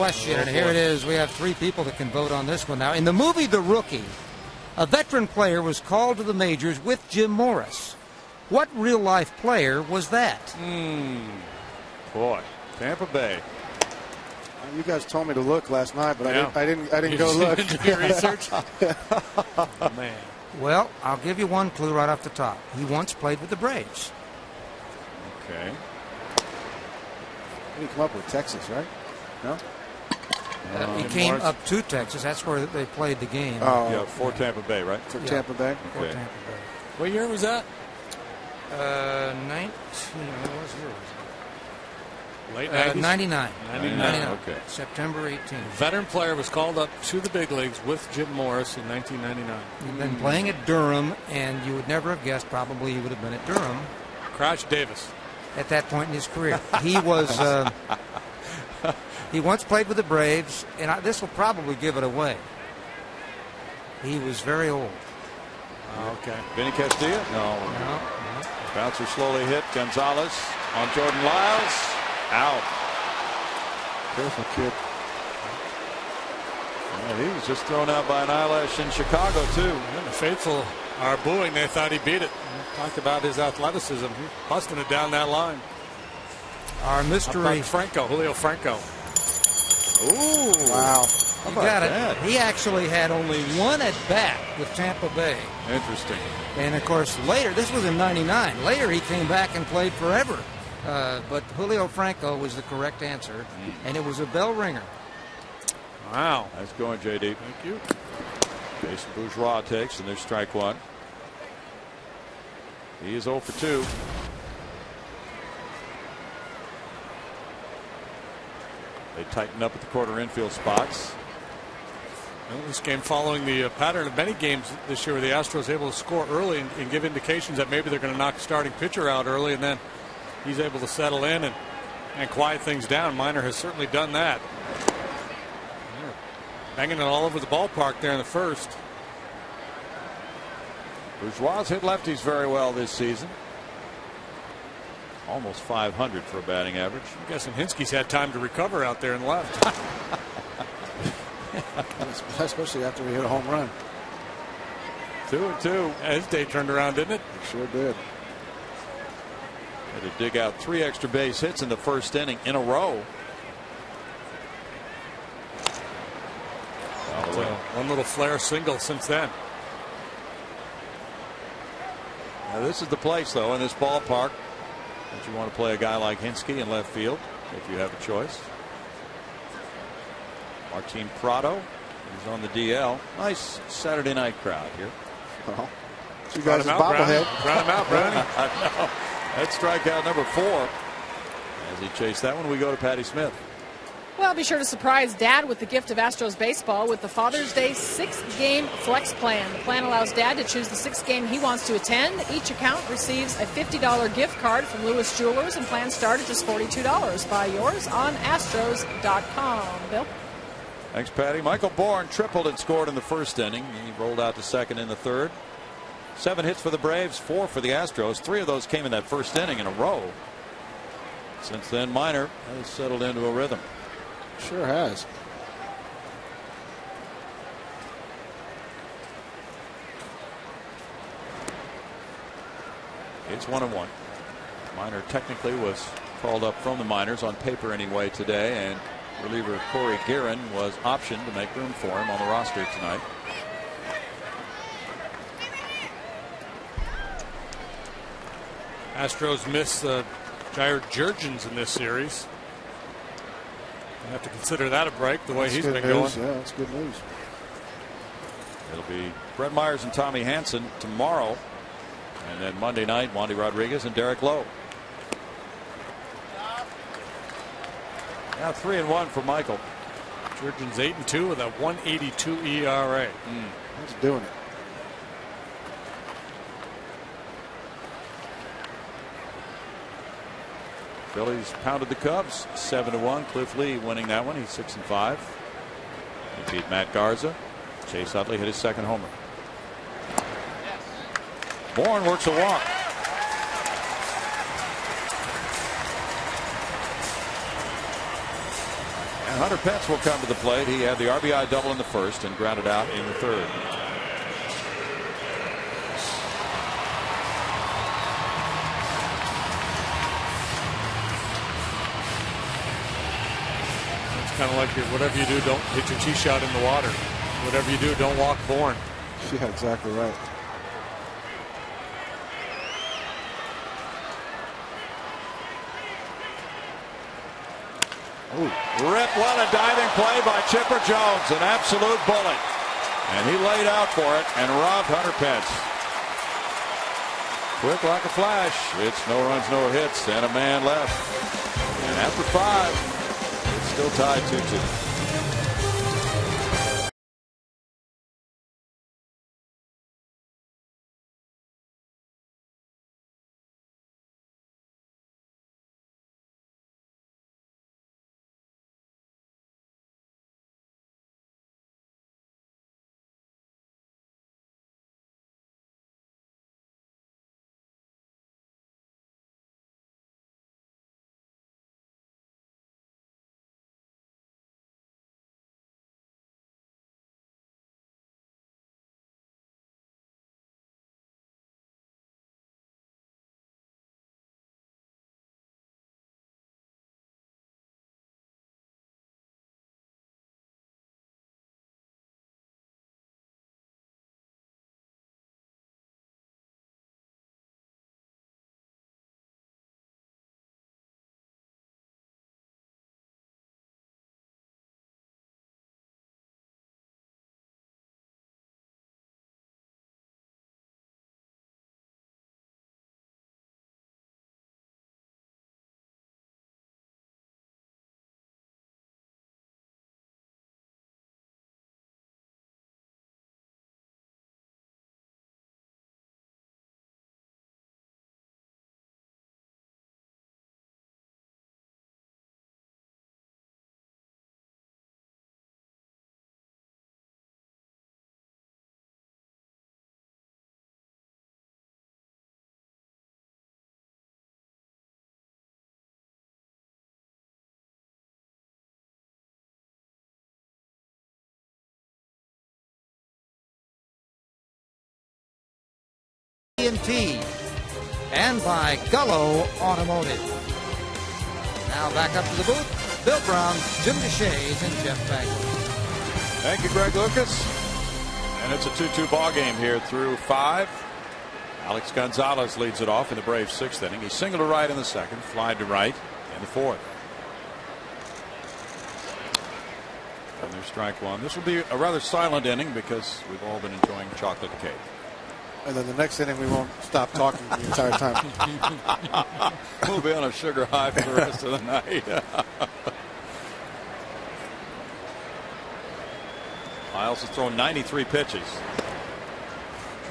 Question, and here it is. We have 3 people that can vote on this one now. In the movie The Rookie, a veteran player was called to the majors with Jim Morris. What real-life player was that? Boy, Tampa Bay. You guys told me to look last night, but Yeah. I didn't go look. Did you do research? Oh, man. Well, I'll give you one clue right off the top. He once played with the Braves. Okay. He come up with Texas, right? No? He came up to Texas. That's where they played the game. Oh, Yeah, for Tampa Bay, right? For Tampa Bay? For Okay. Tampa Bay. What year was that? 19. What was yours? Late 90s? 99. 99, okay. September 18th. Veteran player was called up to the big leagues with Jim Morris in 1999. He'd been playing at Durham, and you would never have guessed probably he would have been at Durham Crouch Davis. at that point in his career. He was. He once played with the Braves, and this will probably give it away. He was very old. Okay. Vinny Castilla? No. Bouncer slowly hit. Gonzalez on Jordan Lyles. Out. Careful, kid. Yeah, he was just thrown out by an eyelash in Chicago, too. And the faithful are booing. They thought he beat it. We talked about his athleticism. He's busting it down that line. Our mystery. Julio Franco. Ooh. Wow. You got it. He actually had only one at bat with Tampa Bay. Interesting. And of course, later, this was in '99. Later, he came back and played forever. But Julio Franco was the correct answer, and it was a bell ringer. Wow. Nice going, JD. Thank you. Jason Bourgeois takes, and there's strike one. He is 0 for 2. They tighten up at the corner infield spots. Well, this game following the pattern of many games this year where the Astros able to score early and give indications that maybe they're going to knock the starting pitcher out early, and then he's able to settle in and quiet things down. Minor has certainly done that. Banging it all over the ballpark there in the first. Bourgeois hit lefties very well this season. Almost 500 for a batting average. I'm guessing Hinsky's had time to recover out there and left. Especially after we hit a home run. 2-2. Yeah, his day turned around, didn't it? It sure did. Had to dig out 3 extra base hits in the first inning in a row. One little flare single since then. Now this is the place, though, in this ballpark that you want to play a guy like Hinsky in left field if you have a choice. Martin Prado is on the DL. Nice Saturday night crowd here. Well, you guys bobblehead. Run him out, Brownie. I know. That's strikeout number 4. As he chased that one, we go to Patty Smith. Well, be sure to surprise Dad with the gift of Astros baseball with the Father's Day 6-game flex plan. The plan allows Dad to choose the 6th game he wants to attend. Each account receives a $50 gift card from Lewis Jewelers, and plans start at just $42. Buy yours on Astros.com. Bill? Thanks, Patty. Michael Bourne tripled and scored in the first inning. He rolled out to second in the third. 7 hits for the Braves, 4 for the Astros. 3 of those came in that first inning in a row. Since then, Minor has settled into a rhythm. Sure has. It's 1-1. Minor technically was called up from the minors on paper anyway today, and reliever Corey Guerin was optioned to make room for him on the roster tonight. Astros miss Jair Jurgens in this series. You have to consider that a break the way he's been going. Yeah, that's good news. It'll be Brett Myers and Tommy Hanson tomorrow, and then Monday night Wandy Rodriguez and Derek Lowe. Now 3-1 for Michael. Jurgens 8-2 with a 1.82 ERA. He's doing it. Phillies pounded the Cubs 7-1. Cliff Lee winning that one. He's 6-5. He beat Matt Garza. Chase Utley hit his second homer. Bourne works a walk. Hunter Pence will come to the plate. He had the RBI double in the first and grounded out in the third. It's kind of like whatever you do, don't hit your tee shot in the water. Whatever you do, don't walk Bourne. Yeah, exactly right. Ooh. Rip, what a diving play by Chipper Jones, an absolute bullet. And he laid out for it and robbed Hunter Pence. Quick like a flash. It's no runs, no hits, and a man left. And after 5, it's still tied 2-2. T and by Gullo Automotive. Now back up to the booth, Bill Brown, Jim DeShays, and Jeff Bagley. Thank you, Greg Lucas. And it's a 2-2 ball game here through 5. Alex Gonzalez leads it off in the Braves' 6th inning. He singled to right in the 2nd, flied to right in the 4th. And there's strike 1. This will be a rather silent inning because we've all been enjoying chocolate cake. And then the next inning, we won't stop talking the entire time. We'll be on a sugar high for the rest of the night. Miles has thrown 93 pitches.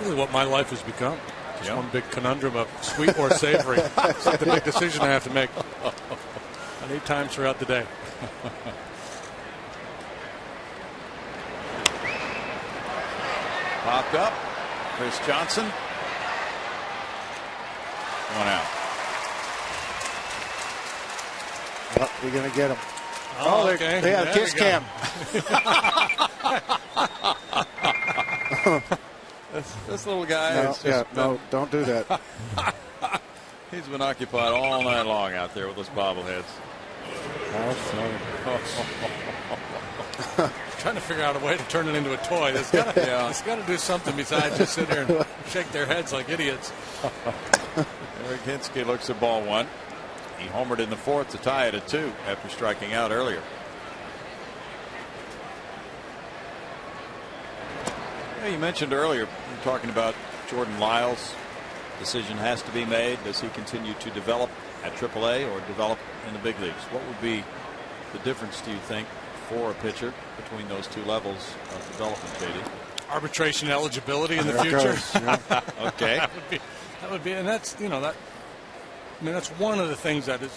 Really what my life has become. Just one big conundrum of sweet or savory. It's like the big decision I have to make. I need times throughout the day. Popped up. Chris Johnson. 1 out. Oh, you're going to get him. Oh, okay. They had a kiss cam. This little guy no, don't do that. He's been occupied all night long out there with those bobbleheads. Trying to figure out a way to turn it into a toy. It's got to do something besides just sit there and shake their heads like idiots. Eric Hinsky looks at ball 1. He homered in the 4th to tie it at 2 after striking out earlier. Yeah, you mentioned earlier, you were talking about Jordan Lyles. Decision has to be made. Does he continue to develop at AAA or develop in the big leagues? What would be the difference, do you think, for a pitcher between those 2 levels of development, Katie? Arbitration eligibility in the future. Okay. That would be, and that's, that's one of the things that is,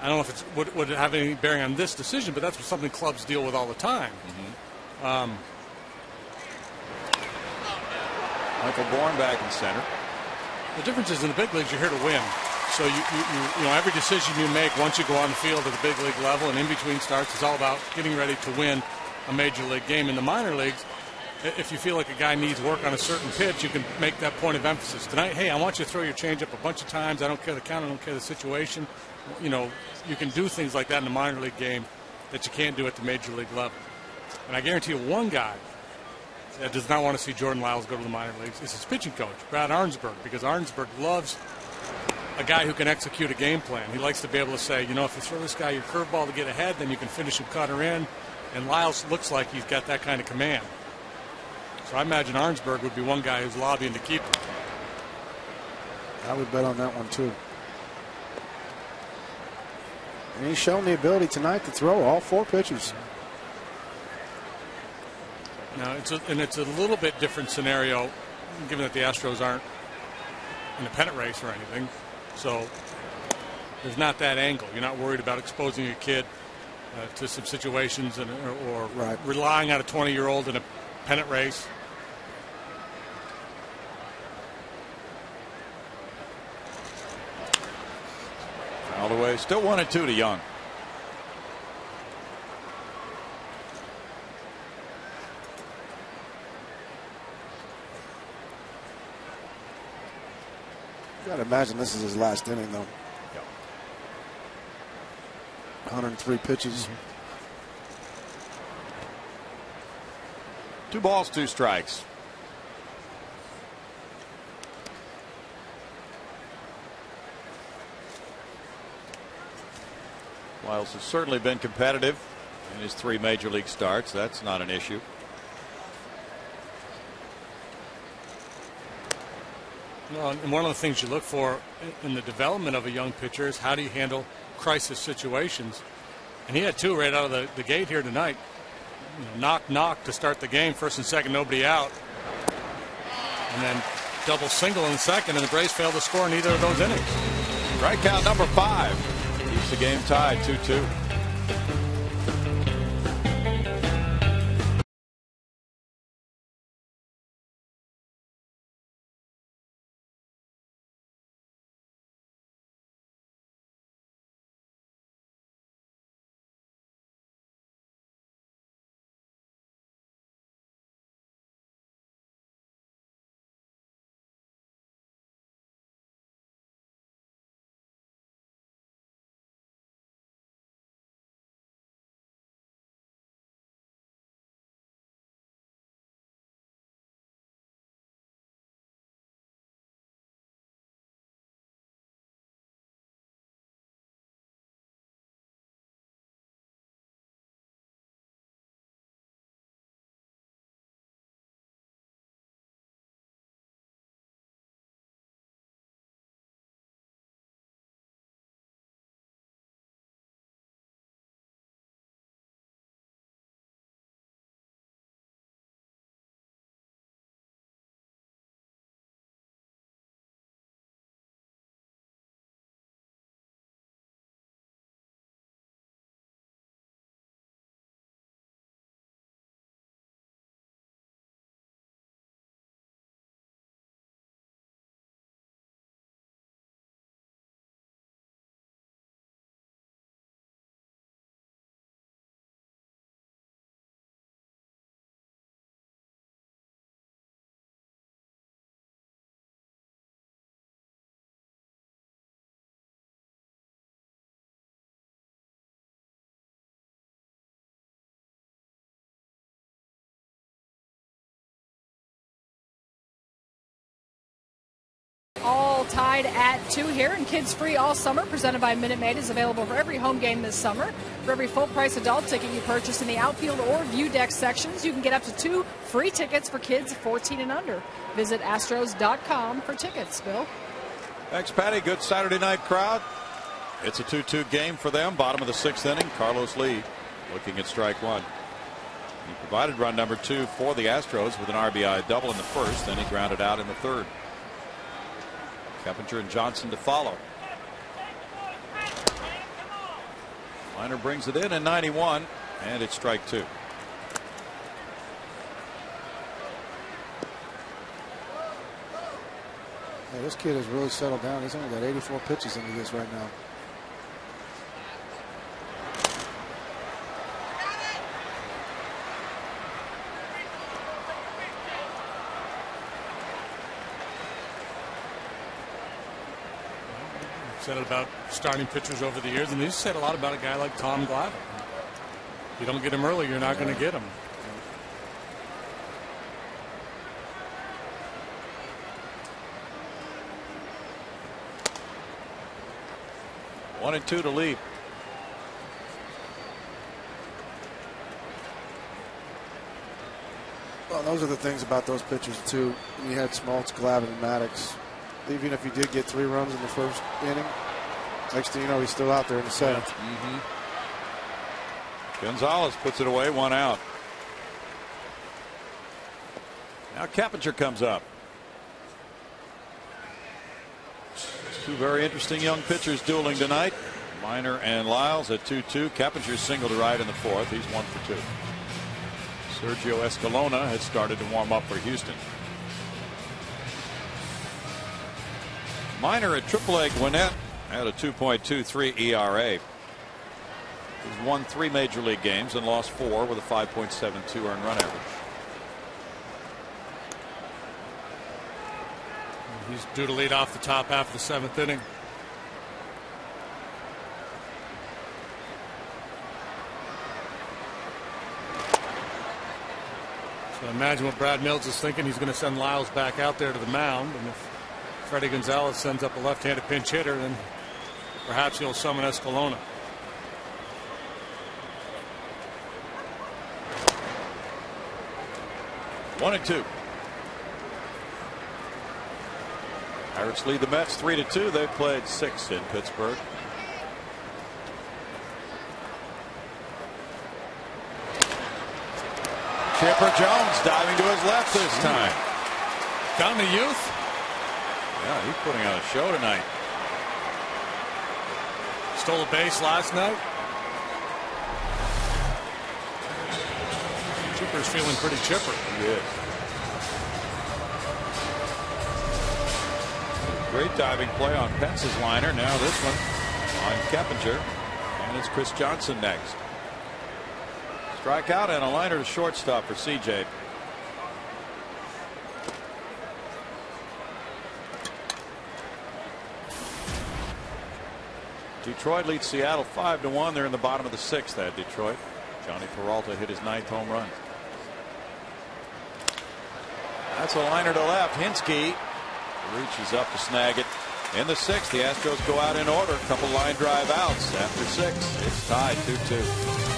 I don't know if it's would have any bearing on this decision, but that's something clubs deal with all the time. Mm-hmm. Michael Bourne back in center. The difference is in the big leagues, you're here to win. So you know, every decision you make once you go on the field at the big league level and in between starts is all about getting ready to win a major league game. In the minor leagues, if you feel like a guy needs work on a certain pitch, you can make that point of emphasis. Tonight, hey, I want you to throw your changeup a bunch of times. I don't care the count. I don't care the situation. You know, you can do things like that in the minor league game that you can't do at the major league level. And I guarantee you one guy that does not want to see Jordan Lyles go to the minor leagues is his pitching coach, Brad Arnsberg, because Arnsberg loves a guy who can execute a game plan. He likes to be able to say, you know, if you throw this guy your curveball to get ahead, then you can finish him cutter in. And Lyles looks like he's got that kind of command. So I imagine Arnsberg would be one guy who's lobbying to keep him. I would bet on that one, too. And he's shown the ability tonight to throw all 4 pitches. Now, it's a little bit different scenario, given that the Astros aren't in a pennant race or anything. So there's not that angle. You're not worried about exposing a kid to some situations or right. Relying on a 20-year-old in a pennant race. All the way, still 1-2 to Young. You got to imagine this is his last inning, though. Yep. 103 pitches. 2 balls, 2 strikes. Lyles has certainly been competitive in his 3 major league starts. That's not an issue. Well, and one of the things you look for in the development of a young pitcher is how do you handle crisis situations. And he had 2 right out of the gate here tonight. You know, knock to start the game, first and second, nobody out. And then double single in the second, and the Braves failed to score in either of those innings. Strikeout number 5 keeps the game tied 2-2. All tied at 2 here, and Kids Free all summer, presented by Minute Maid, is available for every home game this summer. For every full-price adult ticket you purchase in the outfield or view deck sections, you can get up to 2 free tickets for kids 14 and under. Visit Astros.com for tickets. Bill? Thanks, Patty. Good Saturday night crowd. It's a 2-2 game for them. Bottom of the 6th inning. Carlos Lee looking at strike 1. He provided run number 2 for the Astros with an RBI double in the first, then he grounded out in the 3rd. Keppinger and Johnson to follow. Liner brings it in 91, and it's strike 2. This kid has really settled down. He's only got 84 pitches into this right now. Said it about starting pitchers over the years, and he's said a lot about a guy like Tom Glavine. If you don't get him early, you're not going to get him. One and two to lead. Well, those are the things about those pitchers too. You had Smoltz, Glavine, and Maddox. Even if you did get 3 runs in the first inning, next thing you know, he's still out there in the 7th. Mm-hmm. Gonzalez puts it away, 1 out. Now Cappinger comes up. 2 very interesting young pitchers dueling tonight. Minor and Lyles at 2-2. Cappinger single to right in the 4th. He's 1 for 2. Sergio Escalona has started to warm up for Houston. Minor at AAA Gwinnett had a 2.23 ERA. He's won 3 major league games and lost 4 with a 5.72 earned run average. He's due to lead off the top half of the 7th inning. So imagine what Brad Mills is thinking. He's going to send Lyles back out there to the mound, and if Freddie Gonzalez sends up a left-handed pinch hitter, then perhaps he'll summon Escalona. One and two. Pirates lead the Mets 3-2. They've played 6 in Pittsburgh. Chipper Jones diving to his left this time. Down the youth. Yeah, he's putting on a show tonight. Stole a base last night. Chipper's feeling pretty chipper. He is. Great diving play on Pence's liner. Now this one on Cappinger. And it's Chris Johnson next. Strikeout and a liner to shortstop for CJ. Detroit leads Seattle 5-1. They're in the bottom of the 6th at Detroit. Johnny Peralta hit his 9th home run. That's a liner to left. Hinsky reaches up to snag it. In the 6th, the Astros go out in order. A couple line drive outs. After 6, it's tied 2-2.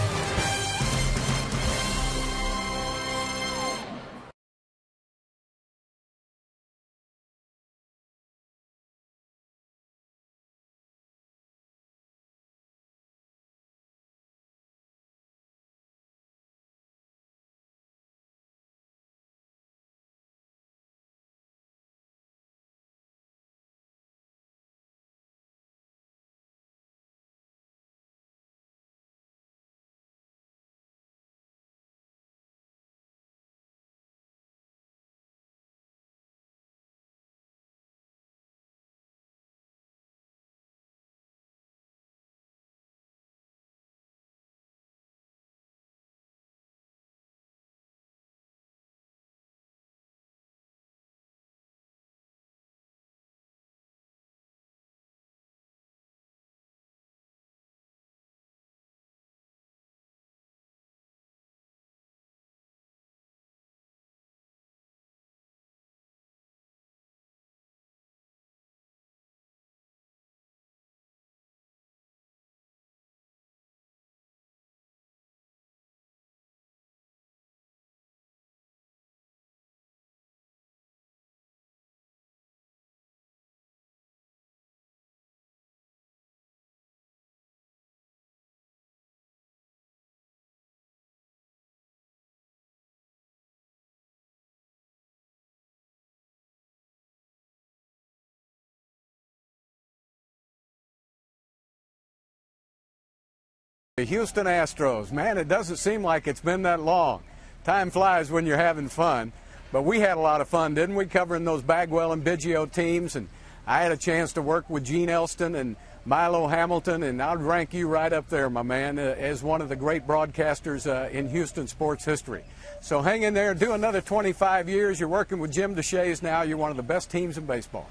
The Houston Astros, man, it doesn't seem like it's been that long. Time flies when you're having fun, but we had a lot of fun, didn't we, covering those Bagwell and Biggio teams, and I had a chance to work with Gene Elston and Milo Hamilton, and I'd rank you right up there, my man, as one of the great broadcasters in Houston sports history. So hang in there, do another 25 years. You're working with Jim DeShays now. You're one of the best teams in baseball.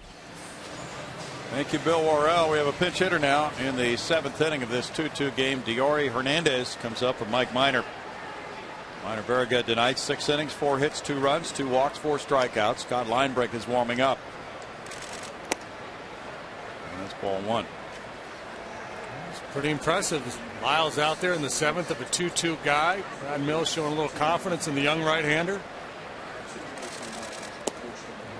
Thank you, Bill Worrell. We have a pinch hitter now in the 7th inning of this 2-2 game. Diori Hernandez comes up for Mike Minor. Minor very good tonight. 6 innings, 4 hits, 2 runs, 2 walks, 4 strikeouts. Scott Linebrink is warming up. And that's ball 1. It's pretty impressive. Lyles out there in the 7th of a 2-2 guy. Brad Mills showing a little confidence in the young right-hander.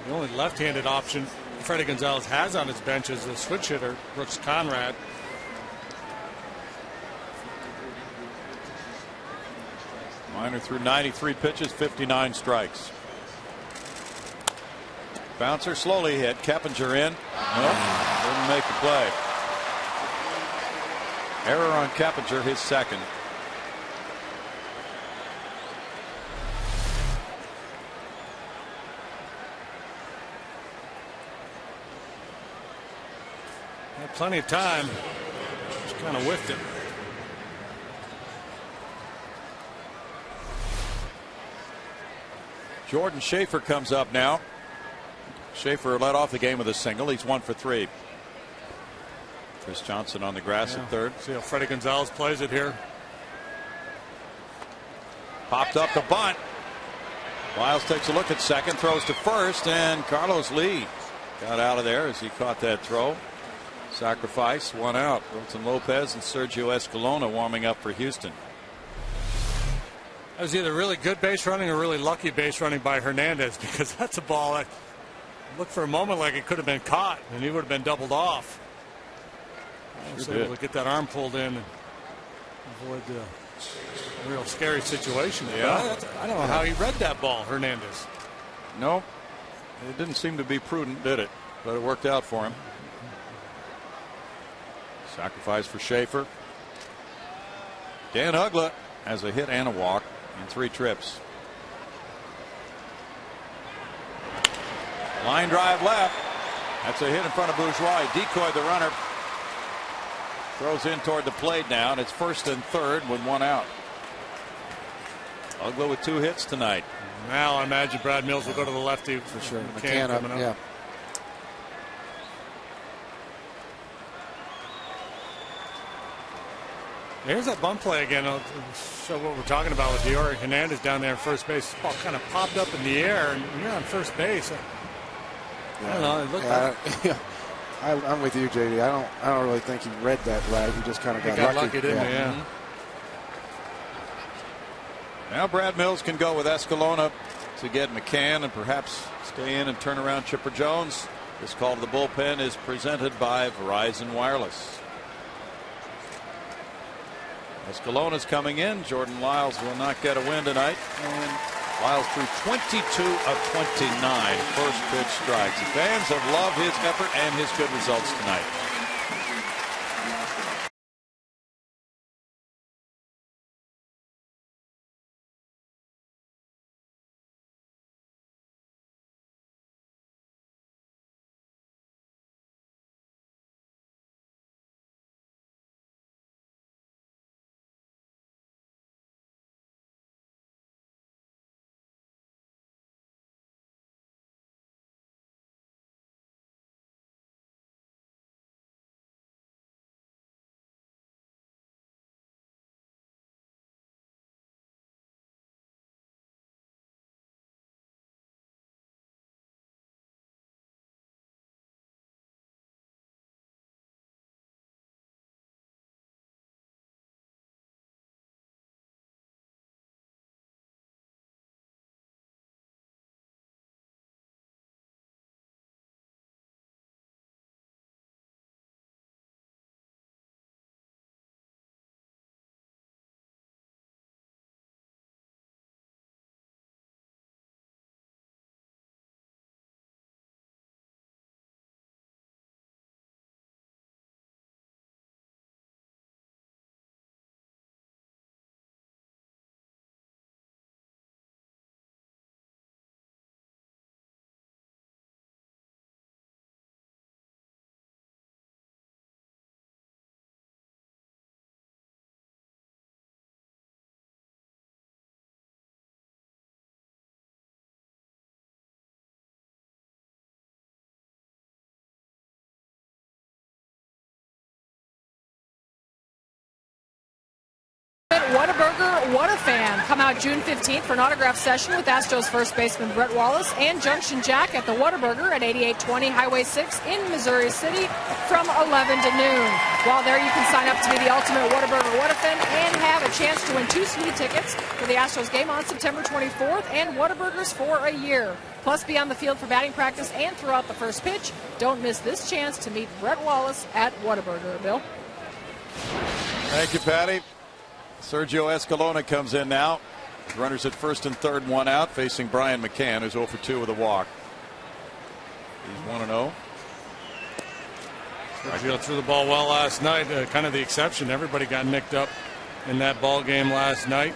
The only left-handed option Freddie Gonzalez has on his bench is a switch hitter, Brooks Conrad. Minor threw 93 pitches, 59 strikes. Bouncer slowly hit. Keppinger in. Nope, didn't make the play. Error on Keppinger, his second. Had plenty of time. Just kind of whiffed it. Jordan Schaefer comes up now. Schaefer led off the game with a single. He's 1 for 3. Chris Johnson on the grass at third. See how Freddie Gonzalez plays it here. Popped up the bunt. Lyles takes a look at second, throws to first, and Carlos Lee got out of there as he caught that throw. Sacrifice, 1 out. Wilson Lopez and Sergio Escalona warming up for Houston. That was either really good base running or really lucky base running by Hernandez, because that's a ball that looked for a moment like it could have been caught and he would have been doubled off. I was able to get that arm pulled in and avoid the real scary situation. Yeah. I don't know how he read that ball, Hernandez. No, it didn't seem to be prudent, did it? But it worked out for him. Sacrifice for Schaefer. Dan Hugla has a hit and a walk in 3 trips. Line drive left. That's a hit in front of Bourgeois. He decoyed the runner. Throws in toward the plate now, and it's 1st and 3rd with 1 out. Hugla with 2 hits tonight. Now I imagine Brad Mills will go to the lefty for sure. McCann coming up. Yeah. Here's that bunt play again. I'll show what we're talking about with Diori Hernandez down there in first base. This ball kind of popped up in the air, and you're on first base. I don't know. It looked like. I'm with you, JD. I don't really think he read that right. He just kind of got lucky. Didn't he? Yeah. Now Brad Mills can go with Escalona to get McCann and perhaps stay in and turn around Chipper Jones. This call to the bullpen is presented by Verizon Wireless. Escalona's coming in. Jordan Lyles will not get a win tonight. And Lyles threw 22 of 29 first pitch strikes. The fans have loved his effort and his good results tonight. Whataburger What a Fan. Come out June 15th for an autograph session with Astros first baseman Brett Wallace and Junction Jack at the Whataburger at 8820 Highway 6 in Missouri City from 11 to noon. While there, you can sign up to be the ultimate Whataburger What a Fan and have a chance to win 2 sweet tickets for the Astros game on September 24th and Whataburgers for a year. Plus, be on the field for batting practice and throughout the first pitch. Don't miss this chance to meet Brett Wallace at Whataburger. Bill? Thank you, Patty. Sergio Escalona comes in now. Runners at first and third, 1 out, facing Brian McCann, who's 0 for 2 with a walk. He's 1-0. Sergio threw the ball well last night. Kind of the exception. Everybody got nicked up in that ball game last night.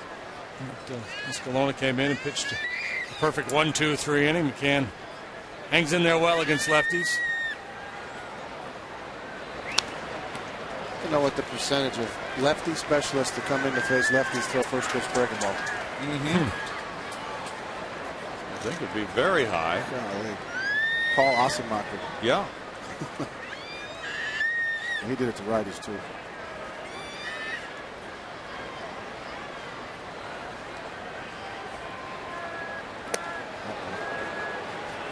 But, Escalona came in and pitched a perfect 1-2-3 inning. McCann hangs in there well against lefties. You know what the percentage of lefty specialists to come in to face lefties throw first pitch breaking ball? I think it would be very high. Paul Osemacher. Yeah. He did it to righties too.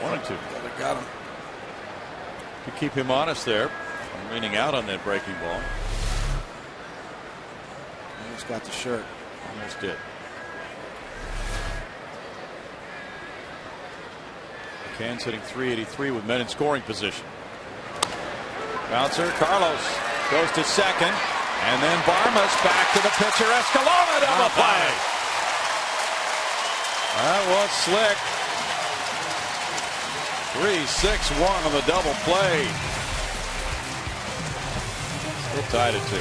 Wanted to. Got him. To keep him honest there. I'm leaning out on that breaking ball. Almost got the shirt. Almost did. McCann's hitting .383 with men in scoring position. Bouncer, Carlos goes to second. And then Barmas back to the pitcher. Escalona double play. That was slick. 3-6-1 on the double play. Still tied at 2.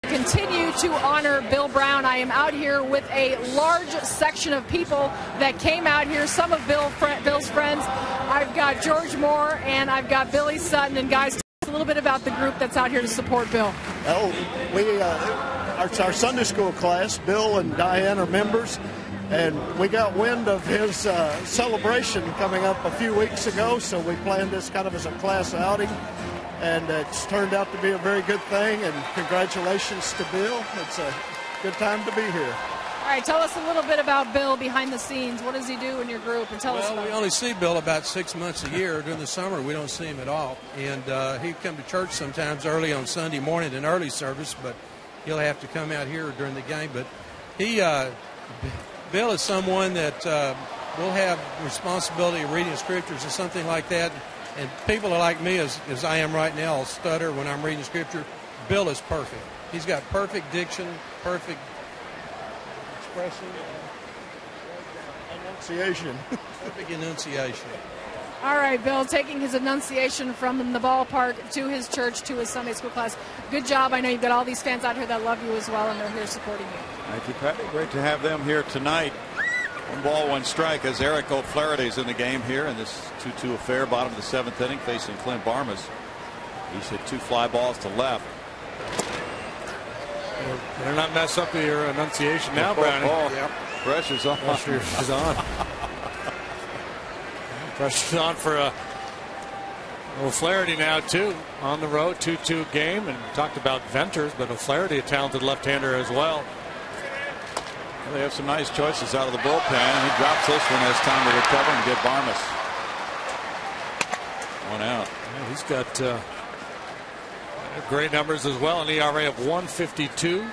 Continue to honor Bill Brown. I am out here with a large section of people that came out here, some of Bill's friends. I've got George Moore and I've got Billy Sutton. And guys, tell us a little bit about the group that's out here to support Bill. Well, it's our Sunday school class. Bill and Diane are members, and we got wind of his celebration coming up a few weeks ago, so we planned this kind of as a class outing. And it's turned out to be a very good thing, and congratulations to Bill. It's a good time to be here. All right, tell us a little bit about Bill behind the scenes. What does he do in your group? And tell us about we only see Bill about 6 months a year. During the summer, we don't see him at all. And he'd come to church sometimes early on Sunday morning in early service, but he'll have to come out here during the game. But Bill is someone that will have responsibility of reading scriptures or something like that. And people are like me, as I am right now, I'll stutter when I'm reading scripture. Bill is perfect. He's got perfect diction, perfect expression. Enunciation. Big enunciation. All right, Bill, taking his enunciation from the ballpark to his church, to his Sunday school class. Good job. I know you've got all these fans out here that love you as well, and they're here supporting you. Thank you, Patty. Great to have them here tonight. 1 ball, 1 strike as Eric O'Flaherty's in the game here in this 2-2 affair, bottom of the 7th inning, facing Clint Barmas. He's hit 2 fly balls to left. Better not mess up your enunciation now, Brownie. Yep. Pressure's on. Pressure's on. Pressure's on for O'Flaherty now, too. On the road, 2-2 game. And talked about Venters, but O'Flaherty, a talented left-hander as well. Well, they have some nice choices out of the bullpen. He drops this one, has time to recover and get Barmas. 1 out. Yeah, he's got great numbers as well. An ERA of 1.52.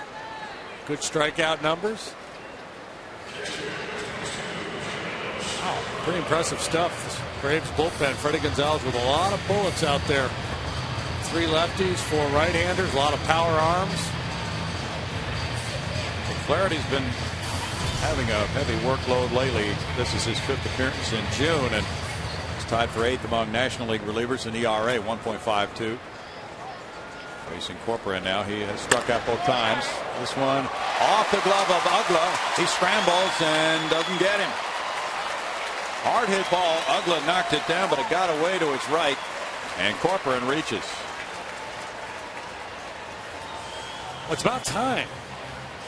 Good strikeout numbers. Wow, pretty impressive stuff. This Braves bullpen. Freddie Gonzalez with a lot of bullets out there. 3 lefties, 4 right-handers, a lot of power arms. Flaherty's been having a heavy workload lately. This is his 5th appearance in June, and he's tied for 8th among National League relievers in ERA, 1.52. Facing Corcoran now. He has struck out both times. This one off the glove of Ugla. He scrambles and doesn't get him. Hard hit ball. Ugla knocked it down, but it got away to his right, and Corcoran reaches. Well, it's about time.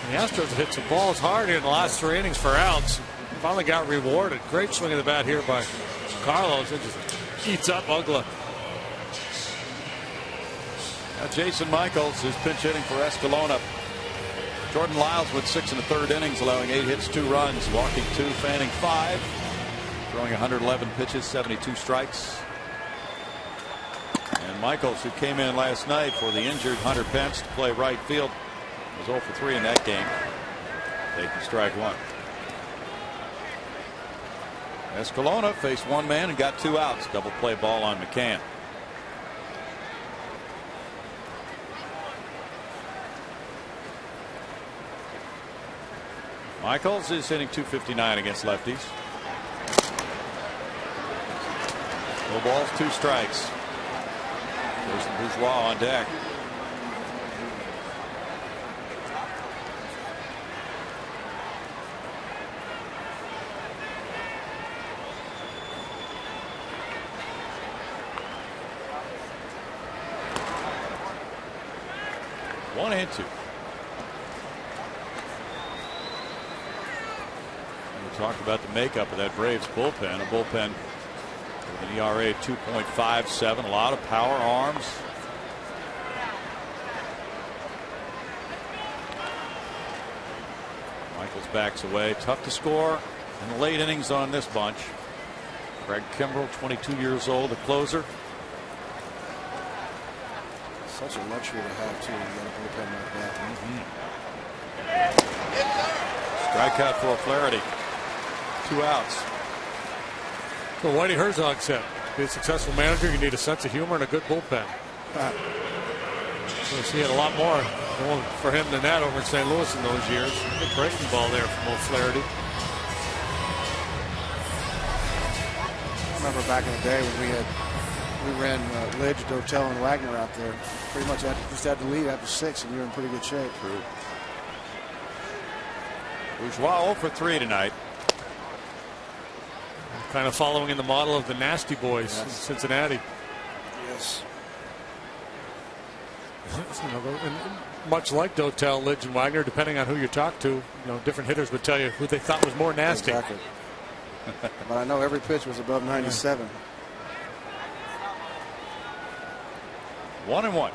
And the Astros have hit some balls hard here in the last 3 innings for outs. Finally got rewarded. Great swing of the bat here by Carlos. It just eats up Ugla. Now Jason Michaels is pinch hitting for Escalona. Jordan Lyles with 6 1/3 innings, allowing 8 hits, 2 runs, walking 2, fanning 5, throwing 111 pitches, 72 strikes. And Michaels, who came in last night for the injured Hunter Pence to play right field, was 0 for 3 in that game. Taking strike 1. Escalona faced 1 man and got 2 outs. Double play ball on McCann. Michaels is hitting .259 against lefties. 4 balls, 2 strikes. There's the Bourgeois on deck. One and 2. We talked about the makeup of that Braves bullpen. A bullpen with an ERA of 2.57. A lot of power arms. Michaels backs away. Tough to score in the late innings on this bunch. Greg Kimbrell, 22 years old, the closer. Such a luxury to have, too. You got a bullpen like that. Strikeout for O'Flaherty. 2 outs. So Whitey Herzog said, to be a successful manager, you need a sense of humor and a good bullpen. So he had a lot more going for him than that over in St. Louis in those years. Good breaking ball there from O'Flaherty. I remember back in the day when we ran Lidge, Dotel, and Wagner out there. Pretty much just had to lead after 6, and you're in pretty good shape. True. Bourgeois 0 for 3 tonight. Kind of following in the model of the Nasty Boys in Cincinnati. Yes. Much like Dotel, Lidge, and Wagner, depending on who you talk to, different hitters would tell you who they thought was more nasty. Exactly. But I know every pitch was above 97. 1-1.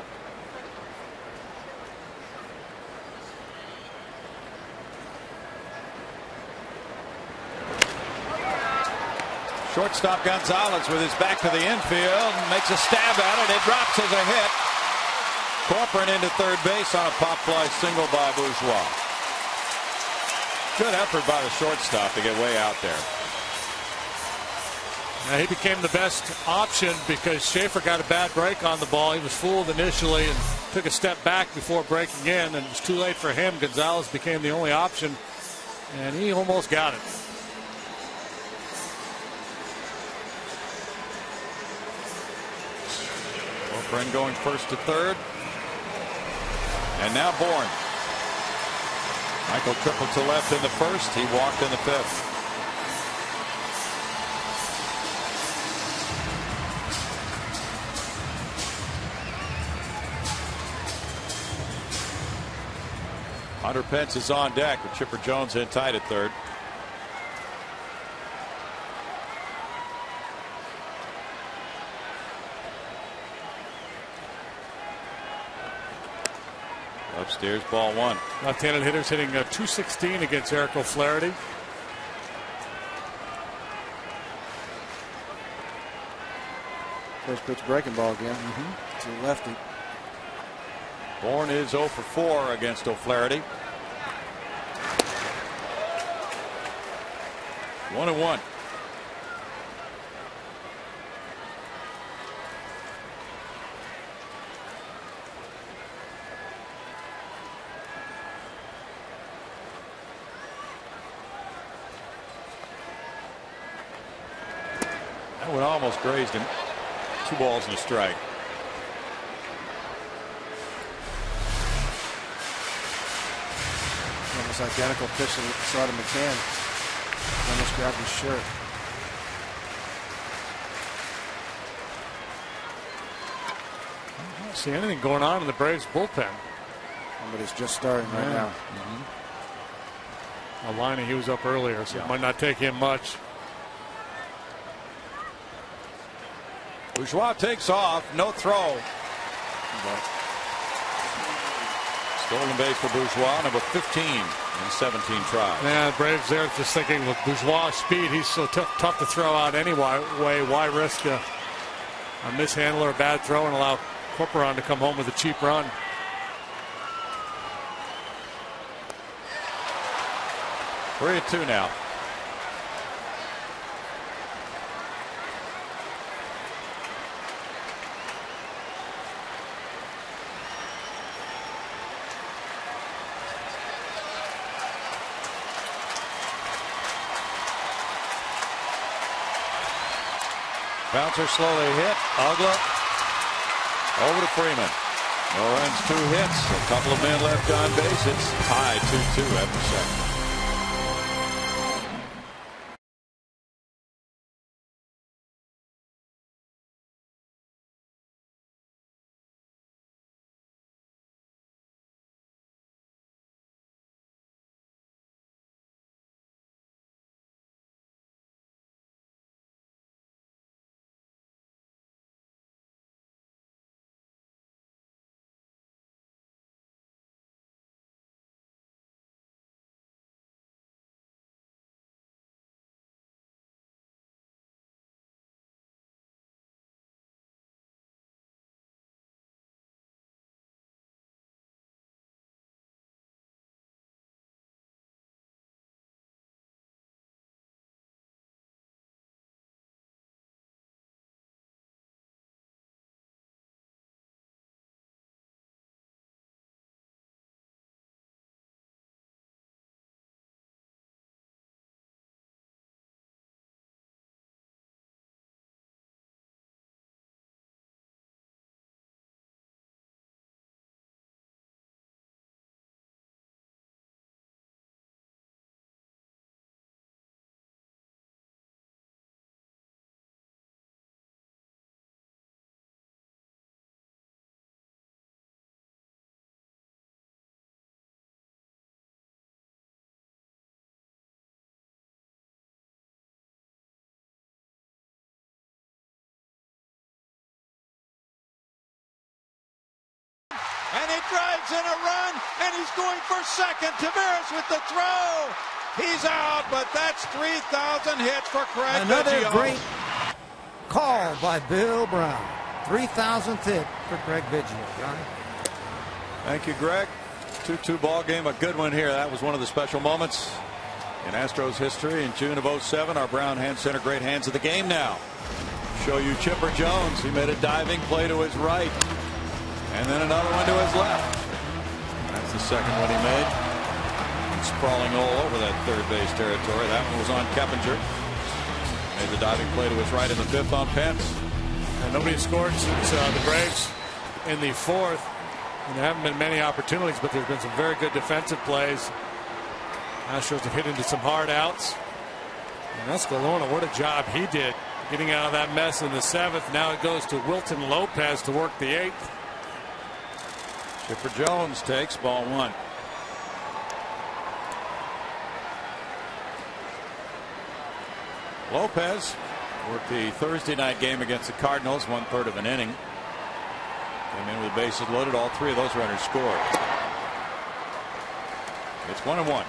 Shortstop Gonzalez with his back to the infield makes a stab at it. It drops as a hit. Corcoran into third base on a pop fly single by Bourgeois. Good effort by the shortstop to get way out there. Now he became the best option because Schaefer got a bad break on the ball. He was fooled initially and took a step back before breaking in, and it was too late for him. Gonzalez became the only option, and he almost got it. Friend going first to third. And now Bourne. Michael tripled to left in the first. He walked in the fifth. Hunter Pence is on deck with Chipper Jones in tight at third. Upstairs, ball one. Left-handed hitters hitting .216 against Eric O'Flaherty. First pitch breaking ball again. To the lefty. Bourne is 0 for 4 against O'Flaherty. 1-1. That one almost grazed him. 2 balls and a strike. Almost identical pitch to Sardar McCann. Almost grabbed his shirt. I don't see anything going on in the Braves bullpen. But it's just starting right now. Alani, he was up earlier, so it might not take him much. Bourgeois takes off, no throw. Stolen base for Bourgeois, number 15 in 17 tries. Yeah, the Braves there just thinking with Bourgeois' speed, he's so tough to throw out anyway. Why risk a mishandle or a bad throw and allow Corporon to come home with a cheap run? We're at 2 now. Bouncer slowly hit. Ugla over to Freeman. No runs, 2 hits. A couple of men left on base. It's tied 2-2 after second. And he drives in a run, and he's going for second. Tavares with the throw. He's out, but that's 3,000 hits for Craig Another Biggio. great call by Bill Brown. 3,000th hit for Craig Biggio. Johnny? Thank you, Greg. 2-2 ball game, a good one here. That was one of the special moments in Astros history. In June of '07, our Brown Hand Center great hands of the game now. Show you Chipper Jones. He made a diving play to his right. And then another one to his left. That's the second one he made. Sprawling all over that third base territory. That one was on Keppinger. Made the diving play to his right in the fifth on Pence. And nobody scored since the Braves in the fourth. And there haven't been many opportunities, but there's been some very good defensive plays. Astros have hit into some hard outs. And Escalona, what a job he did getting out of that mess in the seventh. Now it goes to Wilton Lopez to work the eighth. Chipper Jones takes ball one. Lopez worked the Thursday night game against the Cardinals, 1/3 of an inning. Came in with the bases loaded. All three of those runners scored. It's 1-1.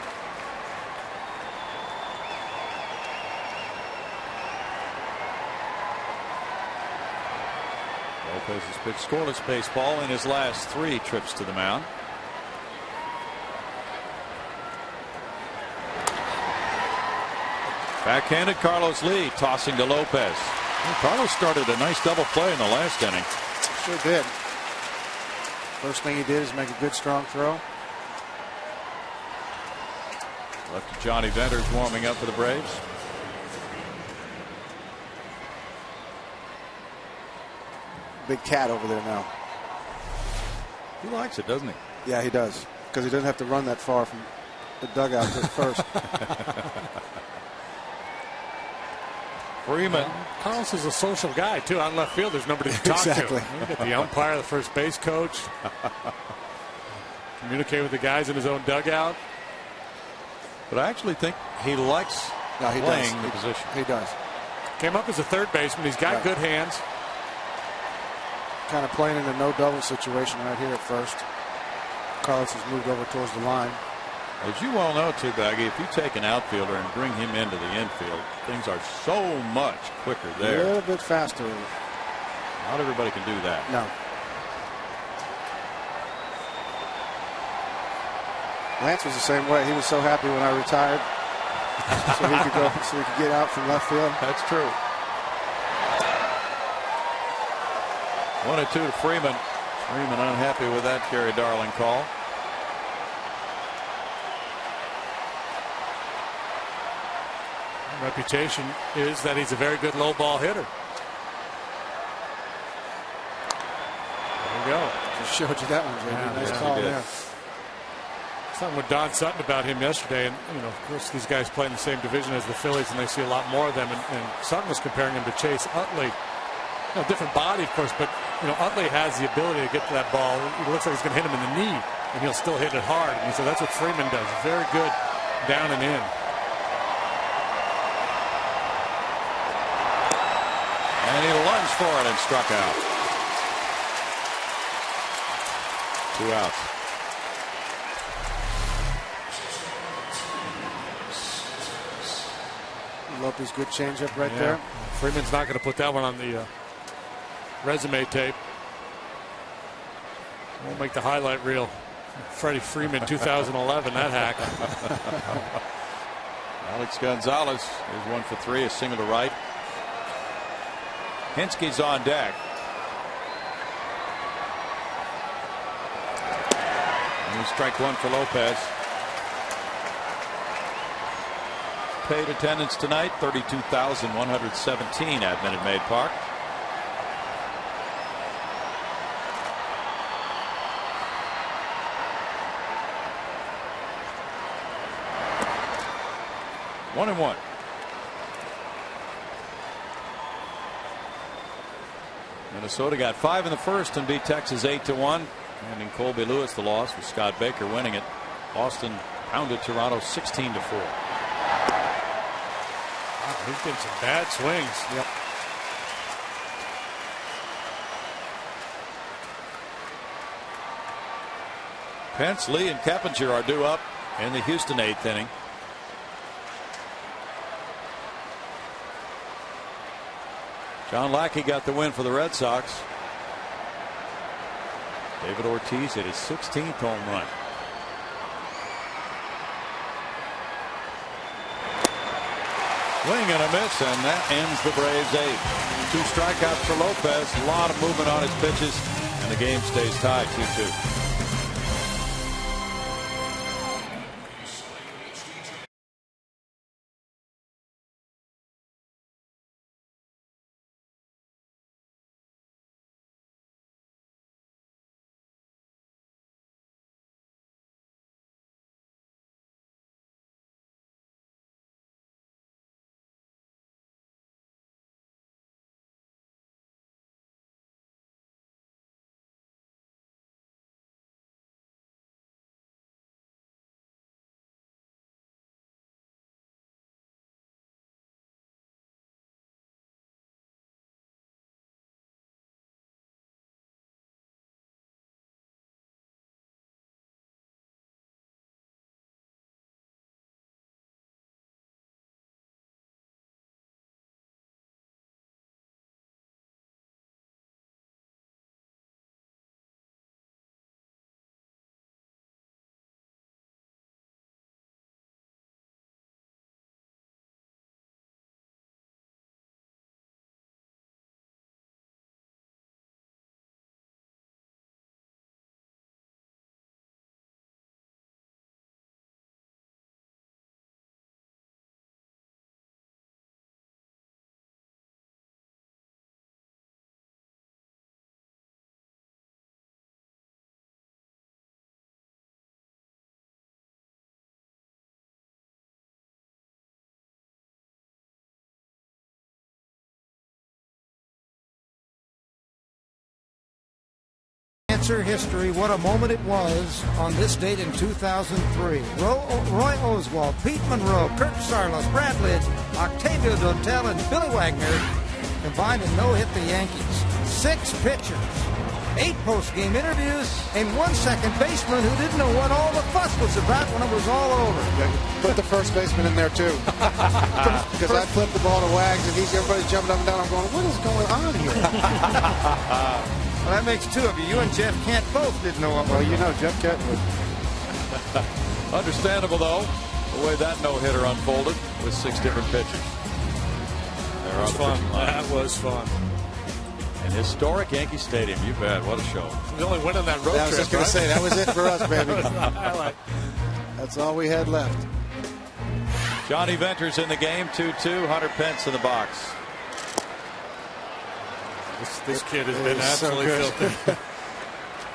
Lopez has pitched scoreless baseball in his last 3 trips to the mound. Backhanded Carlos Lee tossing to Lopez. Well, Carlos started a nice double play in the last inning. Sure did. First thing he did is make a good strong throw. Lefty Johnny Venter's warming up for the Braves. Big cat over there now. He likes it, doesn't he? Yeah, he does. Because he doesn't have to run that far from the dugout to the first. Freeman. Carlos is a social guy, too. On left field, there's nobody to talk Exactly. to. You got the umpire, the first base coach. Communicate with the guys in his own dugout. But I actually think he likes playing the position. He does. Came up as a third baseman. He's got good hands. Kind of playing in a no double situation right here at first. Carlos has moved over towards the line. As you well know, too, Baggy, if you take an outfielder and bring him into the infield, things are so much quicker there. A little bit faster. Not everybody can do that. No. Lance was the same way. He was so happy when I retired, so he could get out from left field. That's true. 1-2 to Freeman. Freeman unhappy with that Gary Darling call. Reputation is that he's a very good low ball hitter. There you go. Just showed you that one, Jamie. Nice call there. Something with Don Sutton about him yesterday, and of course these guys play in the same division as the Phillies, and they see a lot more of them. And Sutton was comparing him to Chase Utley. Different body, of course, but Utley has the ability to get to that ball. It looks like he's going to hit him in the knee, and he'll still hit it hard. And so that's what Freeman does. Very good down and in. And he lunged for it and struck out. 2 outs. Lopez good changeup right there. Freeman's not going to put that one on the resume tape. Won't make the highlight reel. Freddie Freeman 2011, that hack. Alex Gonzalez is 1 for 3, a single to right. Henske's on deck. And strike one for Lopez. Paid attendance tonight, 32,117 at Minute Maid Park. One and one. Minnesota got 5 in the first and beat Texas 8-1. And in Colby Lewis, the loss with Scott Baker winning it. Boston pounded Toronto 16-4. He's getting some bad swings. Yep. Pence, Lee, and Keppinger are due up in the Houston 8th inning. John Lackey got the win for the Red Sox. David Ortiz hit his 16th home run. Swing and a miss, and that ends the Braves 8th. 2 strikeouts for Lopez. A lot of movement on his pitches, and the game stays tied 2-2. announcer history, what a moment it was on this date in 2003. Roy Oswald, Pete Monroe, Kirk Saarloos, Brad Lidge, Octavio Dotel, and Billy Wagner combined to no-hit the Yankees. 6 pitchers, 8 post-game interviews, and 1 second baseman who didn't know what all the fuss was about when it was all over. Put the first baseman in there, too. Because I flipped the ball to Wags, and everybody's jumping up and down. I'm going, what is going on here? Well, that makes 2 of you. You and Jeff Kent both didn't know what. Well, you know, Jeff Kent would. Understandable, though, the way that no-hitter unfolded with 6 different pitchers. That was fun. That was fun. And historic Yankee Stadium, you bet. What a show. The only win on that road trip. I was just going to say, that was it for us, baby. That was the highlight. That's all we had left. Johnny Venters in the game, 2-2. Hunter Pence in the box. This kid has been absolutely filthy.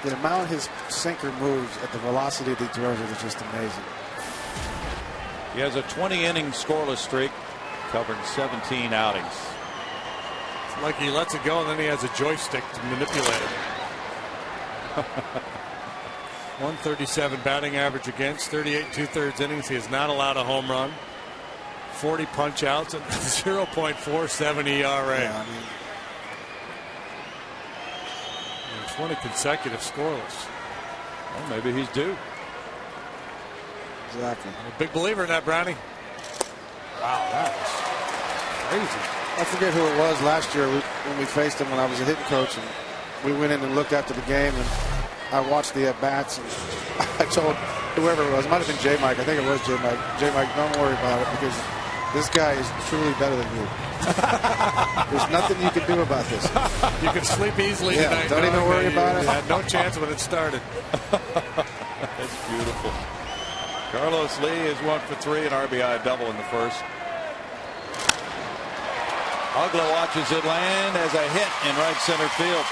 The amount his sinker moves at the velocity that he throws it is just amazing. He has a 20-inning scoreless streak, covering 17 outings. It's like he lets it go and then he has a joystick to manipulate it. 137 batting average against, 38 2/3 innings. He has not allowed a home run. 40 punch outs and 0.47 ERA. Yeah, I mean, 20 consecutive scoreless. Well, maybe he's due. Exactly. I'm a big believer in that, Brownie. Wow, that was crazy. I forget who it was last year when we faced him when I was a hitting coach, and we went in and looked after the game, and I watched the at-bats, and I told whoever it was, it might have been J-Mike, I think it was J-Mike, J-Mike, don't worry about it, because this guy is truly better than you. There's nothing you can do about this. You can sleep easily tonight. Don't even worry about it. You had no chance when it started. That's beautiful. Carlos Lee is 1 for 3, an RBI double in the first. Ugla watches it land as a hit in right center field.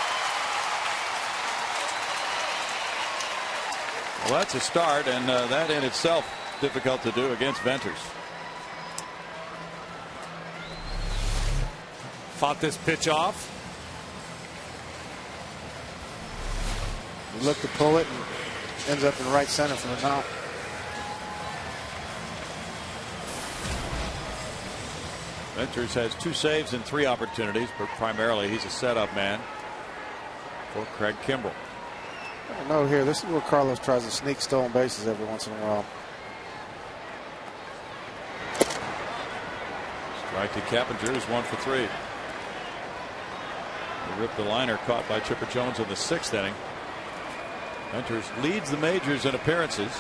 Well, that's a start, and that in itself difficult to do against Venters. Fought this pitch off. He looked to pull it and ends up in right center for a knock. Venters has 2 saves and 3 opportunities, but primarily he's a setup man for Craig Kimbrell. I know here, this is where Carlos tries to sneak stolen bases every once in a while. Strike to Keppinger, who's 1 for 3. He ripped the liner caught by Chipper Jones in the 6th inning. Venters leads the majors in appearances.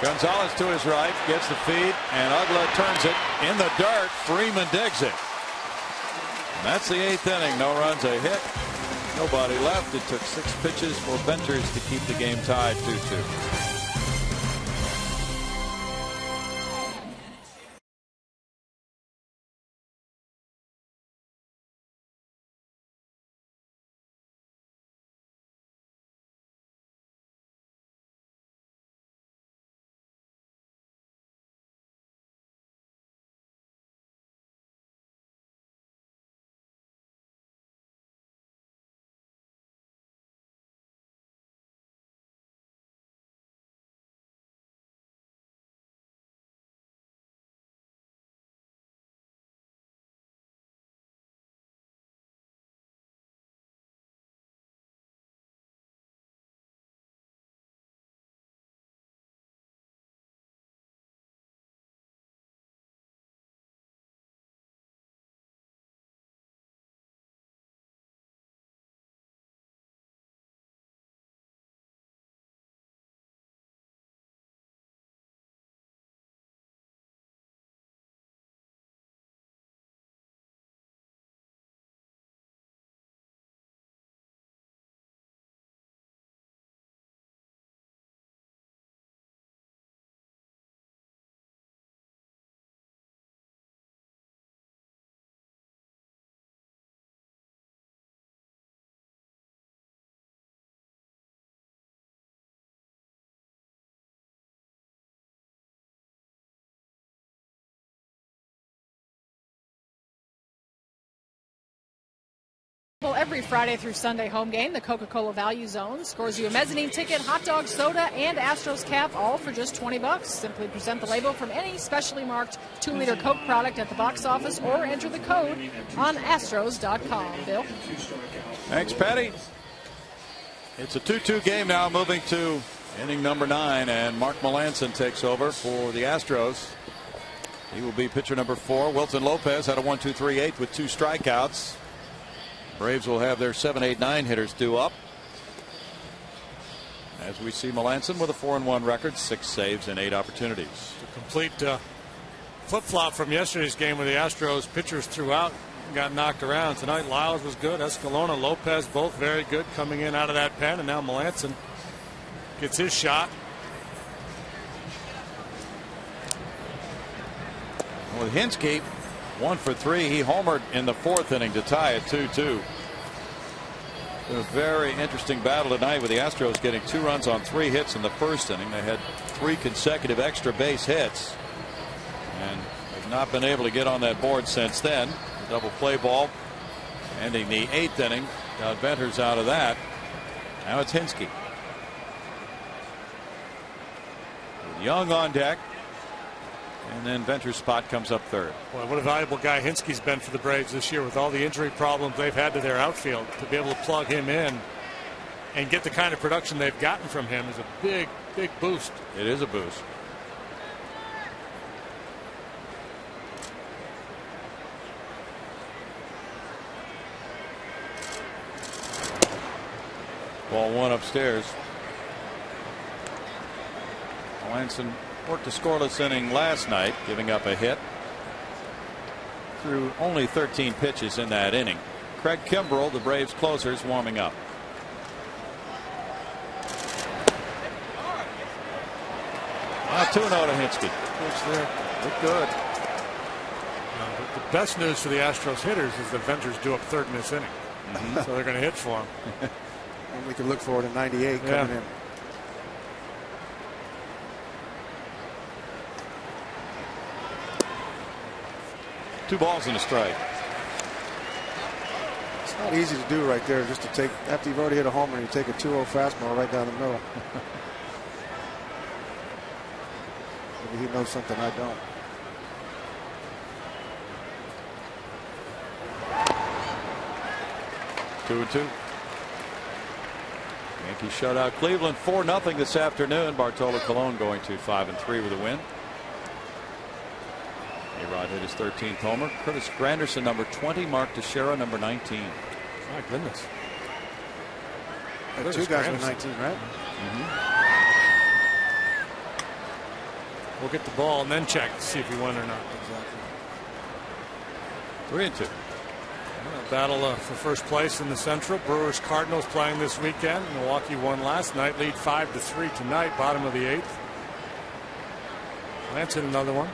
Gonzalez to his right, gets the feed, and Ugla turns it in the dirt. Freeman digs it. And that's the 8th inning. No runs, a hit. Nobody left. It took 6 pitches for Venters to keep the game tied 2-2. every Friday through Sunday home game. The Coca-Cola Value Zone scores you a mezzanine ticket, hot dog, soda, and Astros cap, all for just $20. Simply present the label from any specially marked 2-liter Coke product at the box office or enter the code on Astros.com. Bill? Thanks, Patty. It's a 2-2 game now, moving to inning number 9, and Mark Melanson takes over for the Astros. He will be pitcher number 4. Wilson Lopez had a 1-2-3-8 with 2 strikeouts. Braves will have their 7, 8, 9 hitters due up. As we see Melanson with a 4-1 record, 6 saves and 8 opportunities. A complete flip-flop from yesterday's game where the Astros pitchers threw out and got knocked around. Tonight Lyles was good. Escalona, Lopez both very good coming in out of that pen, and now Melanson gets his shot. With Hinske 1 for 3, he homered in the 4th inning to tie it 2-2. A very interesting battle tonight with the Astros getting 2 runs on 3 hits in the 1st inning. They had 3 consecutive extra base hits and have not been able to get on that board since then. The double play ball ending the 8th inning. Got Venters out of that. Now it's Hinske. With Young on deck. And then Venter's spot comes up 3rd. Boy, what a valuable guy Hinske's been for the Braves this year with all the injury problems they've had to their outfield. To be able to plug him in and get the kind of production they've gotten from him is a big, big boost. It is a boost. Ball 1 upstairs. Melanson worked a scoreless inning last night, giving up a hit through only 13 pitches in that inning. Craig Kimbrell, the Braves closer, is warming up. Now 2-0 to Hinske. Look good. The best news for the Astros hitters is that Venters due up 3rd in this inning. So they're going to hit for him. And we can look forward to 98 coming in. Two balls and a strike. It's not easy to do right there, just to take, after you've already hit a homer, you take a 2-0 fastball right down the middle. Maybe he knows something I don't. Two and 2. Yankees shut out Cleveland 4-0 this afternoon. Bartolo Colon going to 5-3 with a win. A-Rod hit his 13th homer. Curtis Granderson, number 20. Mark Teixeira, number 19. My goodness. Two guys with 19, right? We'll get the ball and then check to see if he won or not. Exactly. 3 and 2. Battle for first place in the Central. Brewers Cardinals playing this weekend. Milwaukee won last night. Lead 5-3 tonight. Bottom of the 8th. Lance hit another one.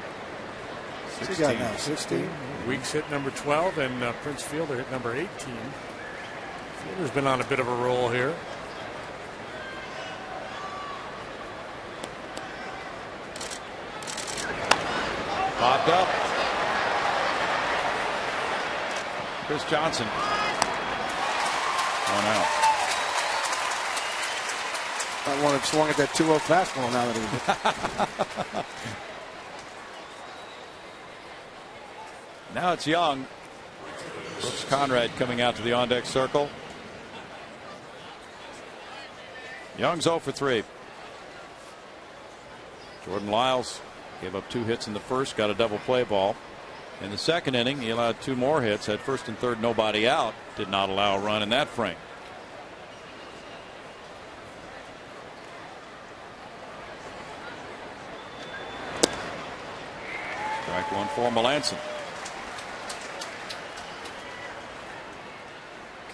16. 16. Weeks hit number 12, and Prince Fielder hit number 18. Fielder's been on a bit of a roll here. Popped up. Chris Johnson. 1 out. I want to swung at that 2-0 fastball now that he. Now it's Young. Brooks Conrad coming out to the on-deck circle. Young's 0 for 3. Jordan Lyles gave up 2 hits in the first, got a double play ball. In the 2nd inning, he allowed 2 more hits, had 1st and 3rd, nobody out. Did not allow a run in that frame. Strike 1 for Melanson.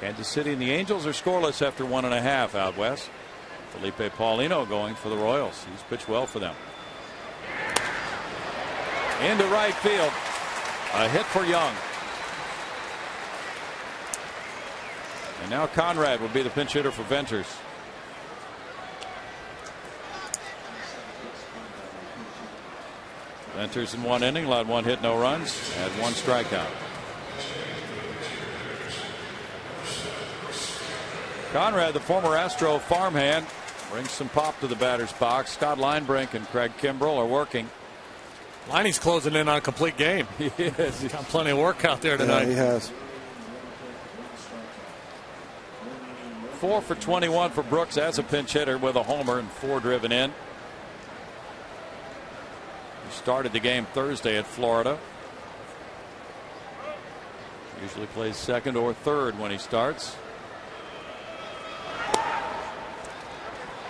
Kansas City and the Angels are scoreless after 1.5 out west. Felipe Paulino going for the Royals. He's pitched well for them. Into right field. A hit for Young. And now Conrad will be the pinch hitter for Venters. Venters in 1 inning, allowed 1 hit, no runs, had 1 strikeout. Conrad, the former Astro farmhand, brings some pop to the batter's box. Scott Linebrink and Craig Kimbrell are working. Liney's closing in on a complete game. He is. He's got plenty of work out there tonight. Yeah, he has. 4 for 21 for Brooks as a pinch hitter with a homer and 4 driven in. He started the game Thursday at Florida. Usually plays second or third when he starts.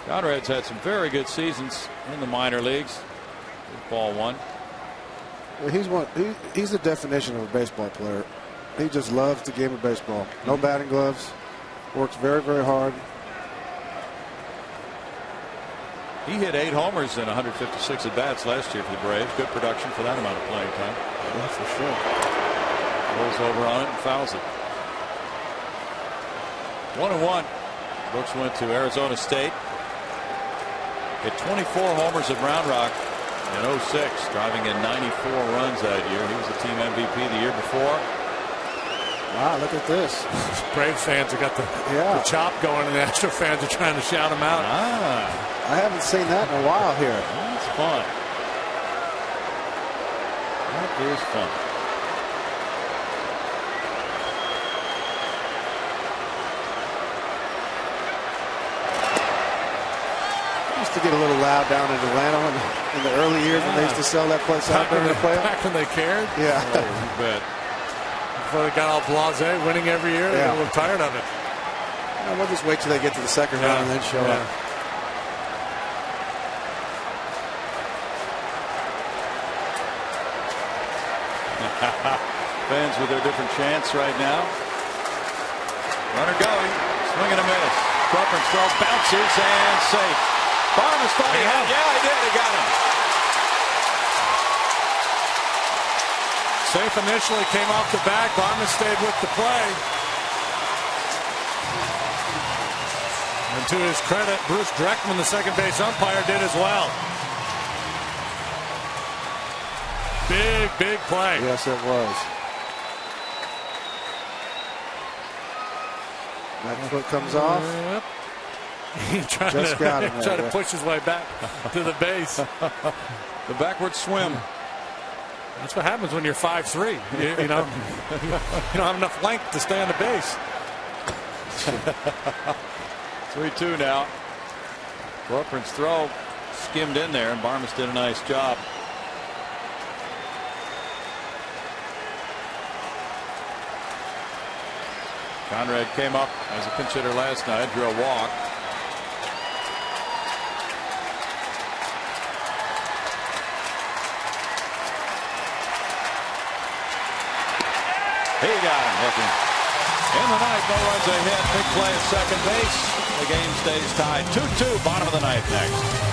Conrad's had some very good seasons in the minor leagues. Ball one. He's the definition of a baseball player. He just loves the game of baseball. No batting gloves. Works very, very hard. He hit 8 homers and 156 at bats last year for the Braves. Good production for that amount of playing time. Yeah, for sure. Rolls over on it and fouls it. 1-1. Brooks went to Arizona State. Hit 24 homers at Round Rock in 06, driving in 94 runs that year. He was the team MVP the year before. Wow, look at this. Braves fans have got the chop going, and the Astro fans are trying to shout him out. I haven't seen that in a while here. That's fun. That is fun. Used to get a little loud down in Atlanta in the early years when they used to sell that place out there in the playoffs. Back when they cared? Yeah. Oh, you bet. Before they got all blasé, winning every year, they got a little tired of it. We'll just wait till they get to the second round and then show up. Fans with their different chants right now. Runner going. Swing and a miss. Crawford's throw bounces and safe. Barnes thought he had. Yeah, he did. He got him. Safe initially came off the back. Barnes stayed with the play. And to his credit, Bruce Dreckman, the second base umpire, did as well. Big, big play. Yes, it was. That foot comes off. Yep. Trying to push his way back to the base. The backward swim. That's what happens when you're 5'3". You know, you don't have enough length to stay on the base. 3-2 now. Crawford's throw skimmed in there, and Barmes did a nice job. Conrad came up as a pinch hitter last night, drew a walk. He got him looking. In the ninth, no runs a hit. Big play at second base. The game stays tied. 2-2, bottom of the ninth next.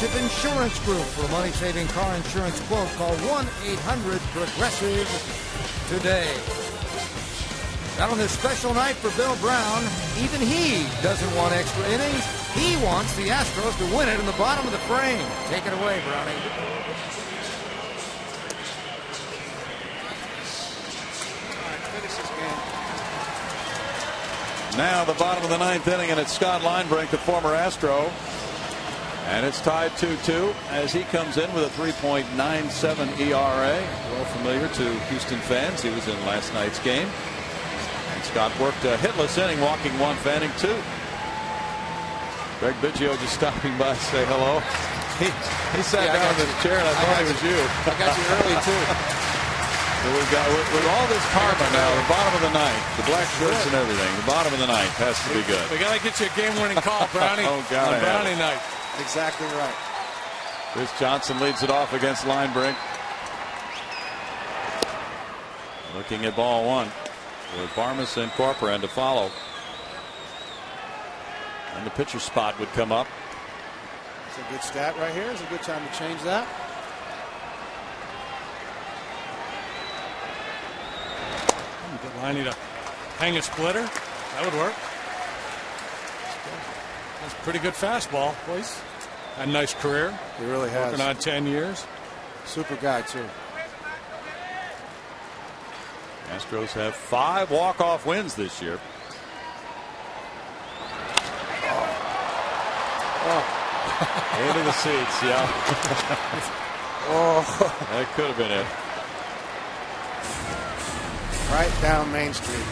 Progressive Insurance Group. For a money-saving car insurance quote, call 1-800-PROGRESSIVE today. And on this special night for Bill Brown, even he doesn't want extra innings. He wants the Astros to win it in the bottom of the frame. Take it away, Brownie. Now the bottom of the ninth inning, and it's Scott Linebrink, the former Astro. And it's tied 2-2 as he comes in with a 3.97 ERA. Well familiar to Houston fans. He was in last night's game. And Scott worked a hitless inning, walking one, fanning two. Greg Biggio just stopping by to say hello. He sat down in his chair, and I thought it was you. I got you early, too. So we've got, with all this karma now, the bottom of the ninth, the black shirts and everything, the bottom of the ninth has to be good. We got to get you a game-winning call, Brownie. Oh, God. On Brownie night. Exactly right. Chris Johnson leads it off against Linebrink. Looking at ball one with Barmas and Corcoran to follow. And the pitcher spot would come up. It's a good stat right here. It's a good time to change that. You get Liney to hang a splitter. That would work. That's a pretty good fastball, boys. A nice career. He really has. Working on 10 years. Super guy, too. Astros have 5 walk-off wins this year. Oh. Into the seats, yeah. Oh. That could have been it. Right down Main Street.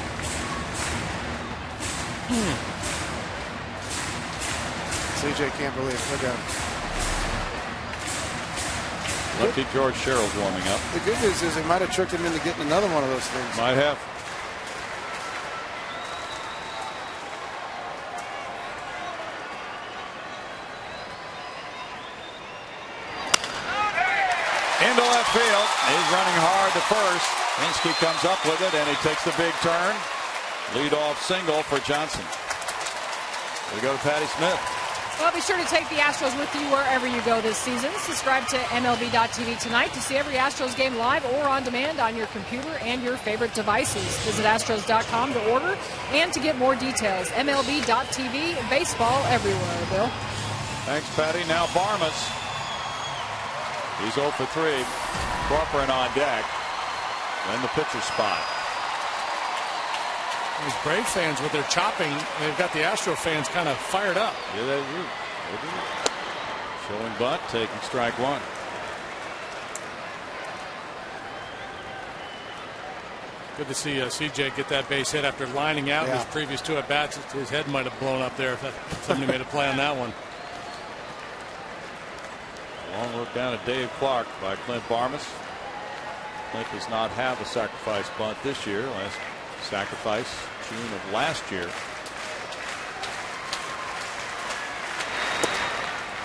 CJ can't believe it. Look at him. Lucky George Sherrill's warming up. The good news is they might have tricked him into getting another one of those things. Might have. Into left field. He's running hard to first. Hinsky comes up with it, and he takes the big turn. Lead-off single for Johnson. We go to Patty Smith. Well, be sure to take the Astros with you wherever you go this season. Subscribe to MLB.tv tonight to see every Astros game live or on demand on your computer and your favorite devices. Visit Astros.com to order and to get more details. MLB.tv, baseball everywhere, Bill. Thanks, Patty. Now Barmas. He's 0 for 3. Corcoran on deck. And the pitcher spot. These Brave fans with their chopping, they've got the Astro fans kind of fired up. Yeah, they do. Showing bunt, taking strike one. Good to see CJ get that base hit after lining out his previous 2 at-bats. His head might have blown up there if somebody made a play on that one. Long look down at Dave Clark by Clint Barmas. Clint does not have a sacrifice bunt this year. Last sacrifice June of last year.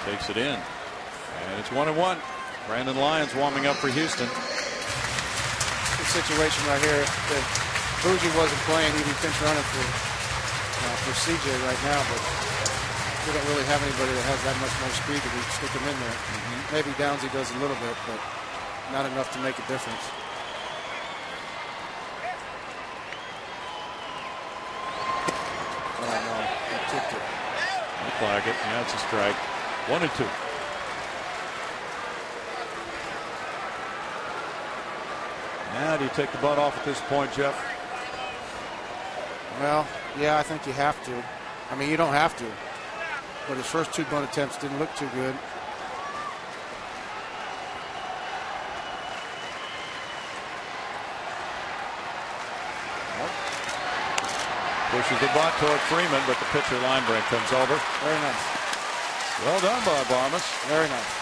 Takes it in, and it's 1-1. Brandon Lyons warming up for Houston. Good situation right here. If Bougie wasn't playing, he'd be pinch running for CJ right now, but we don't really have anybody that has that much more speed to stick him in there. Maybe Downsy does a little bit, but not enough to make a difference. Oh no, he tipped it. Looks like it. Yeah, it's a strike. 1-2. Now, do you take the bunt off at this point, Jeff? Well, yeah, I think you have to. I mean, you don't have to. But his first 2 bunt attempts didn't look too good. Pushes the bunt toward Freeman, but the pitcher Linebrink comes over. Very nice. Well done by Barmas. Very nice.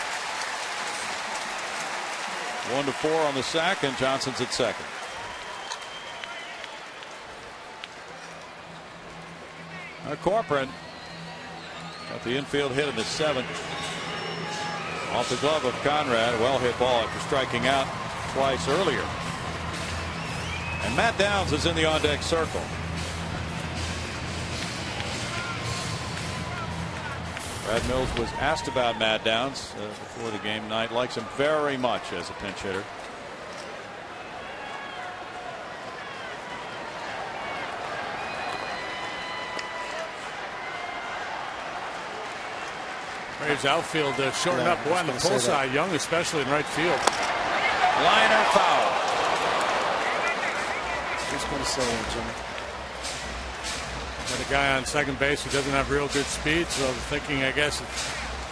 1-4 on the sack, and Johnson's at second. Corcoran got the infield hit in the 7th. Off the glove of Conrad. A well hit ball after striking out twice earlier. And Matt Downs is in the on deck circle. Brad Mills was asked about Matt Downs before the game night. Likes him very much as a pinch hitter. Braves outfield shortened up one. The pull side, Young especially in right field. Liner foul. Just going to say it, Jimmy. Got a guy on second base who doesn't have real good speed, so thinking, I guess,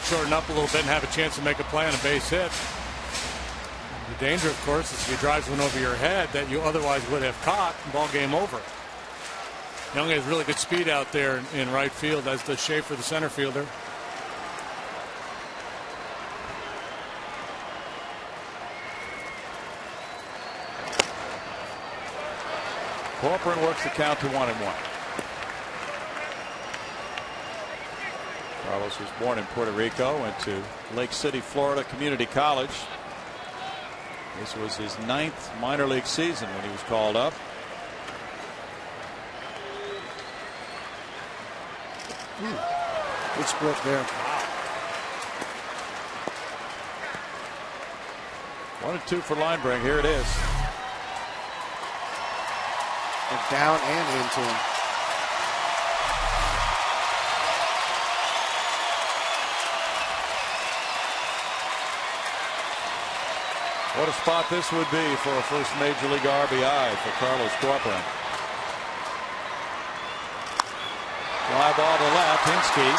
shorten up a little bit and have a chance to make a play on a base hit. The danger, of course, is if he drives one over your head that you otherwise would have caught, ball game over. Young has really good speed out there in right field, as does Schaefer, the center fielder. Corcoran works the count to 1-1. Carlos was born in Puerto Rico, went to Lake City, Florida Community College. This was his 9th minor league season when he was called up. Good split there. 1-2 for Linebrink. Here it is. And down and into him. What a spot this would be for a first Major League RBI for Carlos Corcoran. Fly ball to left. Hinske.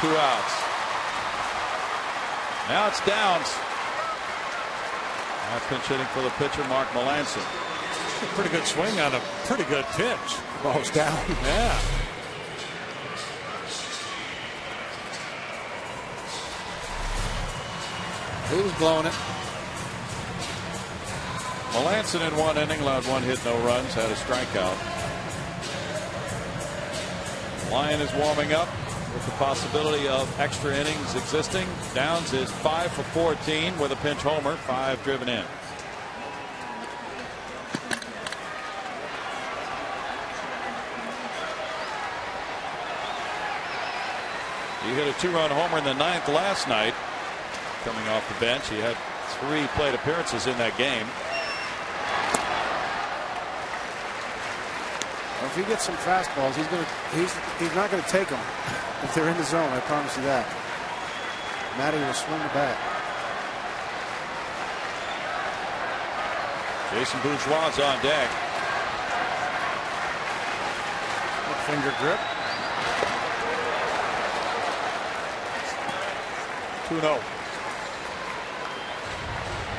2 outs. Now it's Downs. Now pinch hitting for the pitcher, Mark Melancon. Pretty good swing on a pretty good pitch. Ball's down. Yeah. He was blowing it. Melancon in 1 inning allowed 1 hit, no runs, had a strikeout. Lyon is warming up with the possibility of extra innings existing. Downs is 5 for 14 with a pinch homer, 5 driven in. He hit a 2-run homer in the 9th last night. Coming off the bench, he had 3 plate appearances in that game. Well, if he gets some fastballs, he's not going to take them if they're in the zone. I promise you that. Matty will swing the bat. Jason Bourgeois on deck. Finger grip. 2-0.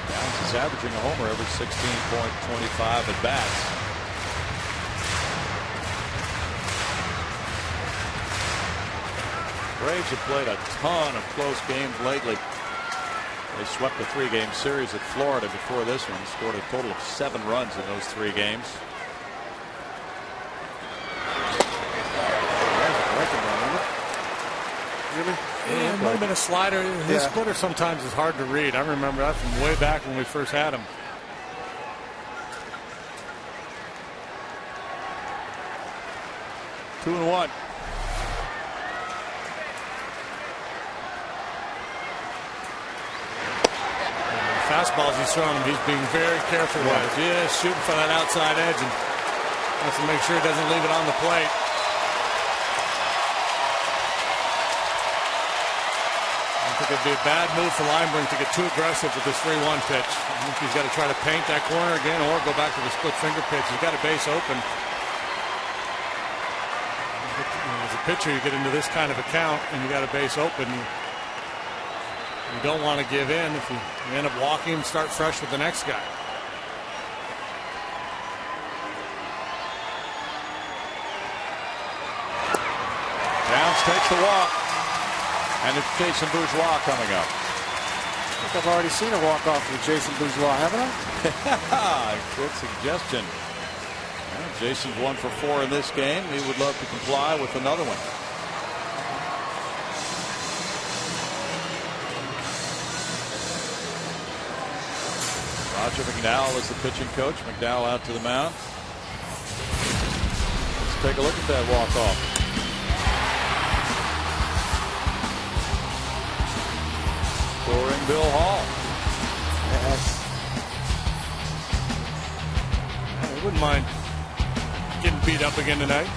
Downs is averaging a homer every 16.25 at bats. Braves have played a ton of close games lately. They swept a 3-game series at Florida before this one. Scored a total of 7 runs in those 3 games. Yeah, it might have been a slider. His splitter sometimes is hard to read. I remember that from way back when we first had him. Two and one. Fastballs he's throwing, he's being very careful with. Yeah, shooting for that outside edge and wants to make sure he doesn't leave it on the plate. I think it'd be a bad move for Linebrink to get too aggressive with this 3-1 pitch. I think he's got to try to paint that corner again or go back to the split finger pitch. He's got a base open. As a pitcher, you get into this kind of a count and you got a base open. You don't want to give in. If you end up walking, start fresh with the next guy. Downs takes the walk. And it's Jason Bourgeois coming up. I think I've already seen a walk-off with Jason Bourgeois, haven't I? Good suggestion. Well, Jason's 1 for 4 in this game. He would love to comply with another one. Roger McDowell is the pitching coach. McDowell out to the mound. take a look at that walk-off. Scoring Bill Hall. Yes. I wouldn't mind getting beat up again tonight.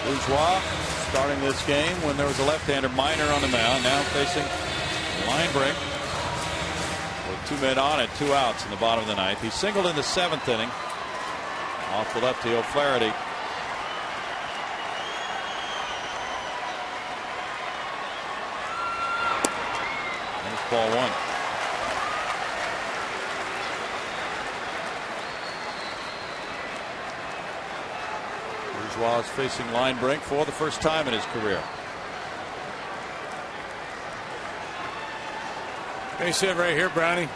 Bourgeois starting this game when there was a left-hander Minor on the mound, now facing line break with 2 men on and 2 outs in the bottom of the ninth. He singled in the 7th inning off the lefty O'Flaherty. There's ball 1. Bourgeois is facing line break for the first time in his career. Base hit right here, Brownie.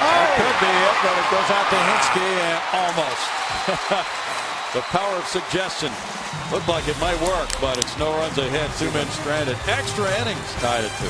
That could be it, but it goes out to Hinske and almost. The power of suggestion. Looked like it might work, but it's no runs ahead. 2 men stranded. Extra innings tied it 2.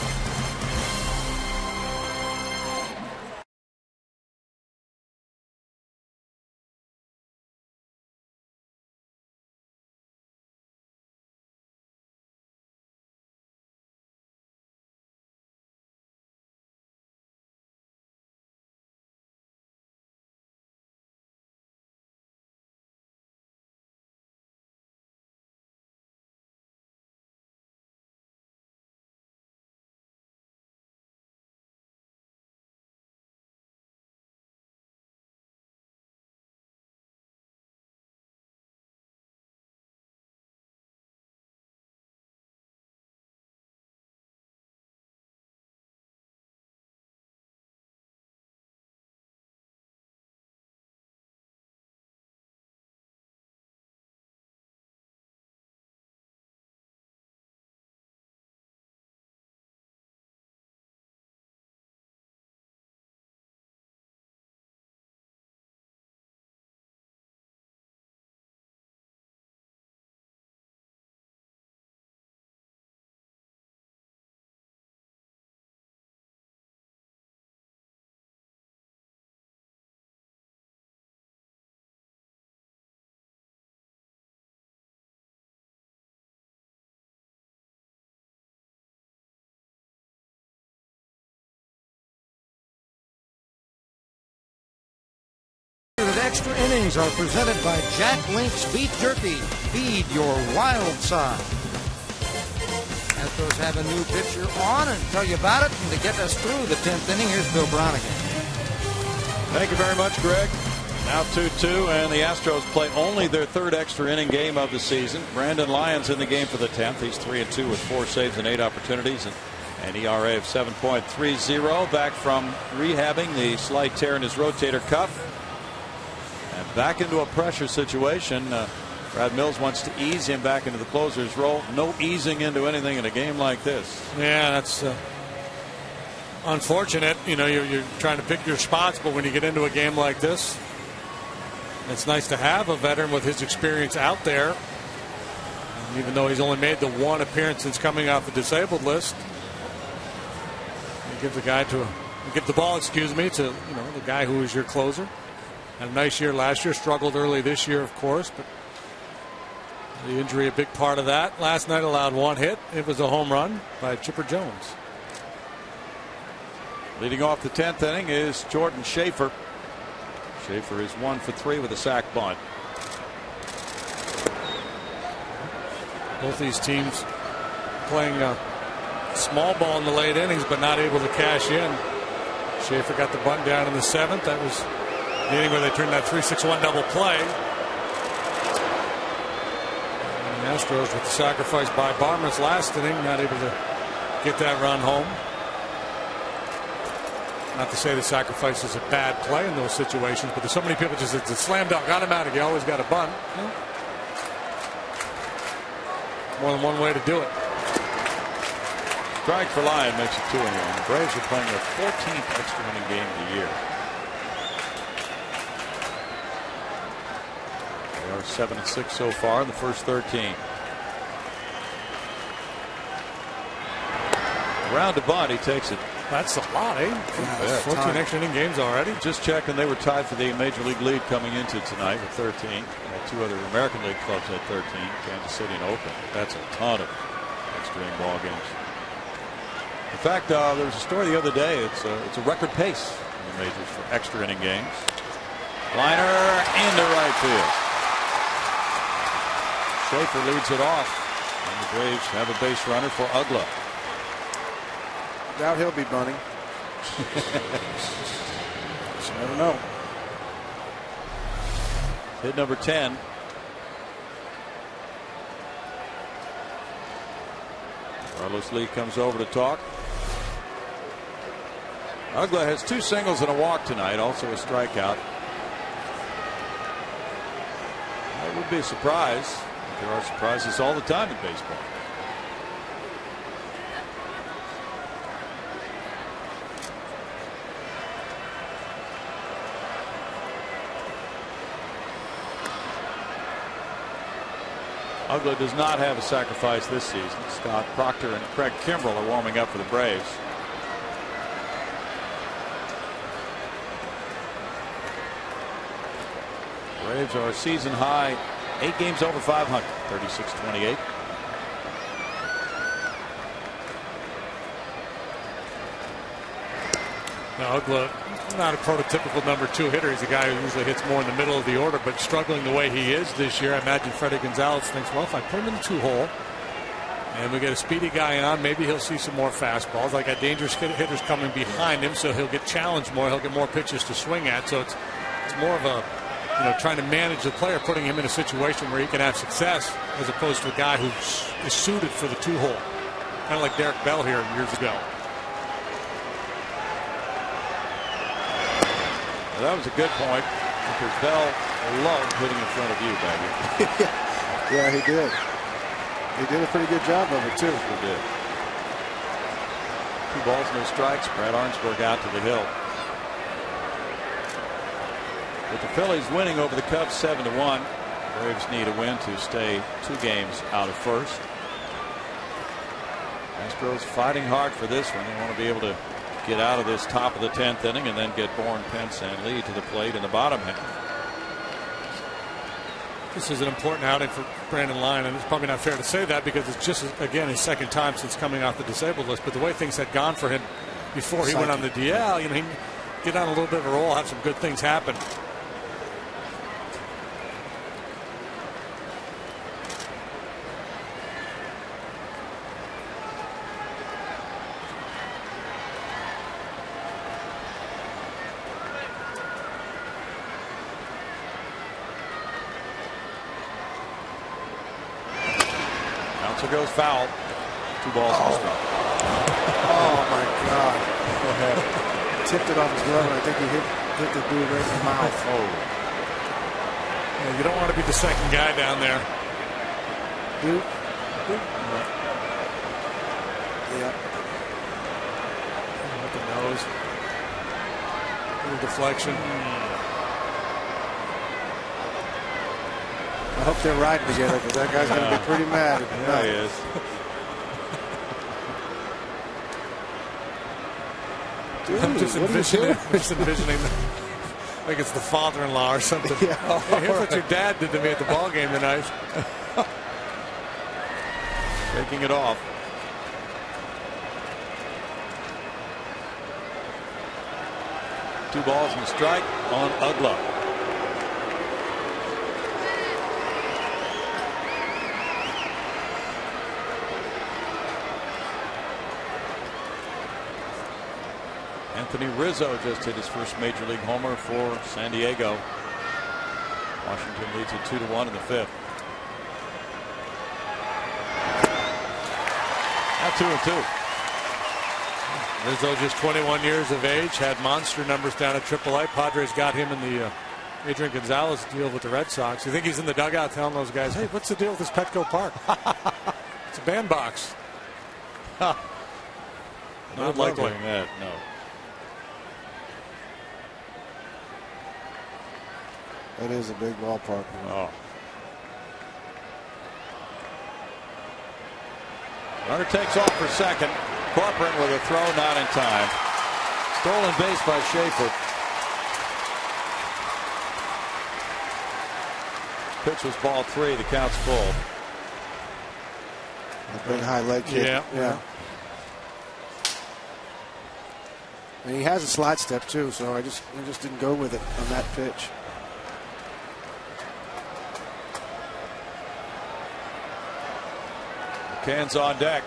Extra innings are presented by Jack Link's Beef Jerky. Feed your wild side. Astros have a new pitcher on and tell you about it. And to get us through the 10th inning, here's Bill Brown again. Thank you very much, Greg. Now 2-2, and the Astros play only their 3rd extra inning game of the season. Brandon Lyons in the game for the 10th. He's 3-2 with 4 saves and 8 opportunities, and an ERA of 7.30. Back from rehabbing the slight tear in his rotator cuff. And back into a pressure situation. Brad Mills wants to ease him back into the closer's role. No easing into anything in a game like this. Yeah, that's unfortunate. You know, you're trying to pick your spots, but when you get into a game like this, it's nice to have a veteran with his experience out there. And even though he's only made the 1 appearance since coming off the disabled list, you give the ball, to the guy who is your closer. Had a nice year last year, struggled early this year, of course, but the injury a big part of that. Last night allowed 1 hit. It was a home run by Chipper Jones. Leading off the 10th inning is Jordan Schaefer. Schaefer is 1 for 3 with a sac bunt. Both these teams playing small ball in the late innings, but not able to cash in. Schaefer got the bunt down in the 7th. That was the inning where they turned that 3-6-1 double play. And the Astros with the sacrifice by Barmer's last inning, not able to get that run home. Not to say the sacrifice is a bad play in those situations, but there's so many people just, it's a slam dunk, automatic. You always got a bunt. More than one way to do it. Strike for Lyon makes it 2-1. The Braves are playing their 14th extra inning game of the year. They are 7-6 so far in the first 13. Round to bunt, he takes it. That's a lot, eh? Yeah, 14 extra inning games already. Just checking, they were tied for the Major League lead coming into tonight with 13. Two other American League clubs had 13, Kansas City and Oakland. That's a ton of extra inning ball games. In fact, there was a story the other day. It's a record pace in the majors for extra inning games. Liner into right field. Schaefer leads it off, and the Braves have a base runner for Ugla. Doubt he'll be bunting. Just never know. Hit number 10. Carlos Lee comes over to talk. Ugla has 2 singles and a walk tonight, also a strikeout. That would be a surprise. There are surprises all the time in baseball. Ugla does not have a sacrifice this season. Scott Proctor and Craig Kimbrell are warming up for the Braves. Braves are season high 8 games over 500, 36-28. Now, Ugla, not a prototypical number 2 hitter. He's a guy who usually hits more in the middle of the order, but struggling the way he is this year. I imagine Freddie Gonzalez thinks, well, if I put him in the 2-hole and we get a speedy guy on, maybe he'll see some more fastballs. I got dangerous hitters coming behind him, so he'll get challenged more. He'll get more pitches to swing at. So it's more of a, trying to manage the player, putting him in a situation where he can have success, as opposed to a guy who is suited for the 2-hole, kind of like Derek Bell here years ago. Well, that was a good point, because Bell loved hitting in front of you, baby. Yeah, he did. He did a pretty good job of it, too. He did. 2 balls, no strikes. Brad Arnsberg out to the hill. With the Phillies winning over the Cubs 7-1, Braves need a win to stay 2 games out of first. Astros fighting hard for this one. They want to be able to get out of this top of the 10th inning and then get Bourne, Pence, and Lee to the plate in the bottom half. This is an important outing for Brandon Lyon, and it's probably not fair to say that because it's just, again, his 2nd time since coming off the disabled list. But the way things had gone for him before he went on the DL, he get on a little bit of a roll, have some good things happen. Goes foul. 2 balls and a strike. Oh my God! Tipped it off his glove, and I think he hit the dude right in the mouth. Oh. Yeah, you don't want to be the 2nd guy down there. Dude. Yeah. With the nose. A little deflection. I hope they're riding together, because that guy's going to be pretty mad. Yeah, he is. Dude, I'm just envisioning like it's the father-in-law or something. Yeah, hey, here's what your dad did to me at the ball game tonight. Taking it off. Two balls and a strike on Ugla. Anthony Rizzo just hit his first major league homer for San Diego. Washington leads it 2-1 in the 5th. Now 2-2. Rizzo just 21 years of age, had monster numbers down at AAA. Padres got him in the Adrian Gonzalez deal with the Red Sox. You think he's in the dugout telling those guys, hey, what's the deal with this Petco Park? It's a bandbox. Not like doing that, no. That is a big ballpark. Oh. Runner takes off for second. Corcoran with a throw, not in time. Stolen base by Schaefer. Pitch was ball 3. The count's full. A big high leg kick. Yeah. And he has a slide step too, so I just didn't go with it on that pitch. McCann's on deck.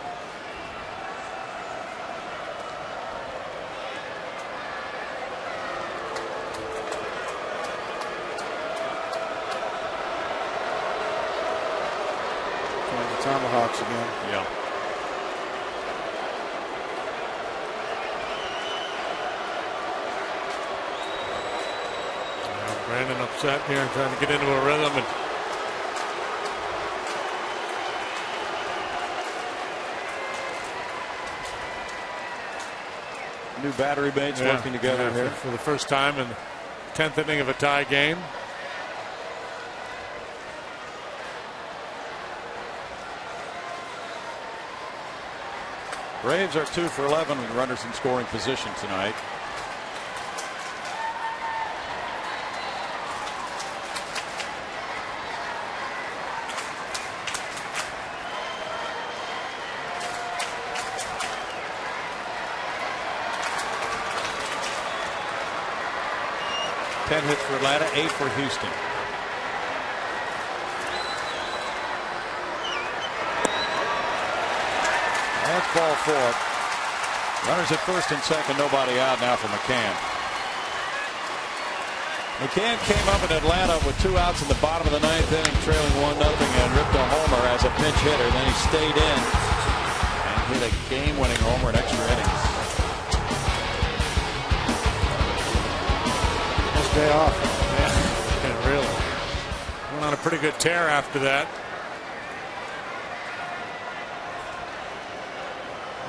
The Tomahawks again. Yeah. Brandon upset here and trying to get into a rhythm. And new battery mates working together here. For the first time in the 10th inning of a tie game. Braves are 2 for 11 with runners in scoring position tonight. Ten hits for Atlanta, 8 for Houston. That's ball 4. Runners at first and second, nobody out now for McCann. McCann came up in Atlanta with 2 outs in the bottom of the 9th inning, trailing 1-0, and ripped a homer as a pinch hitter. Then he stayed in and hit a game-winning homer in extra innings. Nice day off. Yeah, really. Went on a pretty good tear after that.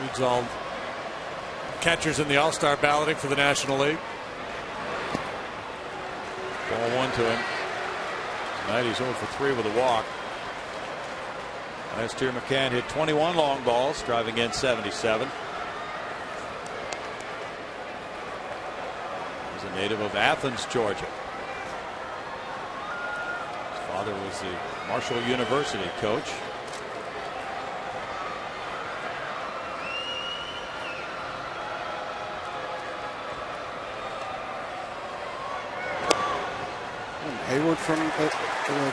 Leads all catchers in the All-Star balloting for the National League. Ball 1 to him. Tonight he's 0 for 3 with a walk. Last year McCann hit 21 long balls, driving in 77. He's a native of Athens, Georgia. His father was the Marshall University coach. Hayward from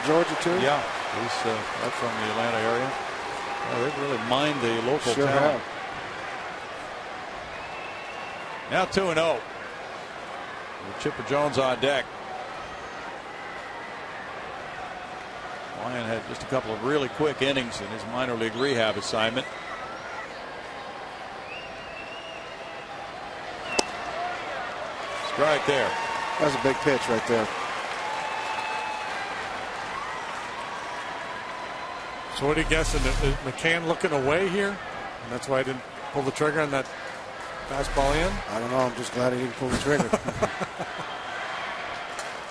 Georgia too. Yeah, he's right from the Atlanta area. Well, they've really mined the local Sure talent. Have. Now 2-0. With Chipper Jones on deck. Lyon had just a couple of really quick innings in his minor league rehab assignment. Strike there. That was a big pitch right there. So what are you guessing? Is McCann looking away here? And that's why he didn't pull the trigger on that fastball in? I don't know. I'm just glad he didn't pull the trigger.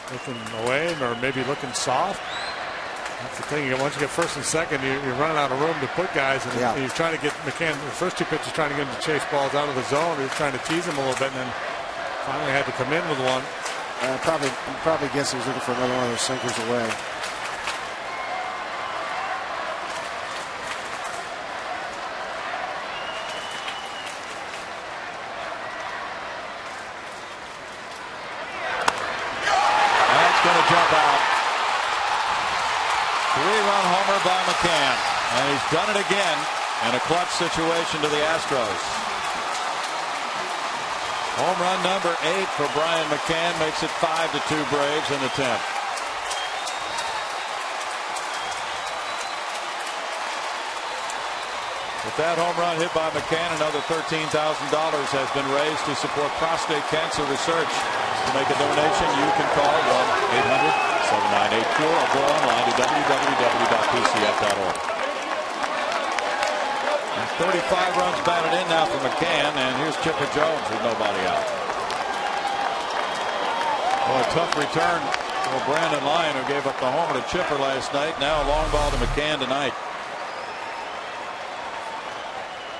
Looking away or maybe looking soft. That's the thing. Once you get first and second, you're running out of room to put guys. And you're trying to get McCann, the first 2 pitches, trying to get him to chase balls out of the zone. He was trying to tease him a little bit and then finally had to come in with one. Probably guess he was looking for another one of those sinkers away. By McCann, and he's done it again in a clutch situation to the Astros. Home run number 8 for Brian McCann makes it 5-2 Braves in the 10th. With that home run hit by McCann, another $13,000 has been raised to support prostate cancer research. To make a donation, you can call 1-800-7984 or go online to www.pcf.org. 35 runs batted in now for McCann, and here's Chipper Jones with nobody out. Oh, a tough return for Brandon Lyon, who gave up the homer to Chipper last night. Now a long ball to McCann tonight.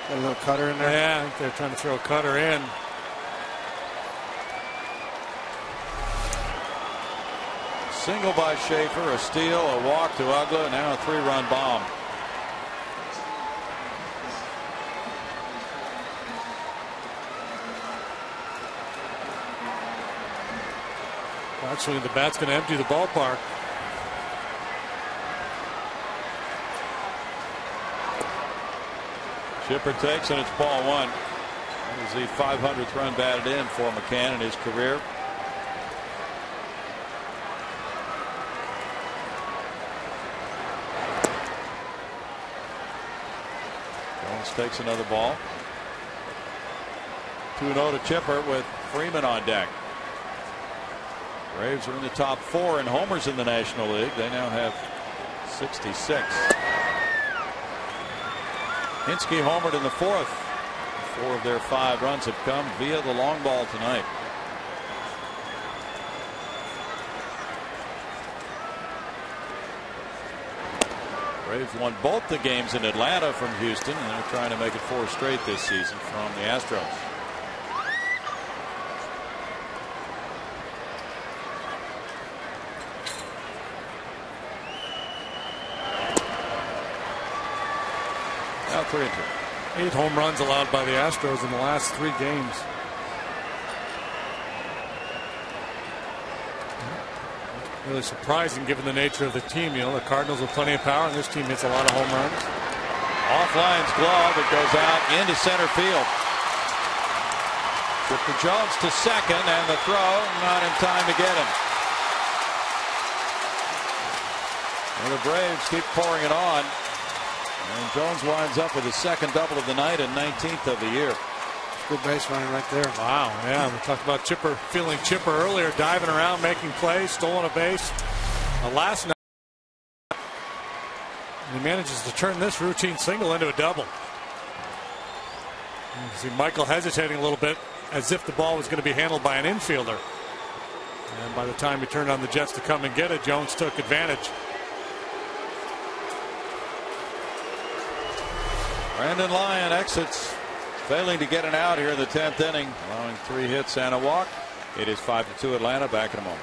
Got a little cutter in there. Yeah, I think they're trying to throw a cutter in. Single by Schaefer, a steal, a walk to Ugla, now a 3-run bomb. Actually, the bat's going to empty the ballpark. Chipper takes, and it's ball 1. That is the 500th run batted in for McCann in his career. Jones takes another ball. 2-0 to Chipper with Freeman on deck. Braves are in the top 4 in homers in the National League. They now have 66. Hinske homered in the 4th. 4 of their 5 runs have come via the long ball tonight. Braves won both the games in Atlanta from Houston, and they're trying to make it 4 straight this season from the Astros. Now 3-2. 8 home runs allowed by the Astros in the last 3 games. Really surprising given the nature of the team. You know, the Cardinals with plenty of power, and this team hits a lot of home runs. Offline's glove. It goes out into center field. Chipper Jones to second, and the throw not in time to get him. And the Braves keep pouring it on. And Jones winds up with his second double of the night and 19th of the year. Good base running right there. Wow, yeah, we talked about Chipper, feeling Chipper earlier, diving around, making plays, stolen a base. Last night, he manages to turn this routine single into a double. You see Michael hesitating a little bit as if the ball was going to be handled by an infielder. And by the time he turned on the Jets to come and get it, Jones took advantage. Brandon Lyon exits, failing to get an out here in the 10th inning, allowing 3 hits and a walk. It is 5-2 Atlanta. Back in a moment.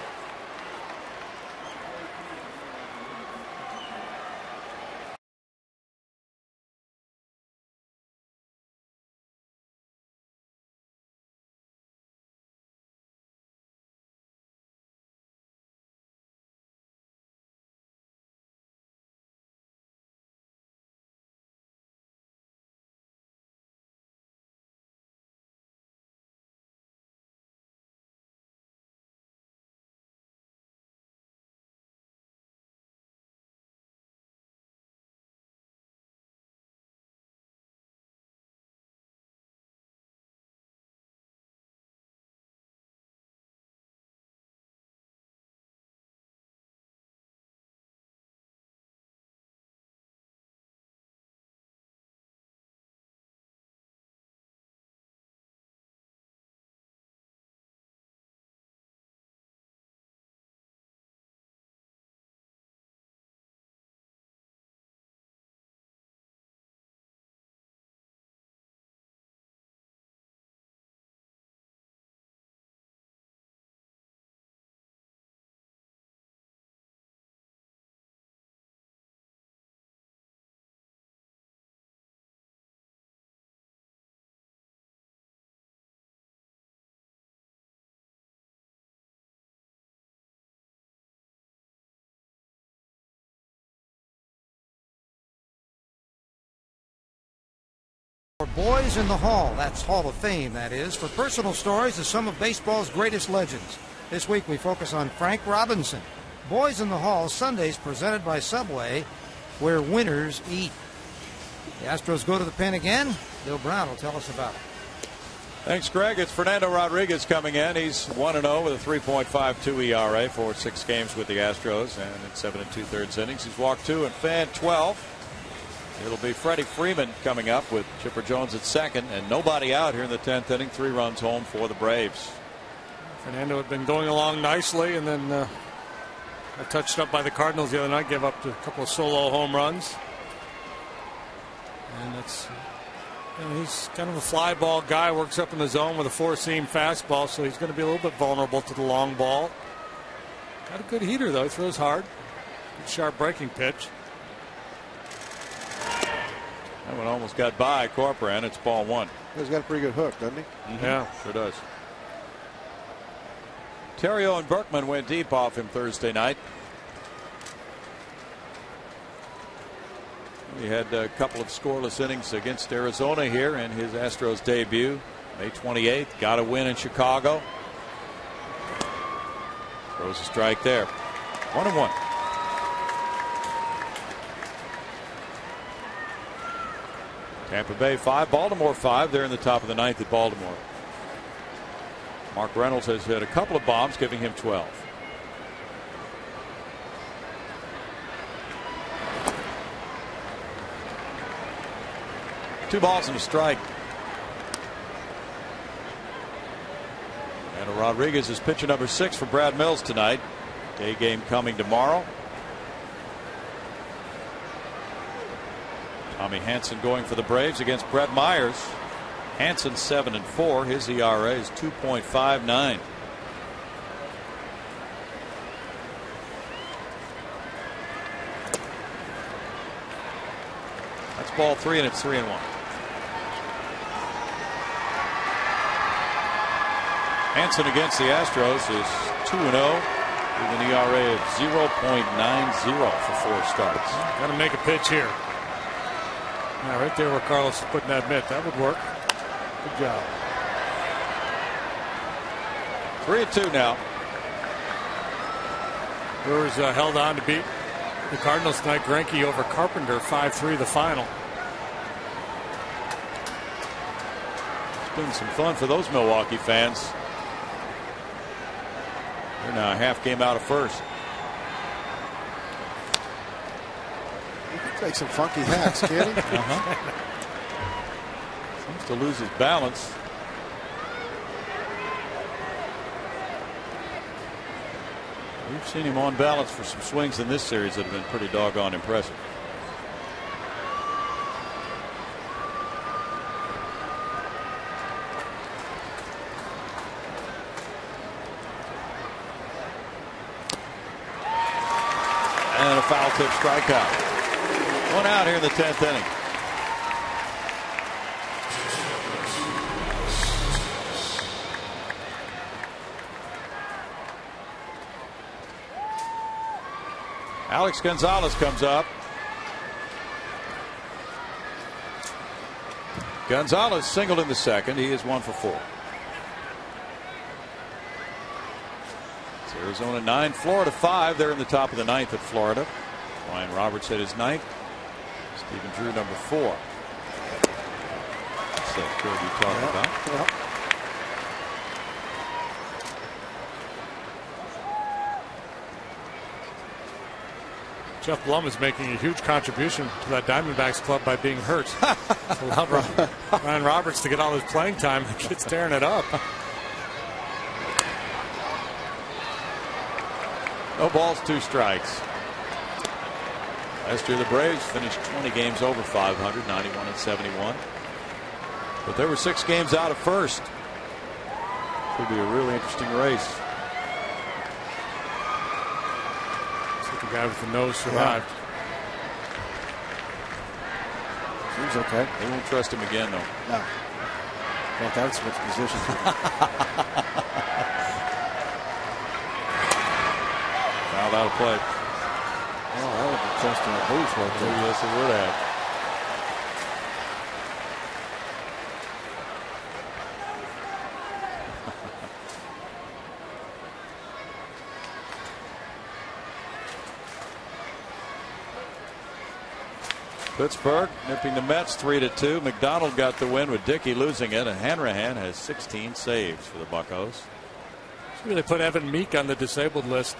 For Boys in the Hall, that's Hall of Fame, that is, for personal stories of some of baseball's greatest legends. This week we focus on Frank Robinson. Boys in the Hall, Sundays presented by Subway, where winners eat. The Astros go to the pen again. Bill Brown will tell us about it. Thanks, Greg. It's Fernando Rodriguez coming in. He's 1-0 with a 3.52 ERA for 6 games with the Astros, and in 7 2/3 innings. He's walked 2 and fanned 12. It'll be Freddie Freeman coming up with Chipper Jones at second, and nobody out here in the 10th inning. 3 runs home for the Braves. Fernando had been going along nicely, and then got touched up by the Cardinals the other night, gave up a couple of solo home runs. And that's He's kind of a fly ball guy, works up in the zone with a four-seam fastball, so he's going to be a little bit vulnerable to the long ball. Got a good heater, though. He throws hard. Good sharp breaking pitch. That one almost got by Corcoran. It's ball one. He's got a pretty good hook, doesn't he? Mm-hmm. Yeah, sure does. Terrio and Berkman went deep off him Thursday night. He had a couple of scoreless innings against Arizona here in his Astros debut. May 28th. Got a win in Chicago. Throws a strike there. 1-1. Tampa Bay 5, Baltimore 5. They're in the top of the ninth at Baltimore. Mark Reynolds has hit a couple of bombs, giving him 12. Two balls and a strike. And Rodriguez is pitcher number 6 for Brad Mills tonight. Day game coming tomorrow. Tommy Hanson going for the Braves against Brett Myers. Hanson 7-4. His ERA is 2.59. That's ball 3, and it's 3-1. Hanson against the Astros is 2-0 with an ERA of 0.90 for 4 starts. Got to make a pitch here. Yeah, right there where Carlos is putting that mitt. That would work. Good job. 3-2 now. Brewers held on to beat the Cardinals tonight. Greinke over Carpenter, 5-3 the final. It's been some fun for those Milwaukee fans. They're now a half game out of first. He can take some funky hacks, can't he? Seems to lose his balance. We've seen him on balance for some swings in this series that have been pretty doggone impressive. And a foul tip strikeout. 1 out here in the 10th inning. Alex Gonzalez comes up. Gonzalez singled in the second. He is 1 for 4. It's Arizona 9, Florida 5. They're in the top of the 9th at Florida. Ryan Roberts hit his 9th. Stephen Drew number 4. That's that curve you talking about. Yep. Jeff Blum is making a huge contribution to that Diamondbacks club by being hurt. Allowed Ryan Roberts to get all his playing time. The kid's tearing it up. No balls, 2 strikes. Last year the Braves finished 20 games over 500, 91-71. But they were 6 games out of first. Could be a really interesting race. The guy with the nose survived. Seems okay. They won't trust him again, though. No. Can't have switch positions. Fouled out of play. Oh, that would be testing a booth right there. Yes, it would have. Pittsburgh nipping the Mets 3-2. McDonald got the win with Dickey losing it, and Hanrahan has 16 saves for the Buccos. Should really put Evan Meek on the disabled list.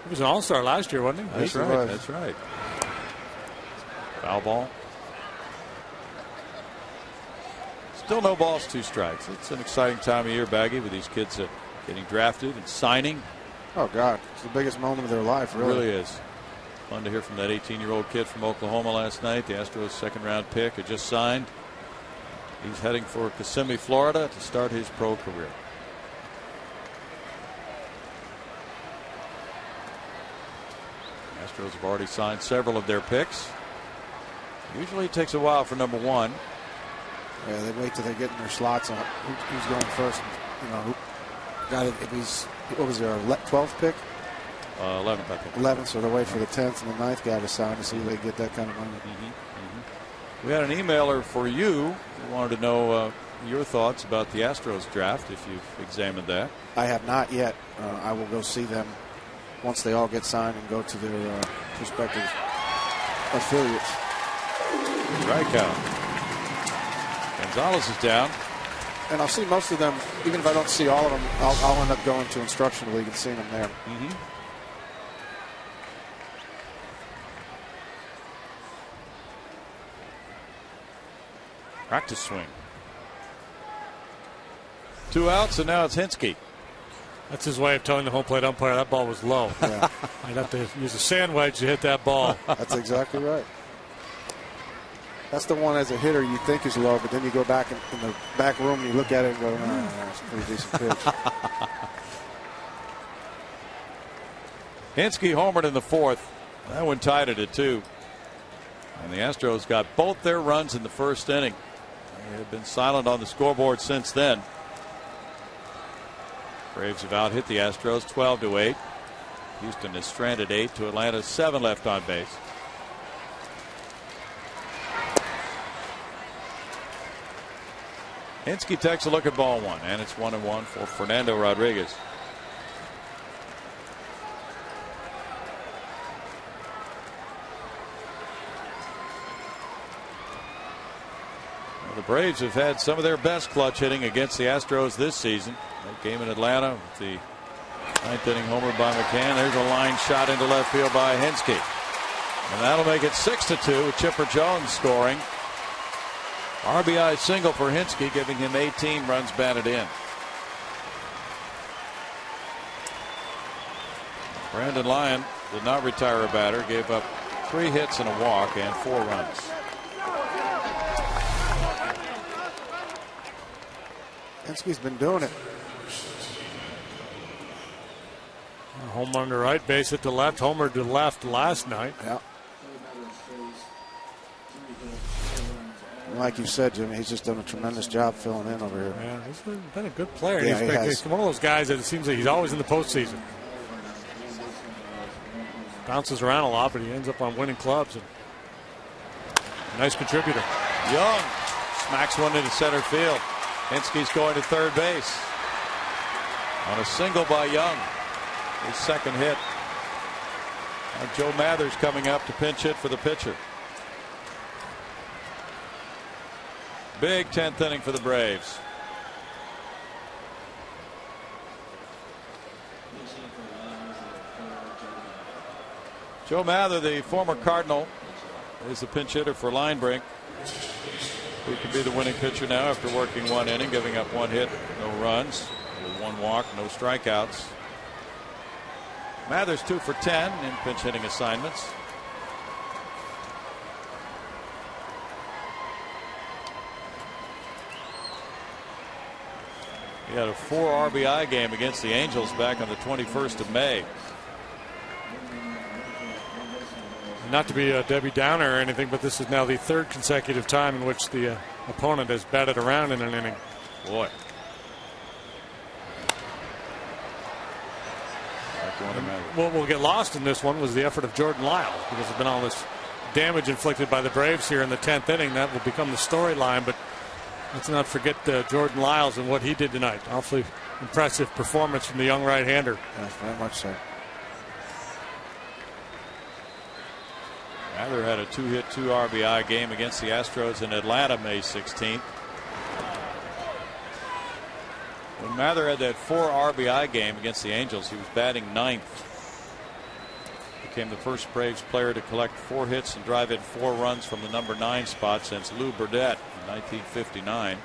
He was an all-star last year, wasn't he? That's right. That's right. Foul ball. Still no balls, 2 strikes. It's an exciting time of year, Baggy, with these kids getting drafted and signing. Oh, God. It's the biggest moment of their life, really. It really is. Fun to hear from that 18-year-old kid from Oklahoma last night. The Astros' second-round pick had just signed. He's heading for Kissimmee, Florida to start his pro career. The Astros have already signed several of their picks. Usually it takes a while for number one. Yeah, they wait till they get in their slots on who's going first. You know, who got it. If he's, what was their 12th pick? 11th, I think. 11th, so they'll wait for the 10th and the 9th guy to sign to see if they get that kind of money. We had an emailer for you who wanted to know your thoughts about the Astros draft, if you've examined that. I have not yet. I will go see them once they all get signed and go to their respective affiliates. Strikeout. Gonzalez is down. And I'll see most of them, even if I don't see all of them, I'll end up going to Instruction League and seeing them there. Practice swing. 2 outs, and now it's Hinske. That's his way of telling the home plate umpire that ball was low. Yeah. I'd have to use a sand wedge to hit that ball. That's exactly right. That's the one as a hitter you think is low, but then you go back in the back room and you look at it and go, that's a pretty decent pitch. Hinske homered in the 4th. That one tied it at 2. And the Astros got both their runs in the first inning. They have been silent on the scoreboard since then. Braves have out hit the Astros 12-8. Houston is stranded 8 to Atlanta's 7 left on base. Hinske takes a look at ball 1, and it's 1-1 for Fernando Rodriguez. The Braves have had some of their best clutch hitting against the Astros this season. That game in Atlanta with the 9th inning homer by McCann. There's a line shot into left field by Hinske. And that'll make it 6-2 with Chipper Jones scoring. RBI single for Hinske, giving him 18 runs batted in. Brandon Lyon did not retire a batter, gave up 3 hits and a walk and 4 runs. Hinske's been doing it. Home on the right, base hit to left, homer to left last night. Yeah. Like you said, Jimmy, he's just done a tremendous job filling in over here. Yeah, he's been a good player. Yeah, he's one of those guys that it seems like he's always in the postseason. Bounces around a lot, but he ends up on winning clubs. And nice contributor. Young smacks one into center field. Hinske's going to third base on a single by Young. His second hit. Now Joe Mathers coming up to pinch hit for the pitcher. Big 10th inning for the Braves. Joe Mather, the former Cardinal, is the pinch hitter for Linebrink. He can be the winning pitcher now after working 1 inning, giving up 1 hit, no runs, with 1 walk, no strikeouts. Mathers 2 for 10 in pinch hitting assignments. He had a 4 RBI game against the Angels back on the 21st of May. Not to be a Debbie Downer or anything, but this is now the 3rd consecutive time in which the opponent has batted around in an inning. Boy. What will get lost in this one was the effort of Jordan Lyles, because there's been all this damage inflicted by the Braves here in the 10th inning. That will become the storyline, but let's not forget Jordan Lyles and what he did tonight. Awfully impressive performance from the young right-hander. Yes, very much so. Mather had a 2-hit, 2 RBI game against the Astros in Atlanta May 16th. When Mather had that 4 RBI game against the Angels, he was batting 9th. Became the first Braves player to collect 4 hits and drive in 4 runs from the number 9 spot since Lou Burdett in 1959.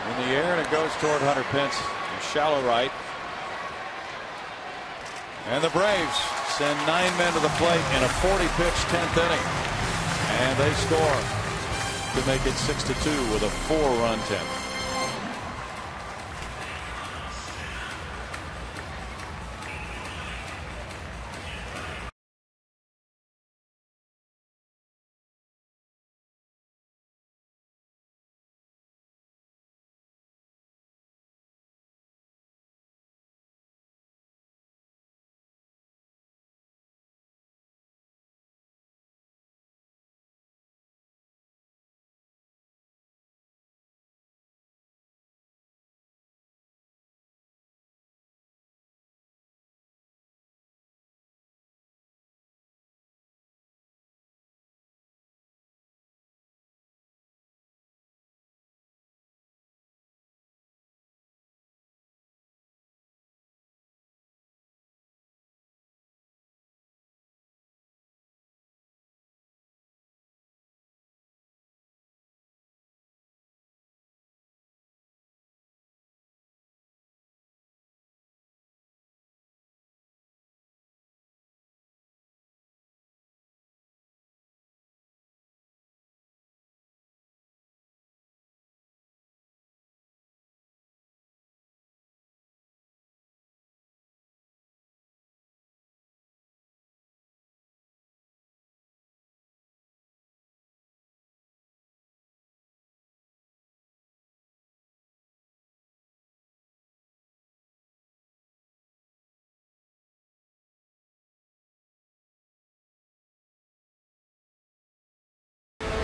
In the air, and it goes toward Hunter Pence. Shallow right. And the Braves send 9 men to the plate in a 40-pitch 10th inning. And they score to make it 6-2 with a 4-run 10th.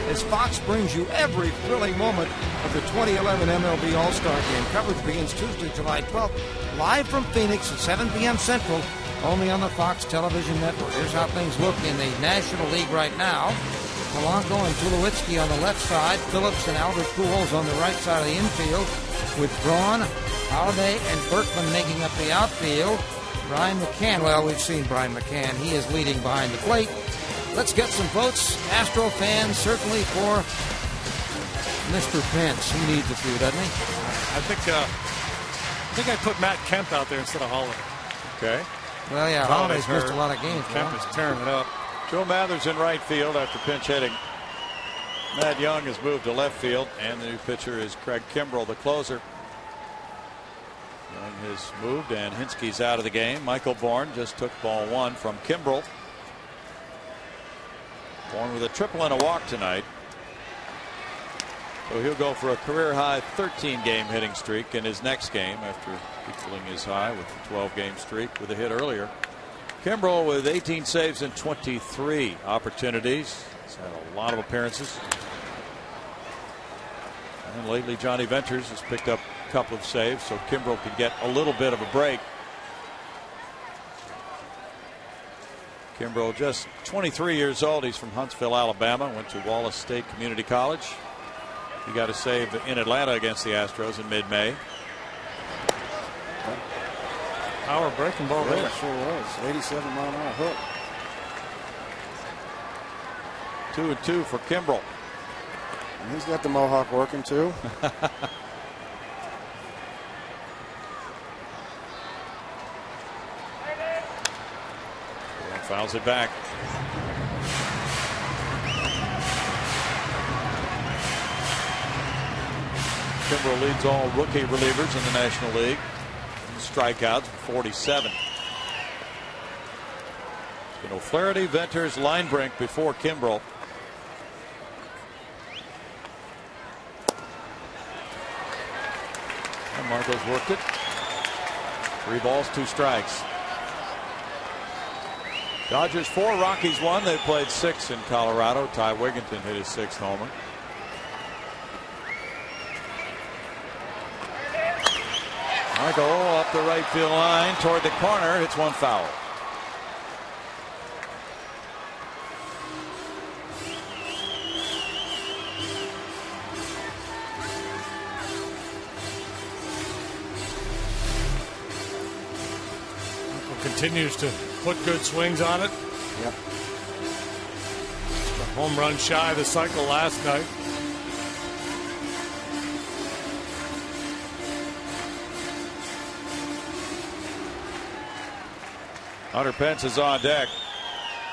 As Fox brings you every thrilling moment of the 2011 MLB All-Star Game. Coverage begins Tuesday, July 12th, live from Phoenix at 7 p.m. Central, only on the Fox Television Network. Here's how things look in the National League right now. Polanco and Tulowitzki on the left side, Phillips and Albert Pujols on the right side of the infield, with Braun, Holliday, and Berkman making up the outfield. Brian McCann, well, we've seen Brian McCann. He is leading behind the plate. Let's get some votes, Astro fans, certainly for Mr. Pence. He needs a few, doesn't he? I think I put Matt Kemp out there instead of Holliday. Okay. Well, yeah, Holliday's missed a lot of games. Kemp is tearing it up. Joe Mathers in right field after pinch hitting. Matt Young has moved to left field, and the new pitcher is Craig Kimbrell, the closer. Young has moved, and Hinsky's out of the game. Michael Bourne just took ball 1 from Kimbrell. Bourne with a triple and a walk tonight. So he'll go for a career-high 13-game hitting streak in his next game after equaling his high with a 12-game streak with a hit earlier. Kimbrell with 18 saves and 23 opportunities. He's had a lot of appearances. And lately Johnny Venters has picked up a couple of saves, so Kimbrell could get a little bit of a break. Kimbrell just 23 years old. He's from Huntsville, Alabama. Went to Wallace State Community College. He got a save in Atlanta against the Astros in mid-May. Power breaking ball there. Sure was. 87-mile-an-hour hook. 2-2 for Kimbrell. And he's got the mohawk working too. Fouls it back. Kimbrell leads all rookie relievers in the National League. Strikeouts, 47. It's been O'Flaherty, Venters, Linebrink before Kimbrell. And Marcos worked it. 3 balls, 2 strikes. Dodgers 4, Rockies 1. They played 6 in Colorado. Ty Wigginton hit his 6th homer. Michael up the right field line toward the corner. Hits one foul. Michael continues to put good swings on it. Yep. A home run shy of the cycle last night. Hunter Pence is on deck.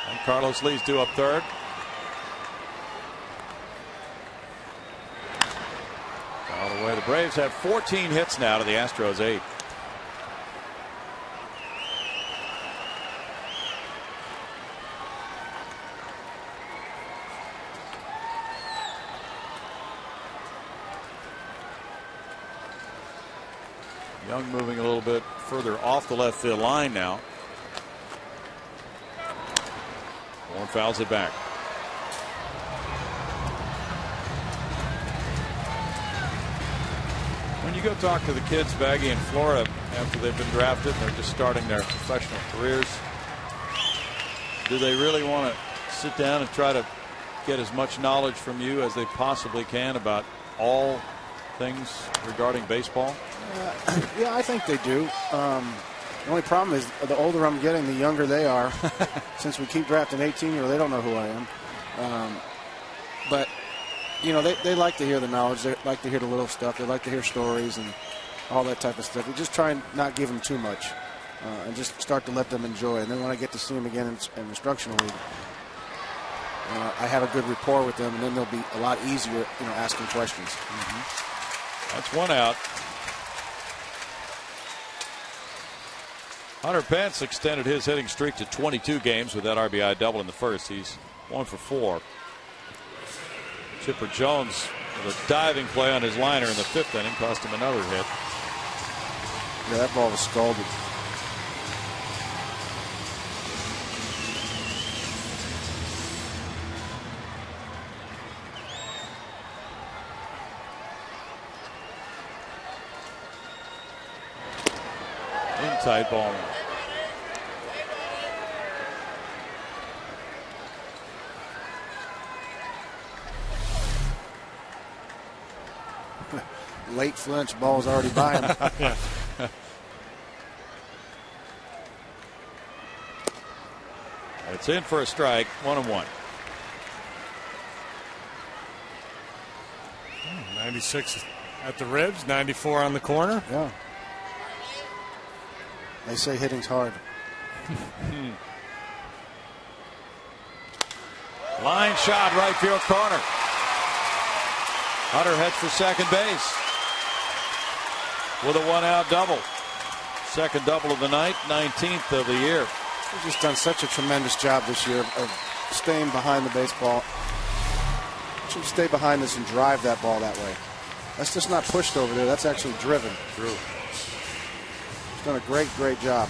And Carlos Lee's due up third. All the way. The Braves have 14 hits now to the Astros 8. Young moving a little bit further off the left field line now. Warren fouls it back. When you go talk to the kids, Baggy, in Florida after they've been drafted and they're just starting their professional careers, do they really want to sit down and try to get as much knowledge from you as they possibly can about all things regarding baseball? Yeah, I think they do. The only problem is the older I'm getting, the younger they are. Since we keep drafting 18-year-olds, they don't know who I am. But, you know, they like to hear the knowledge. They like to hear the little stuff. They like to hear stories and all that type of stuff. We just try and not give them too much and just start to let them enjoy. And then when I get to see them again in instructionally, I have a good rapport with them, and then they'll be a lot easier, you know, asking questions. That's one out. Hunter Pence extended his hitting streak to 22 games with that RBI double in the first. He's 1 for 4. Chipper Jones with a diving play on his liner in the 5th inning cost him another hit. Yeah, that ball was scalded. Inside ball. Late flinch, ball's already by him. Yeah. It's in for a strike, 1-1. 96 at the ribs, 94 on the corner. Yeah. They say hitting's hard. Line shot, right field corner. Hunter heads for second base with a 1-out double. Second double of the night, 19th of the year. He's just done such a tremendous job this year of staying behind the baseball. Should stay behind this and drive that ball that way. That's just not pushed over there. That's actually driven. True. He's done a great job.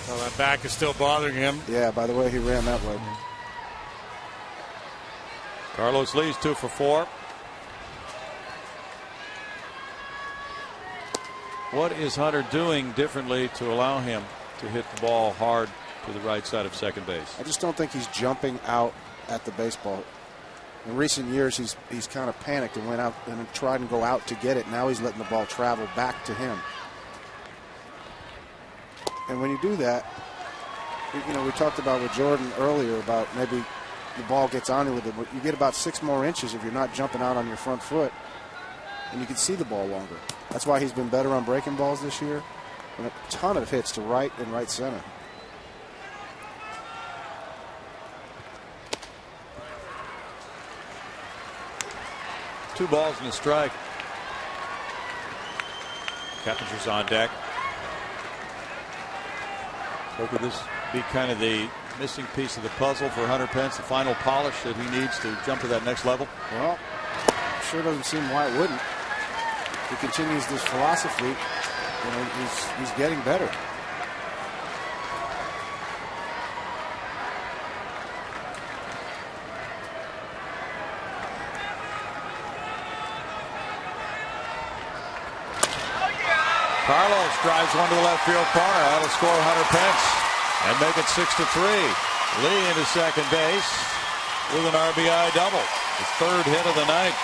So that back is still bothering him. Yeah, by the way he ran that way. Carlos Lee's 2 for 4. What is Hunter doing differently to allow him to hit the ball hard to the right side of second base? I just don't think he's jumping out at the baseball. In recent years, he's kind of panicked and went out and tried and go out to get it. Now he's letting the ball travel back to him. And when you do that, you know, we talked about with Jordan earlier about maybe the ball gets on you a little bit, but you get about 6 more inches if you're not jumping out on your front foot, and you can see the ball longer. That's why he's been better on breaking balls this year, and a ton of hits to right and right center. Two balls and a strike. Kepinger's on deck. So could this be kind of the missing piece of the puzzle for Hunter Pence, the final polish that he needs to jump to that next level? Well, sure doesn't seem why it wouldn't. If he continues this philosophy, you know, he's getting better. Carlos drives one to the left field corner. That'll score Hunter Pence and make it 6-3. Lee into second base with an RBI double. His 3rd hit of the night.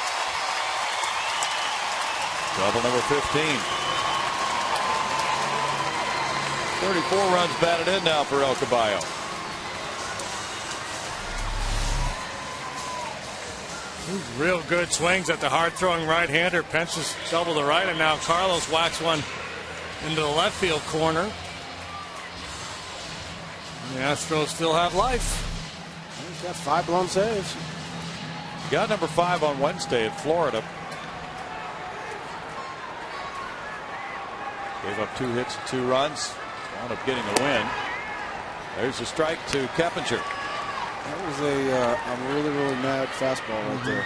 Double number 15. 34 runs batted in now for El Caballo. Real good swings at the hard-throwing right-hander. Pence's double the right, and now Carlos whacks one into the left field corner. The Astros still have life. He's got 5 blown saves. Got number 5 on Wednesday at Florida. Gave up 2 hits and 2 runs. Wound up getting a win. There's a strike to Keppinger. That was a really, really mad fastball right there.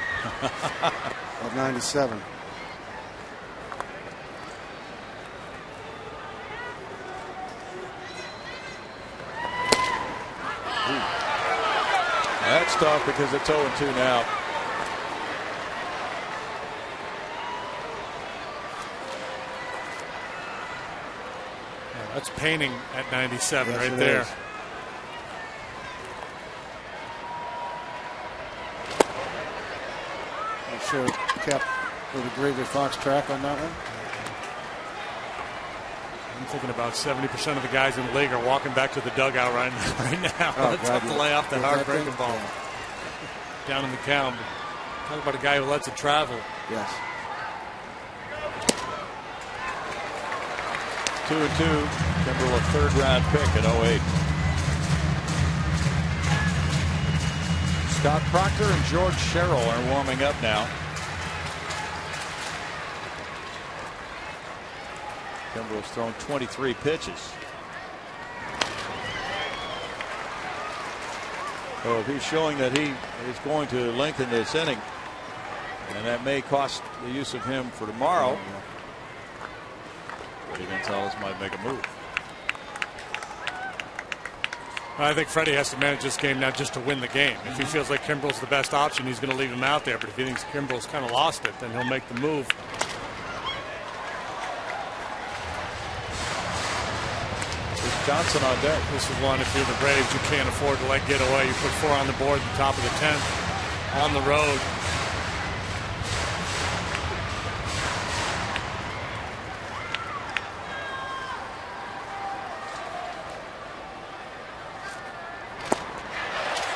At 97. That's tough because it's 0-2 now. That's painting at 97 yes, right there. Is. I'm sure Cap would agree with Fox track on that one. I'm thinking about 70% of the guys in the league are walking back to the dugout right now. Oh, Let's have to lay off the heartbreaking ball. Yeah. Down in the count. Talk about a guy who lets it travel. Yes. 2-2. Kimbrel, a 3rd-round pick in 08. Scott Proctor and George Sherrill are warming up now. Kimbrel's thrown 23 pitches. So if he's showing that he is going to lengthen this inning, and that may cost the use of him for tomorrow, Freddie Gonzalez might make a move. I think Freddie has to manage this game now just to win the game. If he feels like Kimbrel's the best option, he's going to leave him out there. But if he thinks Kimbrel's kind of lost it, then he'll make the move. Johnson on deck. This is one, if you're the Braves, you can't afford to let get away. You put 4 on the board at the top of the 10th on the road.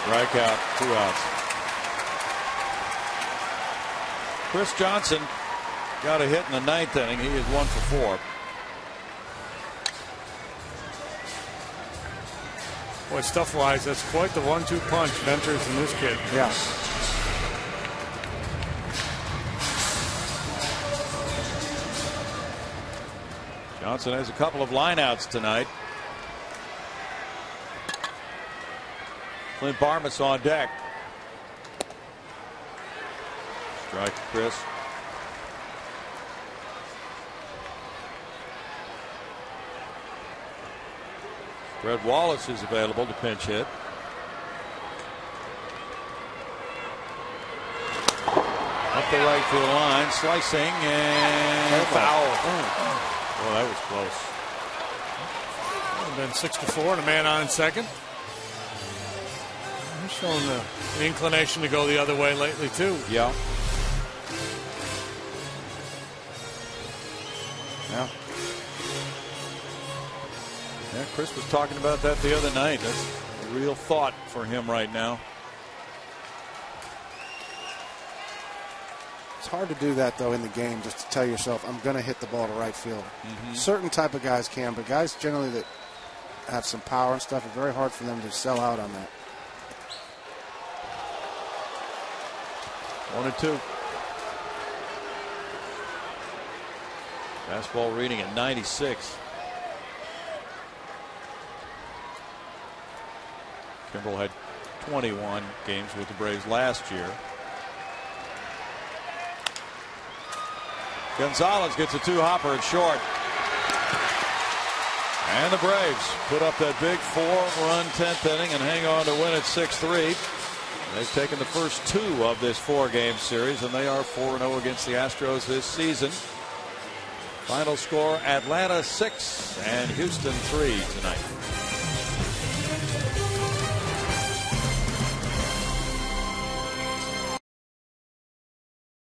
Strikeout, 2 outs. Chris Johnson got a hit in the 9th inning. He is 1 for 4. Boy, stuff-wise, that's quite the 1-2 punch Venters and this kid. Yeah. Johnson has a couple of lineouts tonight. Clint Barmas on deck. Strike to Chris. Fred Wallace is available to pinch hit. Up the right field line, slicing and foul. Oh, that was close. Been 6-4 and a man on second. He's shown the inclination to go the other way lately too. Yeah. Yeah. Yeah, Chris was talking about that the other night. That's a real thought for him right now. It's hard to do that, though, in the game, just to tell yourself, I'm going to hit the ball to right field. Certain type of guys can, but guys generally that have some power and stuff, it's very hard for them to sell out on that. 1-2. Fastball reading at 96. Kimbrel had 21 games with the Braves last year. Gonzalez gets a 2-hopper at short. And the Braves put up that big 4-run 10th inning and hang on to win it 6-3. They've taken the first 2 of this 4-game series, and they are 4-0 against the Astros this season. Final score, Atlanta 6 and Houston 3 tonight.